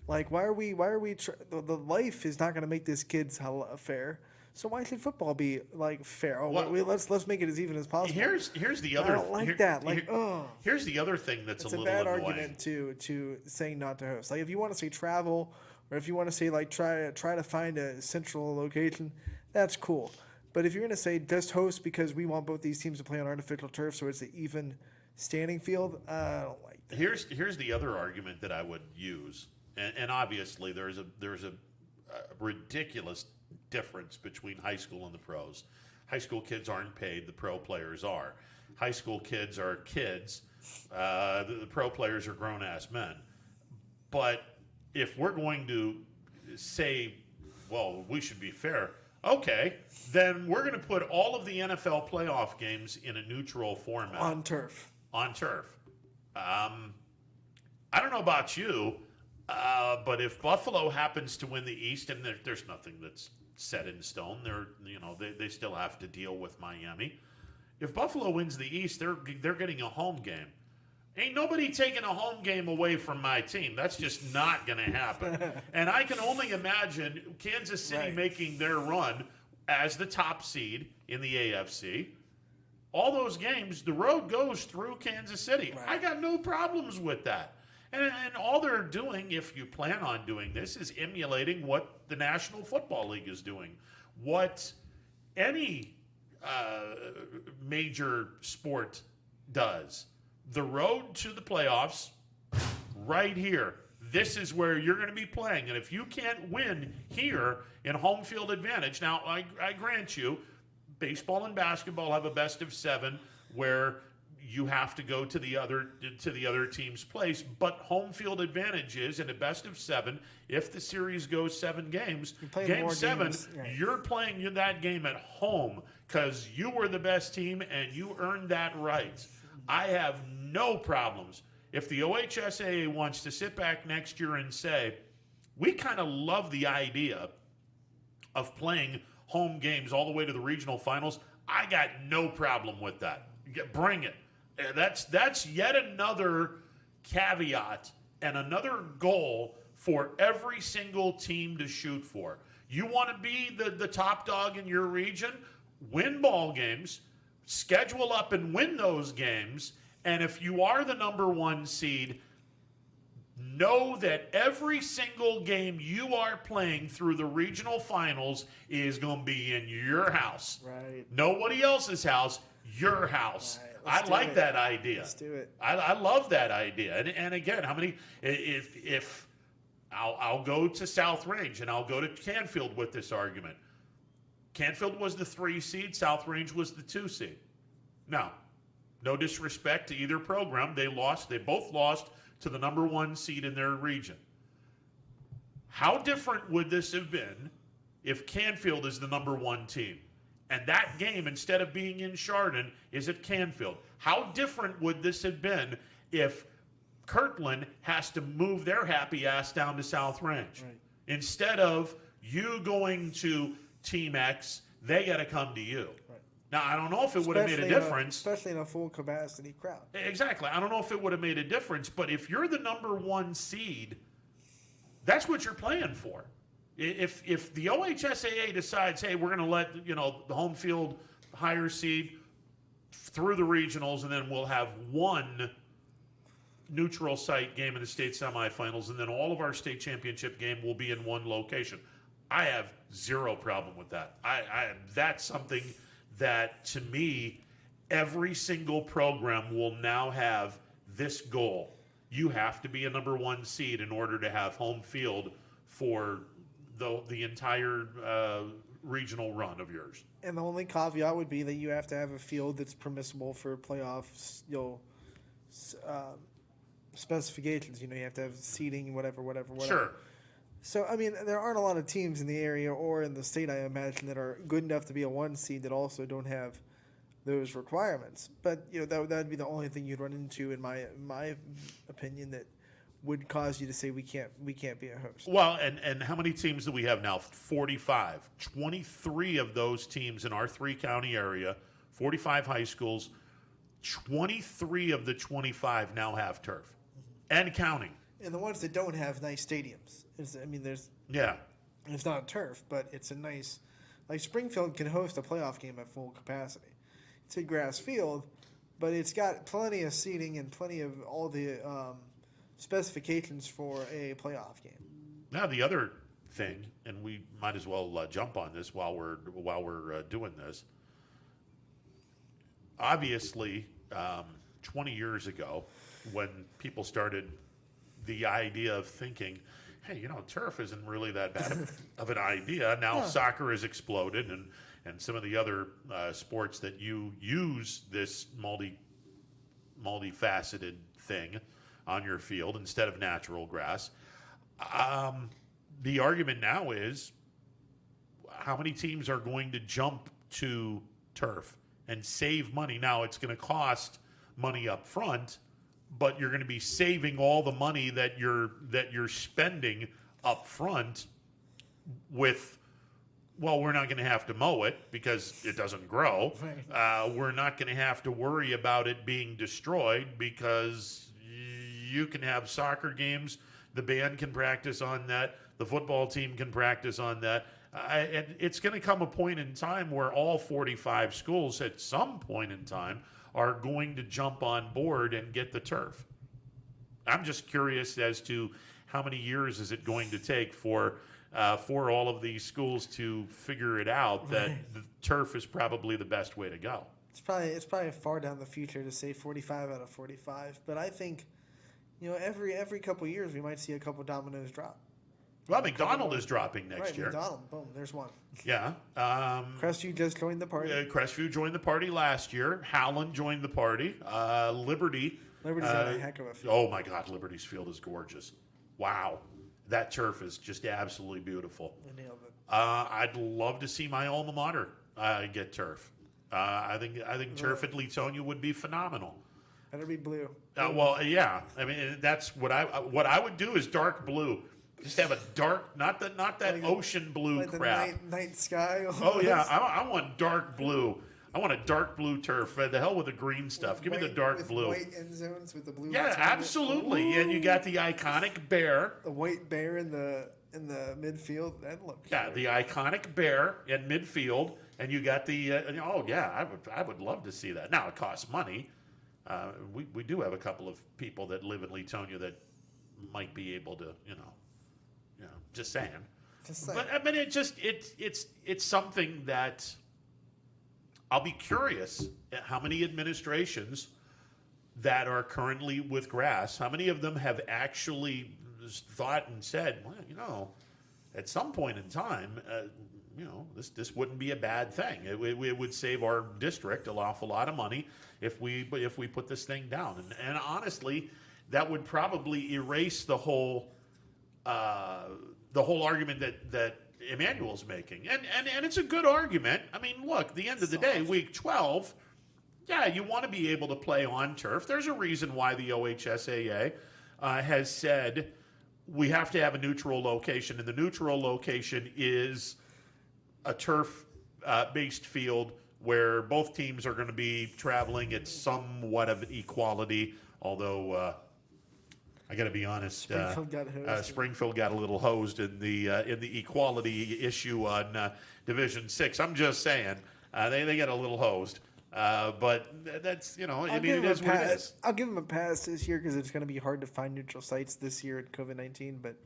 Like, why are we the life is not going to make this kid's fair. So why should football be like fair? Let's make it as even as possible. Here's the other. I don't like that. Here's the other thing that's a little bad annoying. argument to saying not to host. Like, if you want to say travel, or if you want to say like try to find a central location, that's cool. But if you're going to say just host because we want both these teams to play on artificial turf, so it's an even standing field, I don't like that. Here's the other argument that I would use. And obviously, there's a ridiculous difference between high school and the pros. High school kids aren't paid; the pro players are. High school kids are kids. The pro players are grown-ass men. But if we're going to say, well, we should be fair, okay, then we're going to put all of the NFL playoff games in a neutral format. On turf. I don't know about you. But if Buffalo happens to win the East, and there's nothing that's set in stone, they still have to deal with Miami. If Buffalo wins the East, they're getting a home game. Ain't nobody taking a home game away from my team. That's just not going to happen. And I can only imagine Kansas City making their run as the top seed in the AFC. All those games, the road goes through Kansas City. Right. I got no problems with that. And all they're doing, if you plan on doing this, is emulating what the National Football League is doing. What any major sport does. The road to the playoffs, right here. This is where you're going to be playing. And if you can't win here in home field advantage, now I grant you, baseball and basketball have a best of 7 where you have to go to the other team's place. But home field advantage is in a best of 7. If the series goes 7 games, game 7, you're playing that game at home because you were the best team and you earned that right. I have no problems. If the OHSAA wants to sit back next year and say, we kind of love the idea of playing home games all the way to the regional finals, I got no problem with that. Bring it. That's yet another caveat and another goal for every single team to shoot for. You want to be the top dog in your region? Win ball games. Schedule up and win those games, and if you are the number 1 seed, know that every single game you are playing through the regional finals is going to be in your house. Right. Nobody else's house, your house. Right, I like that idea. Let's do it. I love that idea. And again, how many, if I'll go to South Range and I'll go to Canfield with this argument. Canfield was the 3 seed. South Range was the 2 seed. Now, no disrespect to either program. They both lost to the number 1 seed in their region. How different would this have been if Canfield is the number 1 team? And that game, instead of being in Chardon, is at Canfield. How different would this have been if Kirtland has to move their happy ass down to South Range? Right. Instead of you going to Team X, they got to come to you. Right. Now, I don't know if it would have made a difference. Especially in a full capacity crowd. Exactly. I don't know if it would have made a difference, but if you're the number 1 seed, that's what you're playing for. If the OHSAA decides, hey, we're going to let the home field higher seed through the regionals, and then we'll have 1 neutral site game in the state semifinals, and then all of our state championship game will be in 1 location. I have zero problem with that. That's something that, to me, every single program will now have this goal. You have to be a number 1 seed in order to have home field for the entire regional run of yours. And the only caveat would be that you have to have a field that's permissible for playoffs, specifications. You have to have seating, whatever. Sure. So, I mean, there aren't a lot of teams in the area or in the state, I imagine, that are good enough to be a 1 seed that also don't have those requirements. But, that would be the only thing you'd run into, in my opinion, that would cause you to say we can't be a host. Well, and how many teams do we have now? 45. 23 of those teams in our 3-county area, 45 high schools, 23 of the 25 now have turf. And counting. And the ones that don't have nice stadiums. It's not turf, but it's a nice, like Springfield can host a playoff game at full capacity. It's a grass field, but it's got plenty of seating and plenty of all the specifications for a playoff game. Now the other thing, and we might as well jump on this while we're doing this. Obviously, 20 years ago, when people started the idea of thinking, hey, turf isn't really that bad of an idea. Now soccer has exploded, and some of the other sports that you use this multifaceted thing on your field instead of natural grass. The argument now is, how many teams are going to jump to turf and save money? Now, it's going to cost money up front, but you're going to be saving all the money that you're spending up front with well, we're not going to have to mow it because it doesn't grow. We're not going to have to worry about it being destroyed because you can have soccer games. The band can practice on that. The football team can practice on that. And it's going to come a point in time where all 45 schools at some point in time are going to jump on board and get the turf. I'm just curious as to how many years is it going to take for all of these schools to figure it out that the turf is probably the best way to go. It's probably far down the future to say 45 out of 45, but I think, every couple of years we might see a couple dominoes drop. Well, McDonald is dropping next year. McDonald, boom, there's one. Yeah. Crestview just joined the party. Crestview joined the party last year. Howland joined the party. Liberty's got a heck of a field. Oh, my God, Liberty's field is gorgeous. Wow. That turf is just absolutely beautiful. I nailed it. I'd love to see my alma mater get turf. I think turf at Leetonia would be phenomenal. Better be blue. Well, yeah. I mean, that's what I would do is dark blue. Just have a dark, not that like ocean blue like crap. The night sky. Oh yeah, I want dark blue. I want a dark blue turf. The hell with the green stuff. Give me the dark blue. White end zones with the blue. Yeah, absolutely. And you got the iconic bear. The white bear in the midfield. That looks. Yeah, the iconic bear in midfield, and you got the. I would love to see that. Now it costs money. We do have a couple of people that live in Leetonia that might be able to, just saying. But I mean, it's something that I'll be curious at how many administrations that are currently with grass, how many of them have actually thought and said, well, at some point in time, this wouldn't be a bad thing. It would save our district an awful lot of money if we put this thing down. And honestly, that would probably erase the whole argument that Emmanuel's making. And it's a good argument. I mean, look, at the end of the day, week 12, yeah, you want to be able to play on turf. There's a reason why the OHSAA has said we have to have a neutral location, and the neutral location is a turf-based field where both teams are going to be traveling at somewhat of equality, although I got to be honest. Springfield got a little hosed in the equality issue on Division 6. I'm just saying they got a little hosed, but that's it is what it is. I'll give them a pass this year because it's going to be hard to find neutral sites this year at COVID-19. But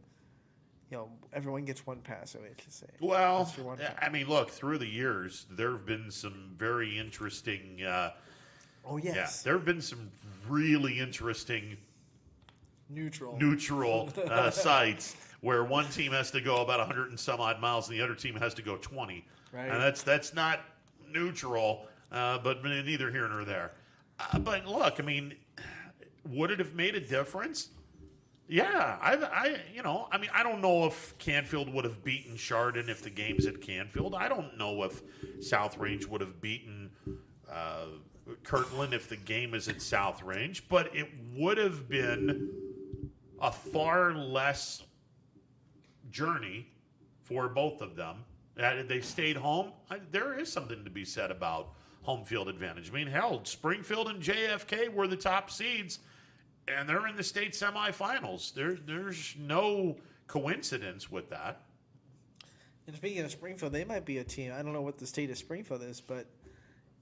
everyone gets one pass. So I should say. Well, I mean, look, through the years there have been some very interesting. Oh yes. Yeah, there have been some really interesting. Neutral sites where one team has to go about 100 and some odd miles and the other team has to go 20. Right. And that's not neutral, but neither here nor there. But look, I mean, would it have made a difference? Yeah, I don't know if Canfield would have beaten Chardon if the game's at Canfield. I don't know if South Range would have beaten Kirtland if the game is at South Range, but it would have been a far less journey for both of them. They stayed home. There is something to be said about home field advantage. I mean, hell, Springfield and JFK were the top seeds, and they're in the state semifinals. There's no coincidence with that. And speaking of Springfield, they might be a team. I don't know what the state of Springfield is, but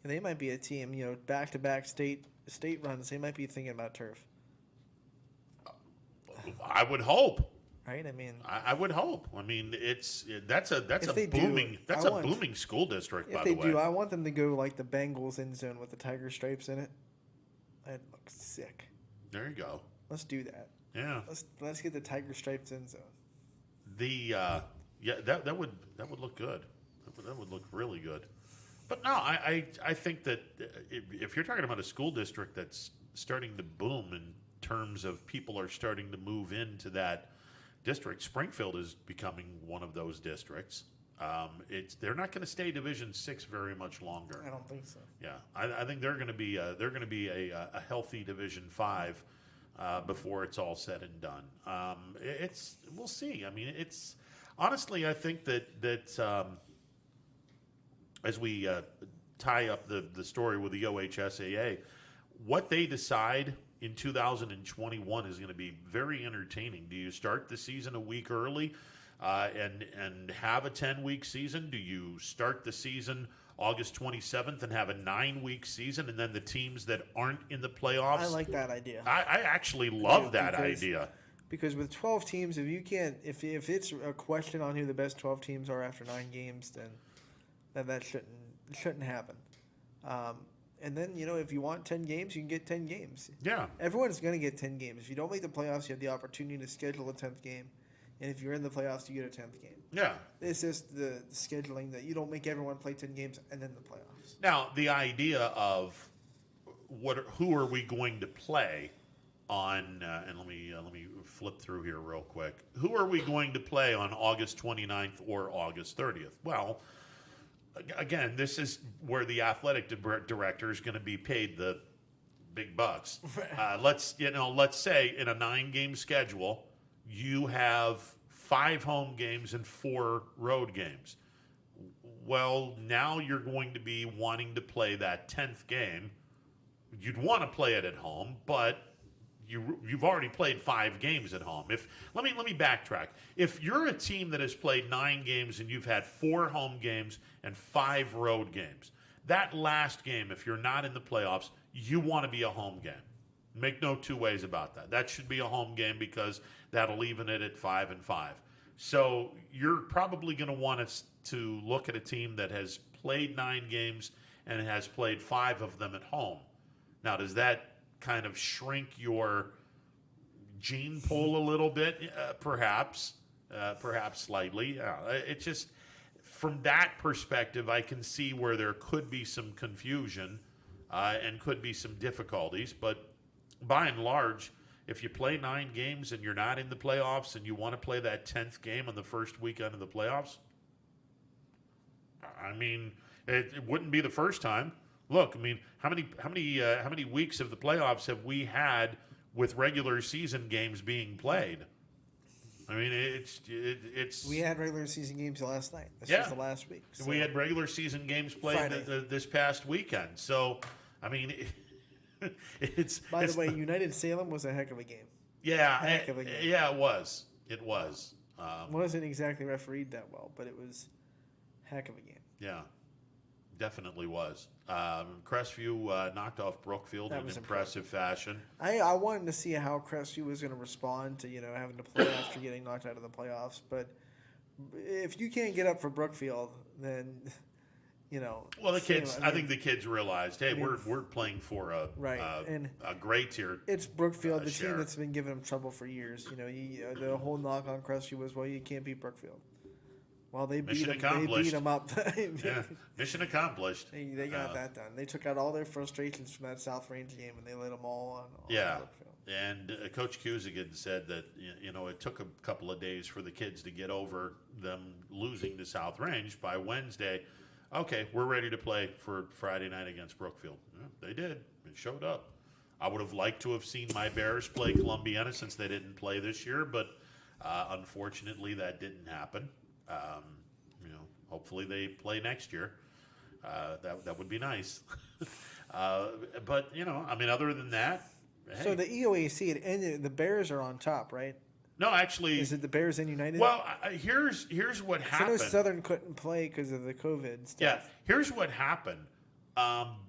they might be a team. Back-to-back state runs. They might be thinking about turf. I would hope. Right? I mean, I would hope. I mean, that's a booming school district. By the way, if they do, I want them to go like the Bengals end zone with the tiger stripes in it. That looks sick. There you go. Let's do that. Yeah. Let's get the tiger stripes end zone. That would look good. That would look really good. But no, I think that if you're talking about a school district that's starting to boom in terms of people are starting to move into that district, Springfield is becoming one of those districts. They're not going to stay Division 6 very much longer. I don't think so. Yeah, I think they're going to be a healthy Division 5 before it's all said and done. We'll see. I mean, honestly, I think that as we tie up the story with the OHSAA, what they decide in 2021 is going to be very entertaining. Do you start the season a week early and have a 10-week season? Do you start the season August 27th and have a 9-week season, and then the teams that aren't in the playoffs? I like that idea. I actually love that idea. Because with 12 teams, if you can't, if it's a question on who the best 12 teams are after 9 games, then that shouldn't happen. And then, if you want 10 games, you can get 10 games. Yeah. Everyone's going to get 10 games. If you don't make the playoffs, you have the opportunity to schedule a 10th game. And if you're in the playoffs, you get a 10th game. Yeah. It's just the scheduling that you don't make everyone play 10 games and then the playoffs. Now, the idea of who are we going to play on, and let me flip through here real quick. Who are we going to play on August 29th or August 30th? Well, again, this is where the athletic director is going to be paid the big bucks. Let's say in a 9-game schedule, you have 5 home games and 4 road games. Well, now you're going to be wanting to play that 10th game. You'd want to play it at home, but you've already played 5 games at home. Let me backtrack. If you're a team that has played 9 games and you've had 4 home games and 5 road games, that last game, if you're not in the playoffs, you want to be a home game. Make no two ways about that. That should be a home game because that'll even it at 5-5. So you're probably going to want us to look at a team that has played 9 games and has played 5 of them at home. Now, does that kind of shrink your gene pool a little bit? Perhaps slightly. It's just, from that perspective, I can see where there could be some confusion and could be some difficulties. But by and large, if you play 9 games and you're not in the playoffs and you want to play that 10th game on the first weekend of the playoffs, I mean, it wouldn't be the first time. Look, I mean, how many weeks of the playoffs have we had with regular season games being played? I mean, it's. We had regular season games last night. This was the last week. So. We had regular season games played this past weekend. So, I mean, it's. By the way, United Salem was a heck of a game. Yeah, heck of a game. Yeah, it was. It was. Wasn't exactly refereed that well, but it was heck of a game. Yeah, definitely was. Crestview knocked off Brookfield in impressive fashion. I wanted to see how Crestview was going to respond to having to play after getting knocked out of the playoffs. But if you can't get up for Brookfield, then Well, the kids. I think the kids realized, hey, we're playing for a great tier. It's Brookfield, the team that's been giving them trouble for years. The whole knock on Crestview was, well, you can't beat Brookfield. Well, they beat them up. Yeah, mission accomplished. They got that done. They took out all their frustrations from that South Range game, and they laid them all on Brookfield. And Coach Cusigan said that it took a couple of days for the kids to get over them losing to South Range. By Wednesday, okay, we're ready to play for Friday night against Brookfield. Yeah, they did. It showed up. I would have liked to have seen my Bears play Columbiana since they didn't play this year, but unfortunately that didn't happen. Hopefully they play next year. That would be nice. But other than that, hey. So the EOAC, it ended. The Bears are on top, right? No, actually, is it the Bears and United? Well, here's what happened. I know Southern couldn't play because of the COVID stuff. Yeah, here's what happened.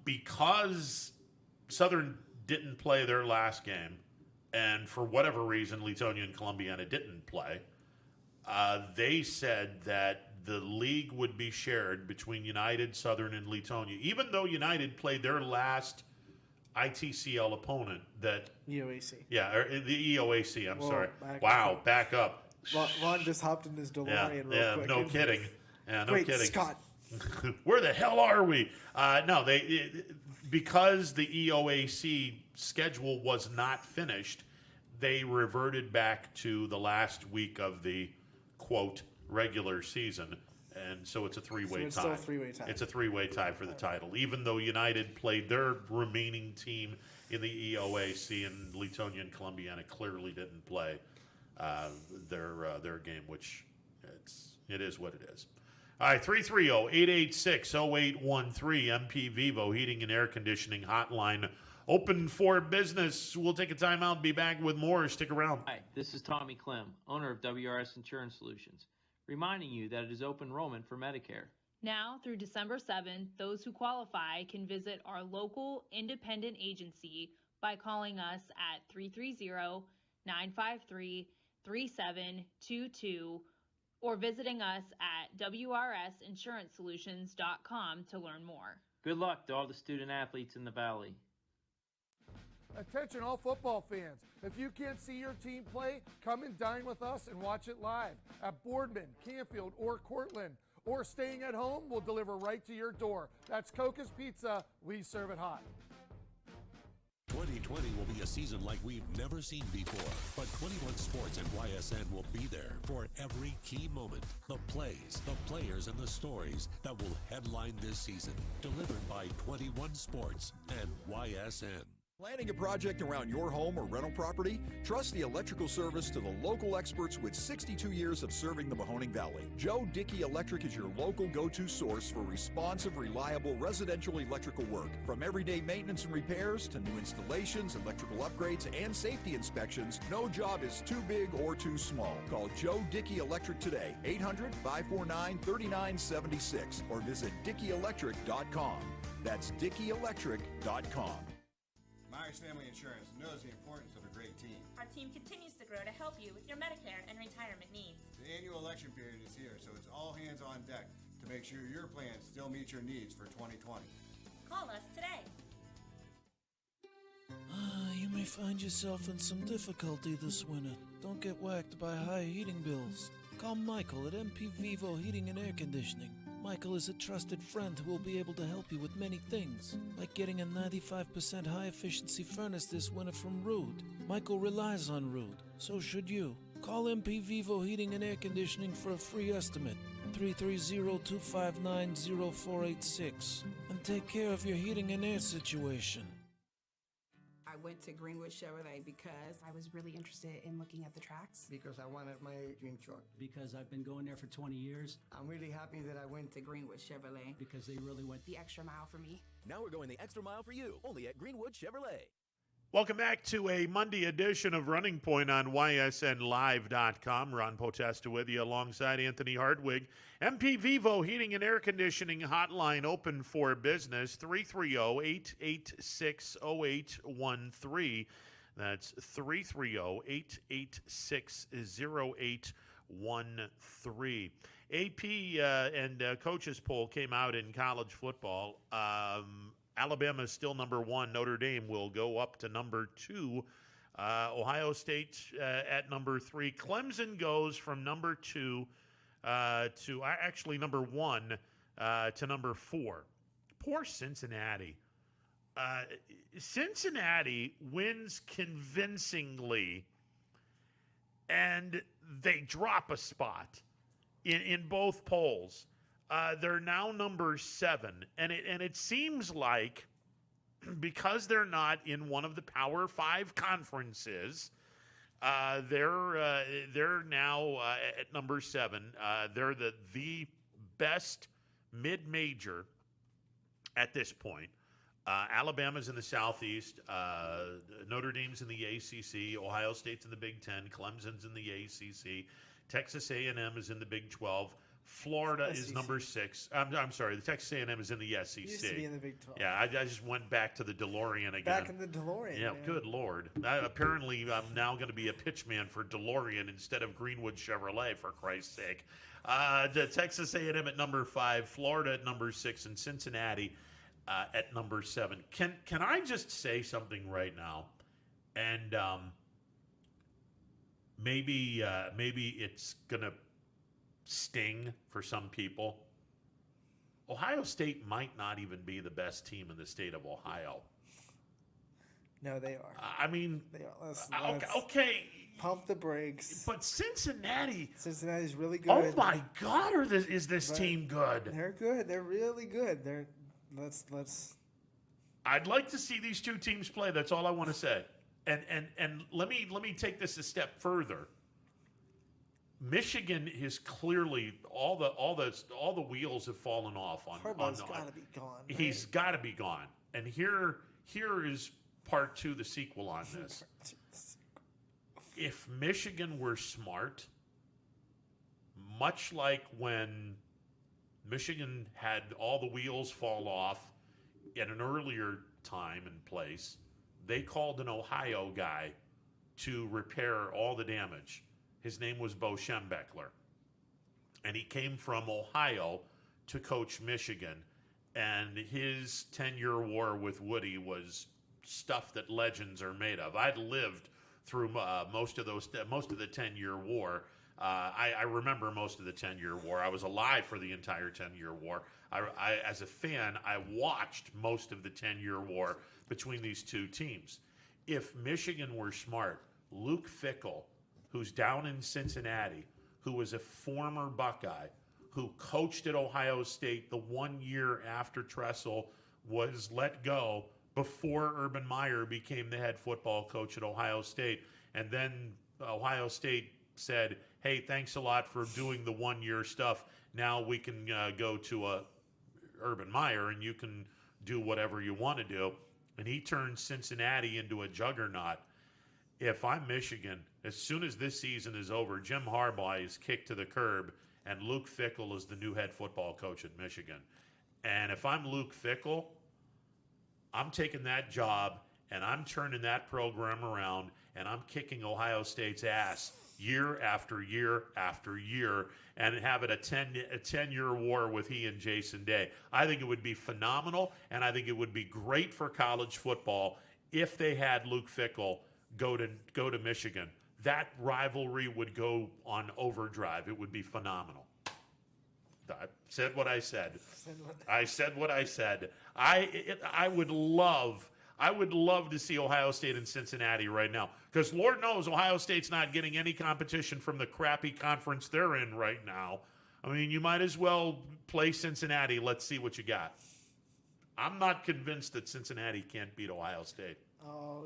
Because Southern didn't play their last game, and for whatever reason, Leetonia and Columbiana didn't play. They said that the league would be shared between United, Southern, and Leetonia, even though United played their last ITCL opponent. That EOAC. Yeah, or the EOAC. I'm sorry. Back up. Ron just hopped in his DeLorean real quick. No kidding. Yeah, no Great kidding. Scott. Where the hell are we? No, because the EOAC schedule was not finished, they reverted back to the last week of the quote regular season, and so it's a three-way tie. Still a three-way tie. It's a three-way tie for the title, even though United played their remaining team in the EOAC, and Leetonia and Columbiana clearly didn't play their game, which it is what it is. All right, 330-886-0813, MP Vivo Heating and Air Conditioning Hotline. Open for business. We'll take a timeout and be back with more. Stick around. Hi, this is Tommy Clem, owner of WRS Insurance Solutions, reminding you that it is open enrollment for Medicare. Now through December 7th, those who qualify can visit our local independent agency by calling us at 330-953-3722 or visiting us at wrsinsurancesolutions.com to learn more. Good luck to all the student athletes in the Valley. Attention all football fans. If you can't see your team play, come and dine with us and watch it live at Boardman, Canfield, or Cortland. Or staying at home, we'll deliver right to your door. That's Coca's Pizza. We serve it hot. 2020 will be a season like we've never seen before, but 21 Sports and YSN will be there for every key moment. The plays, the players, and the stories that will headline this season. Delivered by 21 Sports and YSN. Planning a project around your home or rental property? Trust the electrical service to the local experts with 62 years of serving the Mahoning Valley. Joe Dickey Electric is your local go-to source for responsive, reliable residential electrical work. From everyday maintenance and repairs to new installations, electrical upgrades, and safety inspections, no job is too big or too small. Call Joe Dickey Electric today, 800-549-3976, or visit DickeyElectric.com. That's DickeyElectric.com. Myers Family Insurance knows the importance of a great team. Our team continues to grow to help you with your Medicare and retirement needs. The annual election period is here, so it's all hands on deck to make sure your plan still meets your needs for 2020. Call us today. You may find yourself in some difficulty this winter. Don't get whacked by high heating bills. Call Michael at MP Vivo Heating and Air Conditioning. Michael is a trusted friend who will be able to help you with many things, like getting a 95% high-efficiency furnace this winter from Rude. Michael relies on Rude, so should you. Call MP Vivo Heating and Air Conditioning for a free estimate, 330-259-0486, and take care of your heating and air situation. I went to Greenwood Chevrolet because I was really interested in looking at the tracks. Because I wanted my dream truck. Because I've been going there for 20 years. I'm really happy that I went to Greenwood Chevrolet. Because they really went the extra mile for me. Now we're going the extra mile for you, only at Greenwood Chevrolet. Welcome back to a Monday edition of Running Point on YSNLive.com. Ron Potesta with you alongside Anthony Hardwig. MP Vivo Heating and Air Conditioning Hotline open for business, 330-886-0813. That's 330-886-0813. AP and coaches poll came out in college football. Alabama is still number one. Notre Dame will go up to number two. Ohio State at number three. Clemson goes from number two to actually number one to number four. Poor Cincinnati. Cincinnati wins convincingly, and they drop a spot in both polls. They're now number 7, and it seems like because they're not in one of the Power 5 conferences, they're now at number 7. They're the best mid-major at this point. Alabama's in the Southeast. Notre Dame's in the ACC. Ohio State's in the Big Ten. Clemson's in the ACC. Texas A&M is in the Big 12. Florida is number 6. I'm sorry, the Texas A&M is in the SEC. Used to be in the Big 12. Yeah, I just went back to the DeLorean again. Back in the DeLorean. Yeah, man. good Lord. Apparently, I'm now going to be a pitchman for DeLorean instead of Greenwood Chevrolet, for Christ's sake. The Texas A&M at number 5, Florida at number 6, and Cincinnati at number 7. Can I just say something right now? And maybe it's going to sting for some people. Ohio State might not even be the best team in the state of Ohio. No, they are. I mean, they are. Let's okay. Pump the brakes. But Cincinnati's really good. Oh my God, is this team good? They're good. They're really good. Let's. I'd like to see these two teams play. That's all I want to say. And let me take this a step further. Michigan is clearly all the wheels have fallen off on. Harbaugh's got to be gone. Right? He's got to be gone. And here is part 2, the sequel on this. If Michigan were smart, much like when Michigan had all the wheels fall off at an earlier time and place, they called an Ohio guy to repair all the damage. His name was Bo Schembechler. And he came from Ohio to coach Michigan. And his 10-year war with Woody was stuff that legends are made of. I'd lived through most of the 10-year war. I remember most of the 10-year war. I was alive for the entire 10-year war. I, as a fan, I watched most of the 10-year war between these two teams. If Michigan were smart, Luke Fickell, who's down in Cincinnati, who was a former Buckeye, who coached at Ohio State the 1 year after Tressel was let go before Urban Meyer became the head football coach at Ohio State. And then Ohio State said, hey, thanks a lot for doing the 1 year stuff. Now we can go to Urban Meyer and you can do whatever you want to do. And he turned Cincinnati into a juggernaut. If I'm Michigan, as soon as this season is over, Jim Harbaugh is kicked to the curb and Luke Fickell is the new head football coach at Michigan. And if I'm Luke Fickell, I'm taking that job and I'm turning that program around and I'm kicking Ohio State's ass year after year after year and have it a 10-year war with he and Jason Day. I think it would be phenomenal, and I think it would be great for college football if they had Luke Fickell go to Michigan. That rivalry would go on overdrive. It would be phenomenal. I said what I said. I said what I said. I would love to see Ohio State and Cincinnati right now, because Lord knows Ohio State's not getting any competition from the crappy conference they're in right now. I mean, you might as well play Cincinnati. Let's see what you got. I'm not convinced that Cincinnati can't beat Ohio State. Oh,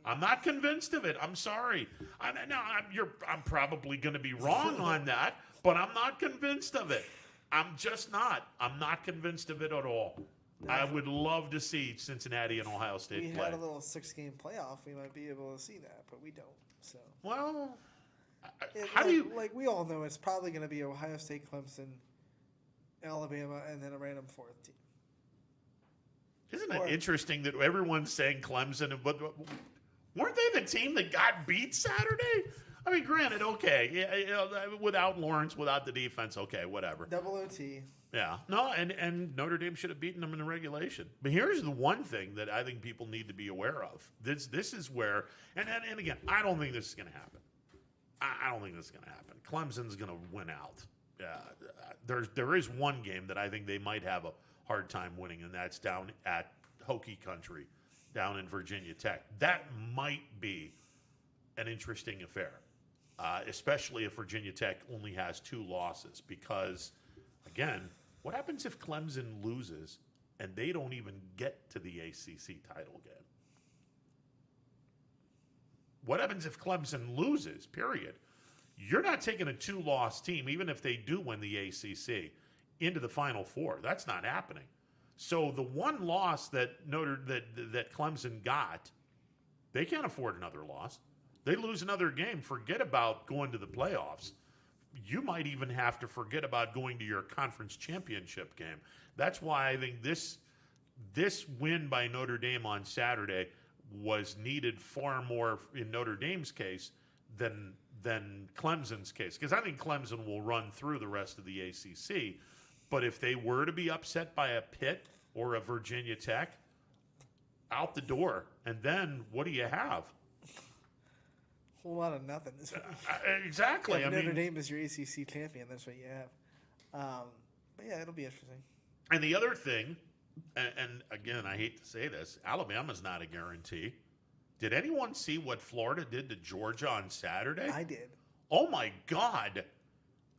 I'm not convinced of it. I'm sorry. I'm probably going to be wrong on that, but I'm not convinced of it. I'm just not. I'm not convinced of it at all. I would love to see Cincinnati and Ohio State we play. had a little 6-game playoff. We might be able to see that, but we don't. So well, like we all know, it's probably going to be Ohio State, Clemson, Alabama, and then a random fourth team. Isn't it interesting that everyone's saying Clemson, but weren't they the team that got beat Saturday? I mean, granted, okay, without Lawrence, without the defense, okay, whatever. Double OT. Yeah, no, and Notre Dame should have beaten them in the regulation. But here's the one thing that I think people need to be aware of. This is where, and again, I don't think this is going to happen. I don't think this is going to happen. Clemson's going to win out. There is one game that I think they might have a hard time winning, and that's down at Hokie Country, down in Virginia Tech. That might be an interesting affair, especially if Virginia Tech only has 2 losses, because, again, what happens if Clemson loses and they don't even get to the ACC title game? What happens if Clemson loses, period? You're not taking a 2-loss team, even if they do win the ACC, into the Final Four. That's not happening. So the one loss that Clemson got, they can't afford another loss. They lose another game, forget about going to the playoffs. You might even have to forget about going to your conference championship game. That's why I think this win by Notre Dame on Saturday was needed far more in Notre Dame's case than Clemson's case. Because I think Clemson will run through the rest of the ACC. But if they were to be upset by a Pitt or a Virginia Tech, out the door. And then what do you have? Whole lot of nothing. Exactly. Yeah, Notre Dame is your ACC champion. That's what you have. But yeah, it'll be interesting. And the other thing, and again, I hate to say this, Alabama's not a guarantee. Did anyone see what Florida did to Georgia on Saturday? I did. Oh my God.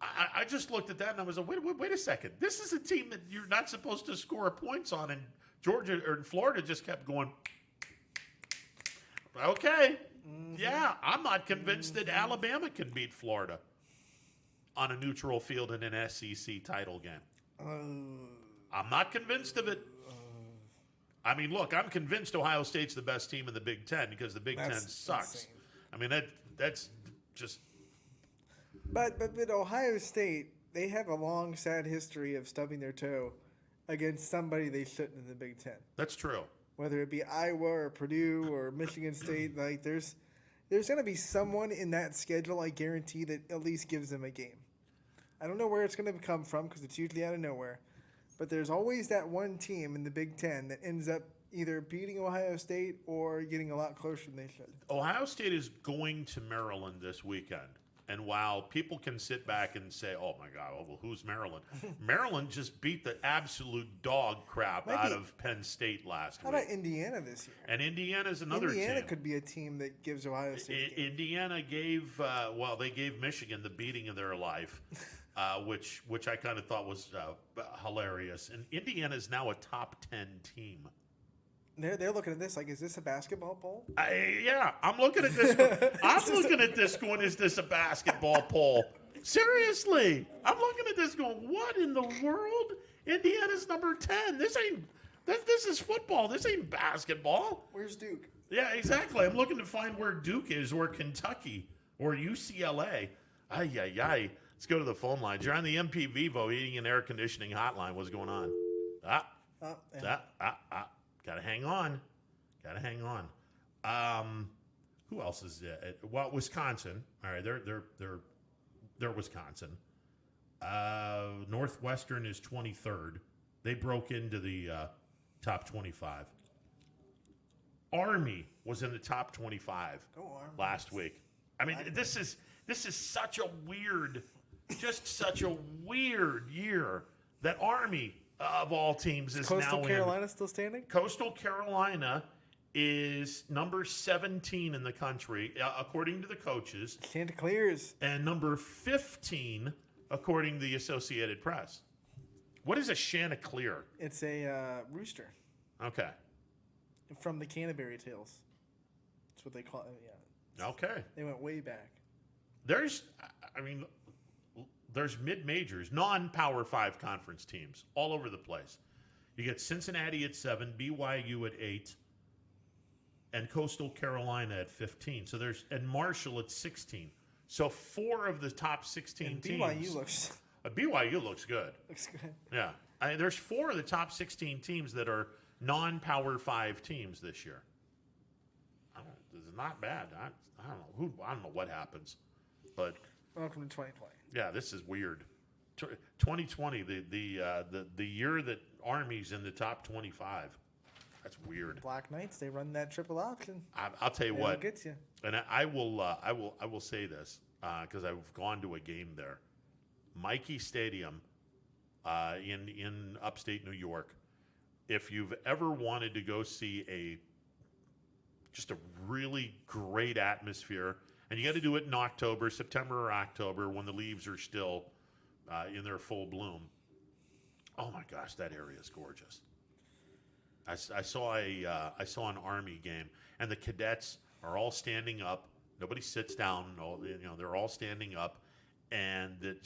I just looked at that and I was like, wait a second. This is a team that you're not supposed to score points on, and Georgia or Florida just kept going. Okay. Mm-hmm. Yeah, I'm not convinced that Alabama can beat Florida. on a neutral field in an SEC title game? I'm not convinced of it. I mean, look, I'm convinced Ohio State's the best team in the Big Ten because the Big Ten sucks. Insane. I mean, that's just. But Ohio State, they have a long, sad history of stubbing their toe against somebody they shouldn't in the Big Ten. That's true. Whether it be Iowa or Purdue or Michigan State, like there's going to be someone in that schedule, I guarantee, that at least gives them a game. I don't know where it's going to come from because it's usually out of nowhere. But there's always that one team in the Big Ten that ends up either beating Ohio State or getting a lot closer than they should. Ohio State is going to Maryland this weekend. And while people can sit back and say, oh, my God, well, who's Maryland? Maryland just beat the absolute dog crap out of Penn State last week. How about Indiana this year? And Indiana's another team. Indiana could be a team that gives Ohio State a game. Indiana gave, they gave Michigan the beating of their life, which I kind of thought was hilarious. And Indiana is now a top 10 team. They're looking at this like, is this a basketball poll? Yeah, I'm looking at this. I'm looking at this going, is this a basketball poll? Seriously, I'm looking at this going, what in the world? Indiana's number 10. This is football. This ain't basketball. Where's Duke? Yeah, exactly. I'm looking to find where Duke is, or Kentucky, or UCLA. Ay. Let's go to the phone lines. You're on the MP Vivo Heating and Air Conditioning Hotline. What's going on? Gotta hang on. Who else is it? Well, Wisconsin. All right, they're Wisconsin. Northwestern is 23rd. They broke into the top 25. Army was in the top 25 last week. I mean, this is such a weird year that Army of all teams is Coastal now Carolina still standing? Coastal Carolina is number 17 in the country, according to the coaches. Chanticleers. And number 15, according to the Associated Press. What is a Chanticleer? It's a rooster. Okay. From the Canterbury Tales. That's what they call it, yeah. Okay. They went way back. There's mid-majors, non-Power 5 conference teams all over the place. You get Cincinnati at 7, BYU at 8, and Coastal Carolina at 15. So and Marshall at 16. So 4 of the top 16 and teams. BYU looks good. Looks good. Yeah. There's 4 of the top 16 teams that are non-Power 5 teams this year. This is not bad. I don't know what happens, but welcome to 2020. Yeah, this is weird. 2020, the year that Army's in the top 25. That's weird. Black Knights, they run that triple option. I'll tell you what. Gets you. And I will say this because I've gone to a game there. Mikey Stadium in upstate New York. If you've ever wanted to go see just a really great atmosphere. And you got to do it in September or October, when the leaves are still in their full bloom. Oh my gosh, that area is gorgeous. I saw an Army game, and the cadets are all standing up. Nobody sits down. They're all standing up, and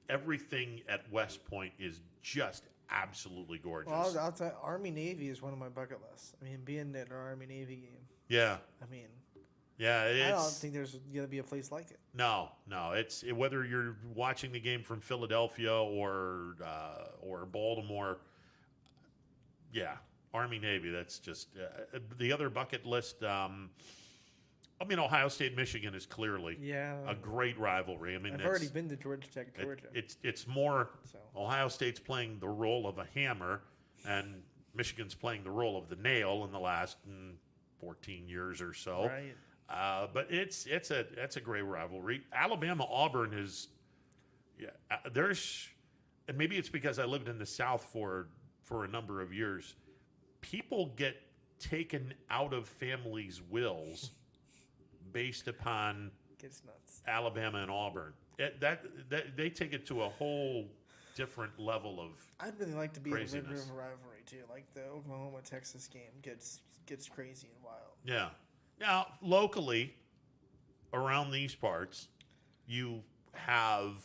everything at West Point is just absolutely gorgeous. Well, I'll tell you, Army Navy is one of my bucket lists. I mean, being at an Army Navy game. Yeah. I mean. Yeah, I don't think there's going to be a place like it. No. It's whether you're watching the game from Philadelphia or Baltimore. Yeah, Army Navy. That's just the other bucket list. Ohio State Michigan is clearly a great rivalry. I mean, I've already been to Georgia Tech, Georgia. It's more Ohio State's playing the role of a hammer, and Michigan's playing the role of the nail in the last 14 years or so. Right. But it's a great rivalry. Alabama-Auburn is, and maybe it's because I lived in the South for a number of years. People get taken out of families' wills based upon Alabama and Auburn. They take it to a whole different level of I'd really like to be craziness. in the Red River rivalry too. Like the Oklahoma-Texas game gets crazy and wild. Yeah. Now, locally, around these parts, you have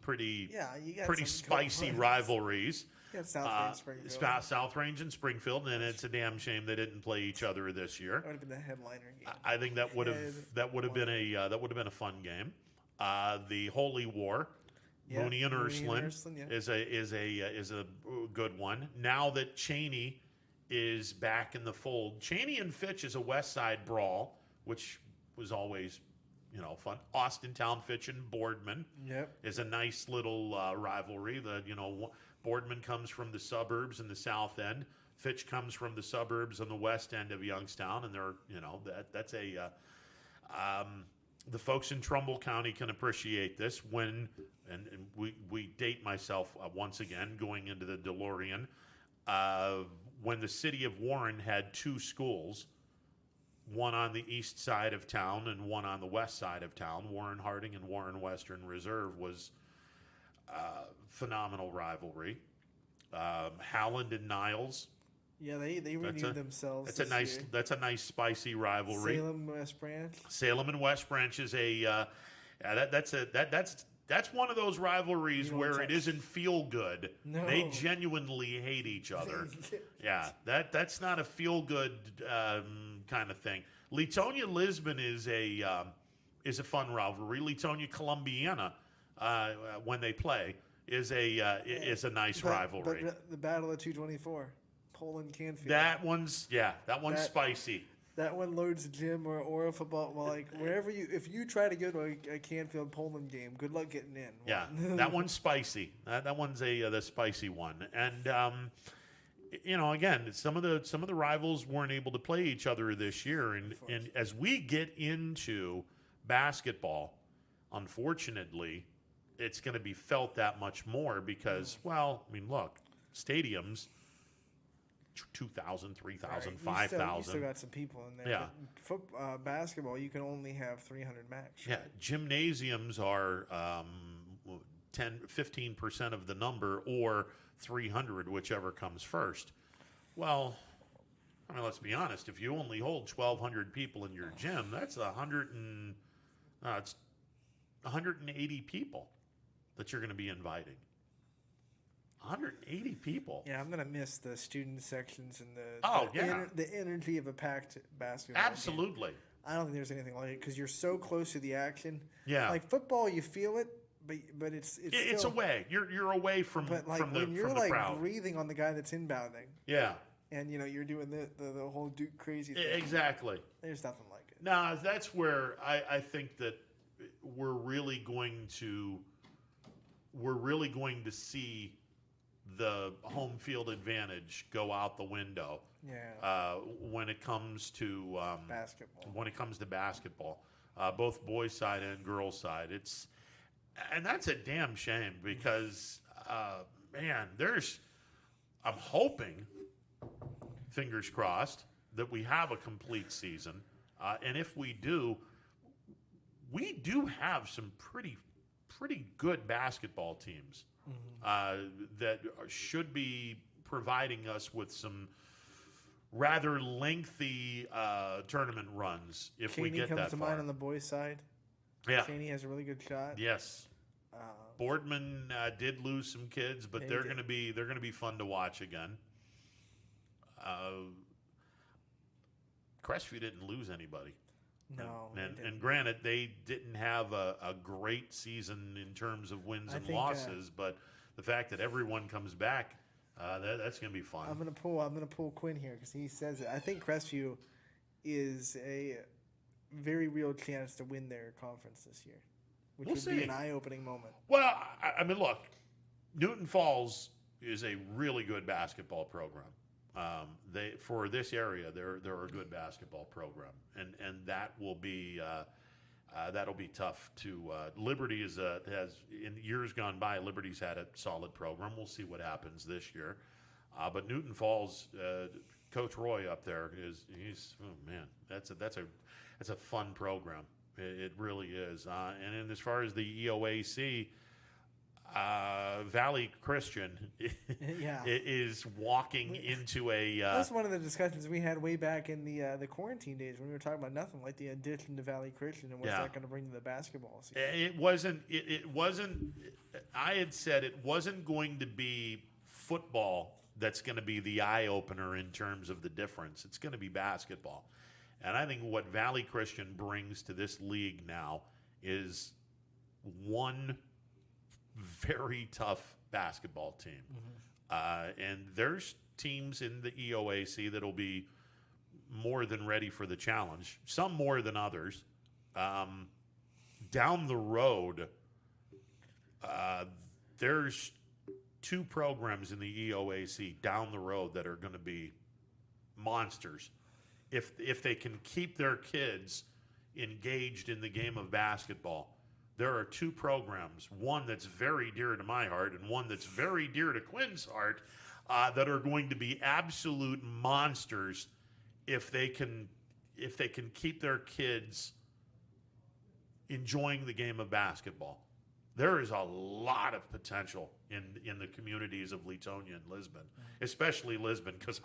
pretty you got pretty some spicy good ones. rivalries. You got South Range, Springfield. South Range and Springfield, and it's a damn shame they didn't play each other this year. That would have been the headliner game. I think that would have been a fun game. The Holy War, Mooney and Ursuline, is a good one. Now that Cheney is back in the fold, Cheney and Fitch is a West Side brawl, which was always fun. Austintown, Fitch, and Boardman is a nice little rivalry. Boardman comes from the suburbs in the south end. Fitch comes from the suburbs on the west end of Youngstown, and that's a the folks in Trumbull County can appreciate this and we date myself once again going into the DeLorean when the city of Warren had two schools, one on the east side of town and one on the west side of town. Warren Harding and Warren Western Reserve was phenomenal rivalry. Howland and Niles. Yeah, they redeemed themselves. That's a nice spicy rivalry. Salem West Branch. Salem and West Branch is that's one of those rivalries where it isn't feel good. No. They genuinely hate each other. Yeah, that's not a feel good kind of thing. Leetonia Lisbon is a fun rivalry. Leetonia Columbiana when they play is a nice rivalry. But the Battle of 224, Poland Canfield. That one's spicy. That one loads the gym or a football. Well, like wherever if you try to go to a Canfield Poland game, good luck getting in. Yeah, that one's spicy. That one's the spicy one. And again, some of the rivals weren't able to play each other this year. And as we get into basketball, unfortunately, it's going to be felt that much more because, look, stadiums. 2,000, 3,000, 5,000. You still got some people in there. Yeah. Basketball, you can only have 300 max. Yeah. Gymnasiums are 15% of the number or 300, whichever comes first. Well, let's be honest. If you only hold 1,200 people in your gym, that's 180 people that you're going to be inviting. 180 people. Yeah, I'm gonna miss the student sections and the energy of a packed basketball. Absolutely. Game. I don't think there's anything like it because you're so close to the action. Yeah. Like football, you feel it, but it's still, away. You're away from. But like from the, when you're from the like crowd. breathing on the guy that's inbounding. Yeah. And you're doing the whole Duke crazy thing. Exactly. There's nothing like it. No, that's where I think that we're really going to see the home field advantage go out the window. Yeah. When it comes to basketball. When it comes to basketball, both boys' side and girls' side, and that's a damn shame because I'm hoping, fingers crossed, that we have a complete season, and if we do have some pretty good basketball teams. That should be providing us with some rather lengthy tournament runs if we get that far. Cheney comes to mind on the boys' side. Yeah, Cheney has a really good shot. Yes, Boardman did lose some kids, but they're going to be fun to watch again. Crestview didn't lose anybody. No, and granted, they didn't have a great season in terms of wins and losses, but the fact that everyone comes back, that's going to be fun. I'm gonna pull Quinn here because he says it. I think Crestview is a very real chance to win their conference this year, which would be an eye-opening moment. Well, look, Newton Falls is a really good basketball program. For this area, they're a good basketball program, and that will be that'll be tough to. Liberty has in years gone by. Liberty's had a solid program. We'll see what happens this year, but Newton Falls, Coach Roy up there that's a fun program. It really is. And as far as the EOAC, Valley Christian Yeah. is walking into a. That's one of the discussions we had way back in the quarantine days when we were talking about nothing like the addition to Valley Christian and what's Yeah. that going to bring to the basketball season. It wasn't. It wasn't. I had said it wasn't going to be football that's going to be the eye opener in terms of the difference. It's going to be basketball, and I think what Valley Christian brings to this league now is one very tough basketball team. And there's teams in the EOAC that'll be more than ready for the challenge, some more than others. Down the road, there's two programs in the EOAC down the road that are going to be monsters. If they can keep their kids engaged in the game of basketball, there are two programs, one that's very dear to my heart and one that's very dear to Quinn's heart, that are going to be absolute monsters if they can keep their kids enjoying the game of basketball. There is a lot of potential in the communities of Leetonia and Lisbon, especially Lisbon, because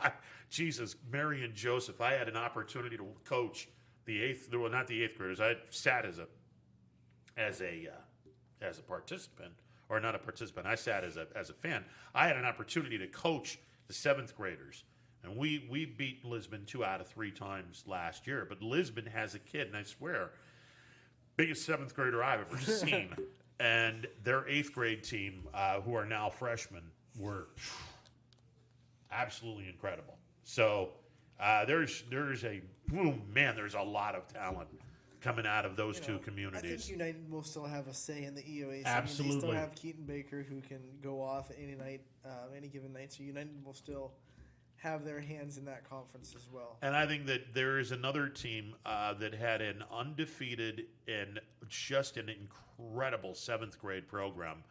Jesus, Mary and Joseph, I had an opportunity to coach not the eighth graders. I sat as a participant, or not a participant. I sat as a fan. I had an opportunity to coach the seventh graders, and we beat Lisbon 2 out of 3 times last year. But Lisbon has a kid, and I swear, biggest seventh grader I've ever seen. And their eighth grade team, who are now freshmen, were absolutely incredible. So there's a lot of talent coming out of those two communities. I think United will still have a say in the EOAC. Absolutely. They still have Keaton Baker who can go off any night, any given night. So United will still have their hands in that conference as well. And I think that there is another team that had an undefeated and just an incredible 7th grade program,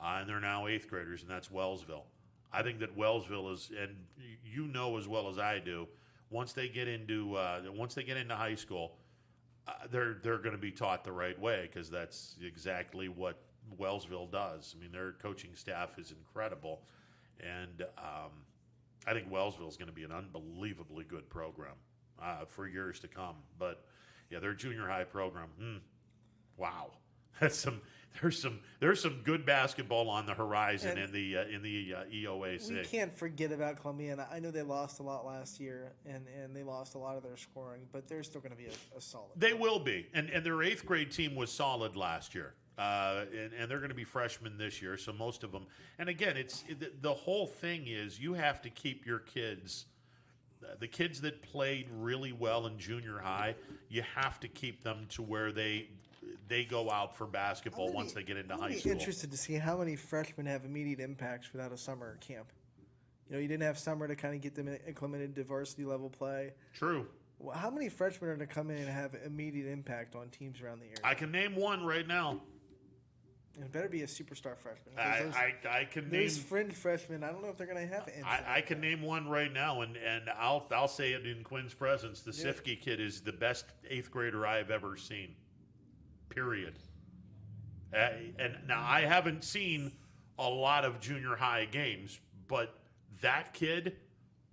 and they're now 8th graders, and that's Wellsville. I think that Wellsville is, and you know as well as I do, once they get into high school, they're going to be taught the right way, because that's exactly what Wellsville does. I mean, their coaching staff is incredible, and I think Wellsville is going to be an unbelievably good program for years to come. But yeah, their junior high program, wow, there's some good basketball on the horizon in the EOAC. We can't forget about Columbiana. I know they lost a lot last year, and they lost a lot of their scoring, but they're still going to be a solid. They will be, and their 8th grade team was solid last year. And they're going to be freshmen this year, so most of them. And again, the whole thing is you have to keep your kids, the kids that played really well in junior high, you have to keep them to where they go out for basketball once they get into high school. I'm interested to see how many freshmen have immediate impacts without a summer camp. You know, you didn't have summer to kind of get them acclimated to varsity level play. True. Well, how many freshmen are going to come in and have immediate impact on teams around the area? I can name one right now. It better be a superstar freshman. I can name those fringe freshmen. I don't know if they're going to have it. I can name one right now, and I'll say it in Quinn's presence. The Sifke kid is the best 8th grader I've ever seen. Period. And now I haven't seen a lot of junior high games, but that kid,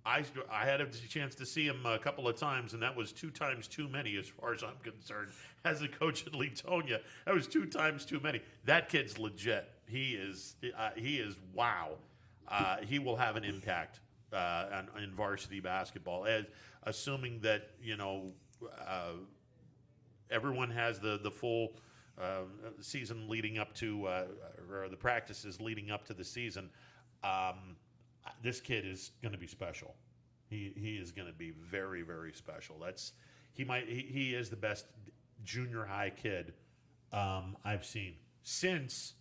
I had a chance to see him a couple of times, and that was 2 times too many as far as I'm concerned. As a coach at Leetonia, that was 2 times too many. That kid's legit. He is wow. He will have an impact in varsity basketball, assuming that everyone has the full season leading up to, or the practices leading up to the season. This kid is going to be special. He is going to be very, very special. He is the best junior high kid I've seen since,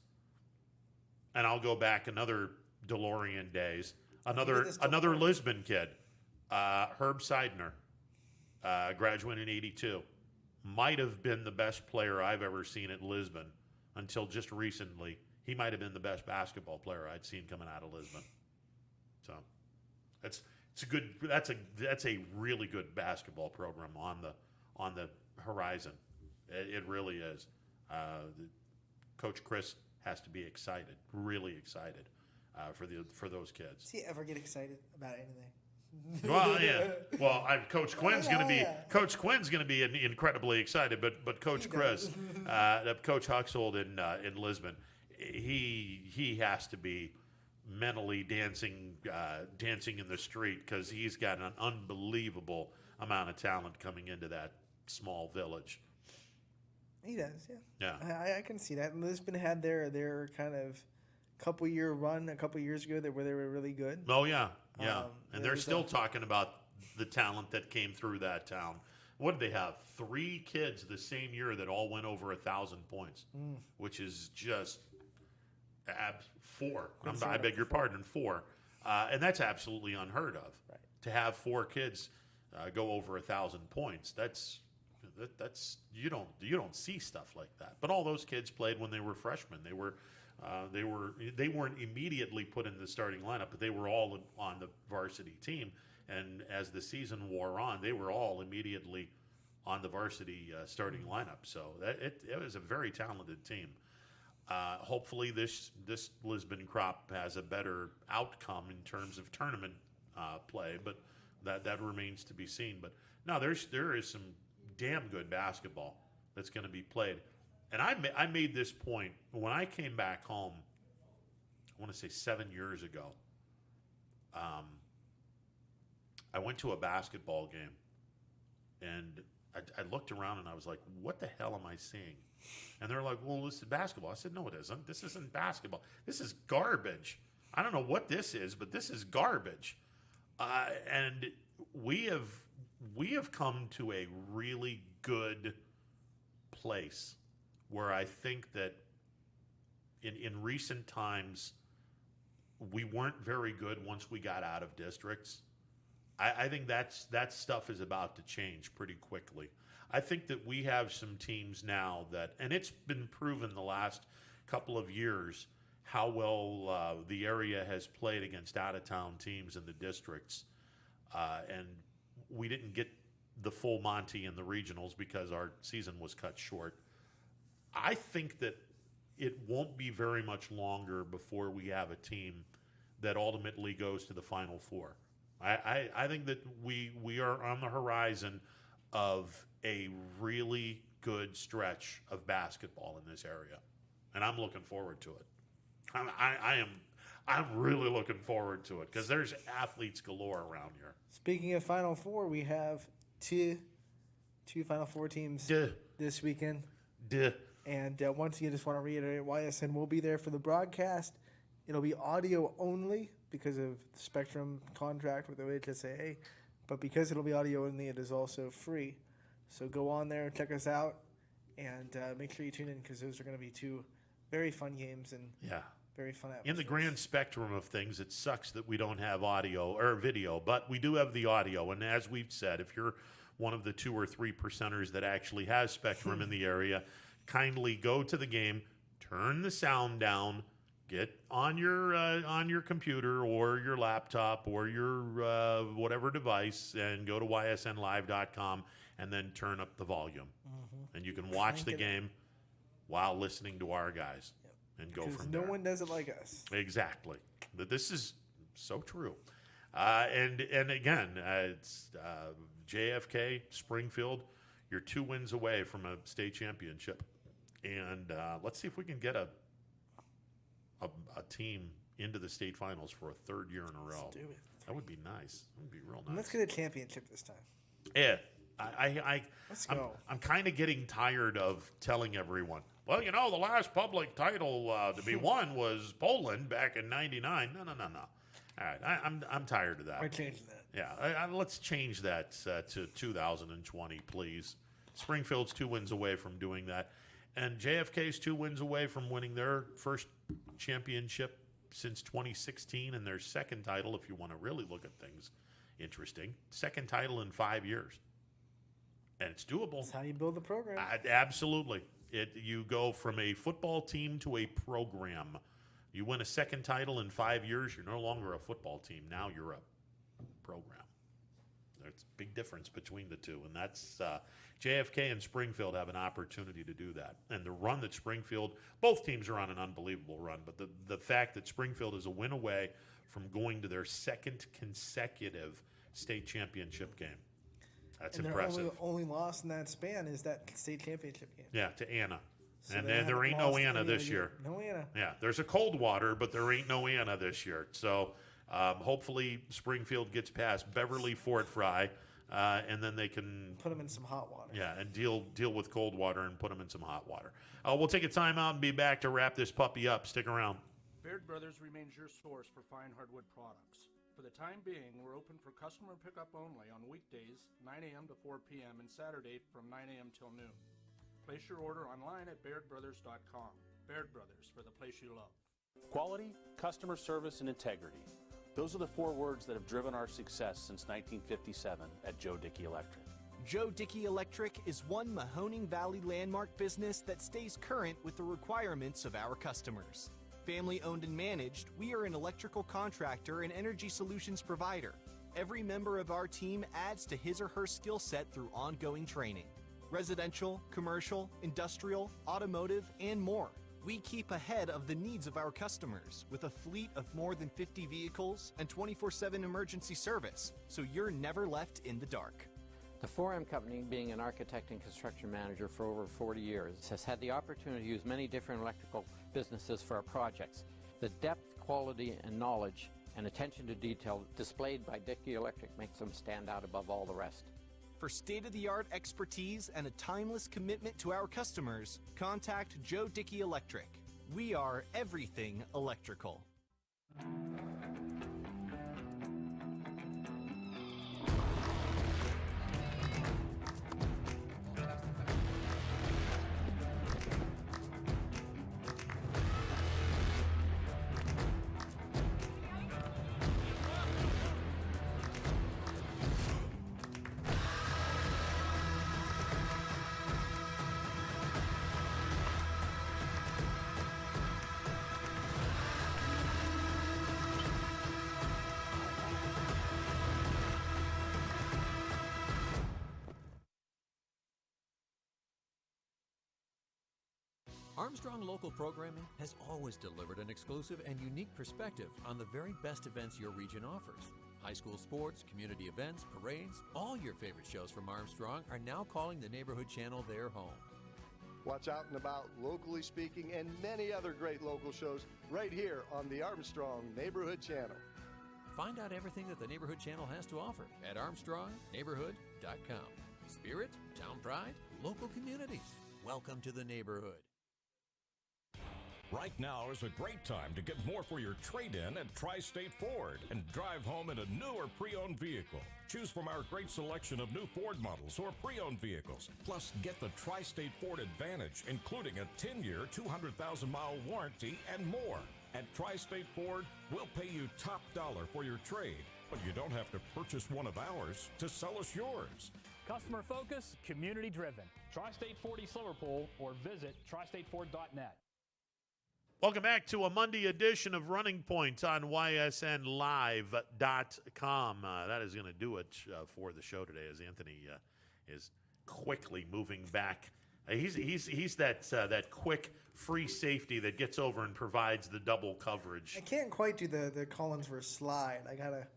and I'll go back another DeLorean days. Another Lisbon kid, Herb Seidner, graduated in '82, might have been the best player I've ever seen at Lisbon until just recently. He might have been the best basketball player I'd seen coming out of Lisbon. So that's a really good basketball program on the horizon. It really is. Coach Chris has to be excited, really excited for those kids. Does he ever get excited about anything? Well, yeah. Well, Coach Quinn's going to be incredibly excited, but Coach Chris, Coach Huxold in Lisbon, he has to be mentally dancing in the street because he's got an unbelievable amount of talent coming into that small village. He does, yeah. Yeah. I can see that. And Lisbon had their kind of couple-year run a couple years ago where they were really good. Oh, yeah, yeah. And they're still that. talking about the talent that came through that town. What did they have? 3 kids the same year that all went over 1,000 points, which is just 4. I beg your pardon, 4. And that's absolutely unheard of. Right. To have 4 kids go over 1,000 points, that's you don't see stuff like that. But all those kids played when they were freshmen. They weren't immediately put in the starting lineup, but they were all on the varsity team. And as the season wore on, they were all immediately on the varsity starting lineup. So it was a very talented team. Hopefully, this Lisbon crop has a better outcome in terms of tournament play, but that remains to be seen. But no, there is some damn good basketball that's going to be played. And I made this point when I came back home, I want to say 7 years ago. I went to a basketball game, and I looked around and I was like, what the hell am I seeing? And they're like, well, this is basketball. I said, no, it isn't. This isn't basketball. This is garbage. I don't know what this is, but this is garbage. And we have come to a really good place where I think that in recent times, we weren't very good once we got out of districts. I think that stuff is about to change pretty quickly. I think that we have some teams now that, and it's been proven the last couple of years how well the area has played against out-of-town teams in the districts. And we didn't get the full Monty in the regionals because our season was cut short. I think that it won't be very much longer before we have a team that ultimately goes to the Final Four. I think that we are on the horizon of a really good stretch of basketball in this area, and I'm looking forward to it. I'm really looking forward to it because there's athletes galore around here. Speaking of Final Four, we have two Final Four teams this weekend. And once again, just want to reiterate, YSN will be there for the broadcast. It'll be audio only because of the Spectrum contract with OHSAA. But because it'll be audio only, it is also free. So go on there, check us out, and make sure you tune in because those are going to be 2 very fun games and very fun atmospheres. In the grand spectrum of things, it sucks that we don't have audio or video, but we do have the audio. And as we've said, if you're one of the 2 or 3 percenters that actually has Spectrum in the area, kindly go to the game, turn the sound down, get on your computer or your laptop or your whatever device, and go to ysnlive.com and then turn up the volume. And you can watch the game while listening to our guys and go from there. No one does it like us. Exactly. But this is so true. And again, it's JFK, Springfield. You're 2 wins away from a state championship. And let's see if we can get a team into the state finals for a 3rd year in a row. Let's do it. That would be nice. That would be real nice. And let's get a championship this time. Yeah. Let's go. I'm kind of getting tired of telling everyone, well, the last public title to be won was Poland back in '99. No. All right, I'm tired of that. We're changing that. Yeah, let's change that to 2020, please. Springfield's 2 wins away from doing that. And JFK's 2 wins away from winning their first championship since 2016 and their 2nd title, if you want to really look at things interesting. 2nd title in 5 years. And it's doable. That's how you build the program. Absolutely. You go from a football team to a program. You win a 2nd title in 5 years, you're no longer a football team. Now you're a program. There's a big difference between the two, and that's JFK and Springfield have an opportunity to do that. And the run that Springfield, both teams are on an unbelievable run, but the fact that Springfield is a win away from going to their second consecutive state championship game. That's impressive. Their only loss in that span is that state championship game. Yeah, to Anna. So and they there ain't no Anna this year. No Anna. Yeah, there's a Coldwater, but there ain't no Anna this year. So hopefully Springfield gets past Beverly Fort Fry, and then they can put them in some hot water. Yeah, and deal with Coldwater and put them in some hot water. We'll take a timeout and be back to wrap this puppy up. Stick around. Baird Brothers remains your source for fine hardwood products. For the time being, we're open for customer pickup only on weekdays, 9 a.m. to 4 p.m., and Saturday from 9 a.m. till noon. Place your order online at BairdBrothers.com. Baird Brothers, for the place you love. Quality, customer service, and integrity. Those are the 4 words that have driven our success since 1957 at Joe Dickey Electric. Joe Dickey Electric is one Mahoning Valley landmark business that stays current with the requirements of our customers. Family owned and managed, we are an electrical contractor and energy solutions provider. Every member of our team adds to his or her skill set through ongoing training. Residential, commercial, industrial, automotive, and more. We keep ahead of the needs of our customers with a fleet of more than 50 vehicles and 24/7 emergency service, so you're never left in the dark. The 4M Company, being an architect and construction manager for over 40 years, has had the opportunity to use many different electrical businesses for our projects. The depth, quality, and knowledge and attention to detail displayed by Dickey Electric makes them stand out above all the rest. For state-of-the-art expertise and a timeless commitment to our customers, contact Joe Dickey Electric. We are everything electrical. Armstrong Local Programming has always delivered an exclusive and unique perspective on the very best events your region offers. High school sports, community events, parades, all your favorite shows from Armstrong are now calling the Neighborhood Channel their home. Watch Out and About, Locally Speaking, and many other great local shows right here on the Armstrong Neighborhood Channel. Find out everything that the Neighborhood Channel has to offer at ArmstrongNeighborhood.com. Spirit, town pride, local communities. Welcome to the neighborhood. Right now is a great time to get more for your trade-in at Tri-State Ford and drive home in a new or pre-owned vehicle. Choose from our great selection of new Ford models or pre-owned vehicles. Plus, get the Tri-State Ford Advantage, including a 10-year, 200,000-mile warranty and more. At Tri-State Ford, we'll pay you top dollar for your trade, but you don't have to purchase one of ours to sell us yours. Customer focus, community driven. Tri-State Ford East Liverpool or visit tristateford.net. Welcome back to a Monday edition of Running Point on ysnlive.com. That is going to do it for the show today as Anthony is quickly moving back. He's that quick free safety that gets over and provides the double coverage. I can't quite do the Collinsworth slide. I gotta.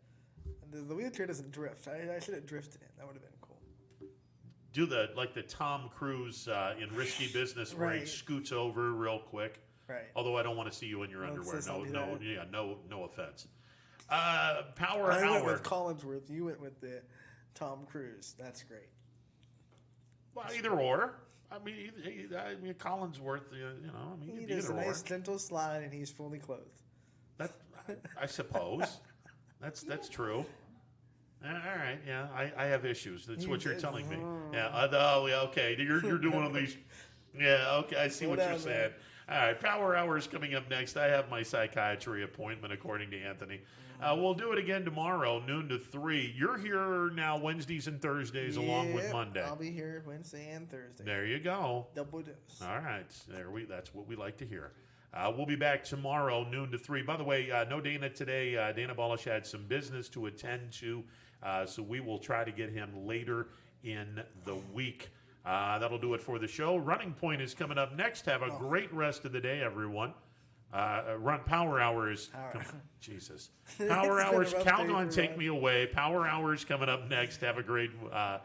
The wheelchair doesn't drift. I should have drifted it. That would have been cool. Do the Tom Cruise in Risky Business where he scoots over real quick. Right. Although I don't want to see you in your underwear. No offense. Power I Hour. went with Collinsworth. You went with the Tom Cruise. That's great. Well, either or. I mean, Collinsworth. He does a nice gentle slide, and he's fully clothed. That I suppose. That's true. All right. Yeah, I have issues. That's what you're telling me. Yeah. Okay. You're doing all these. Yeah. Okay. I see what you're saying. All right, Power Hour is coming up next. I have my psychiatry appointment, according to Anthony. We'll do it again tomorrow, noon to 3. You're here now Wednesdays and Thursdays along with Monday. I'll be here Wednesday and Thursday. There you go. Double dose. All right. That's what we like to hear. We'll be back tomorrow, noon to 3. By the way, no Dana today. Dana Balish had some business to attend to, so we will try to get him later in the week. That'll do it for the show. Running Point is coming up next. Have a great rest of the day, everyone. Power Hours. Jesus. Power Hours. Calgon, take me away. Power Hours coming up next. Have a great rest.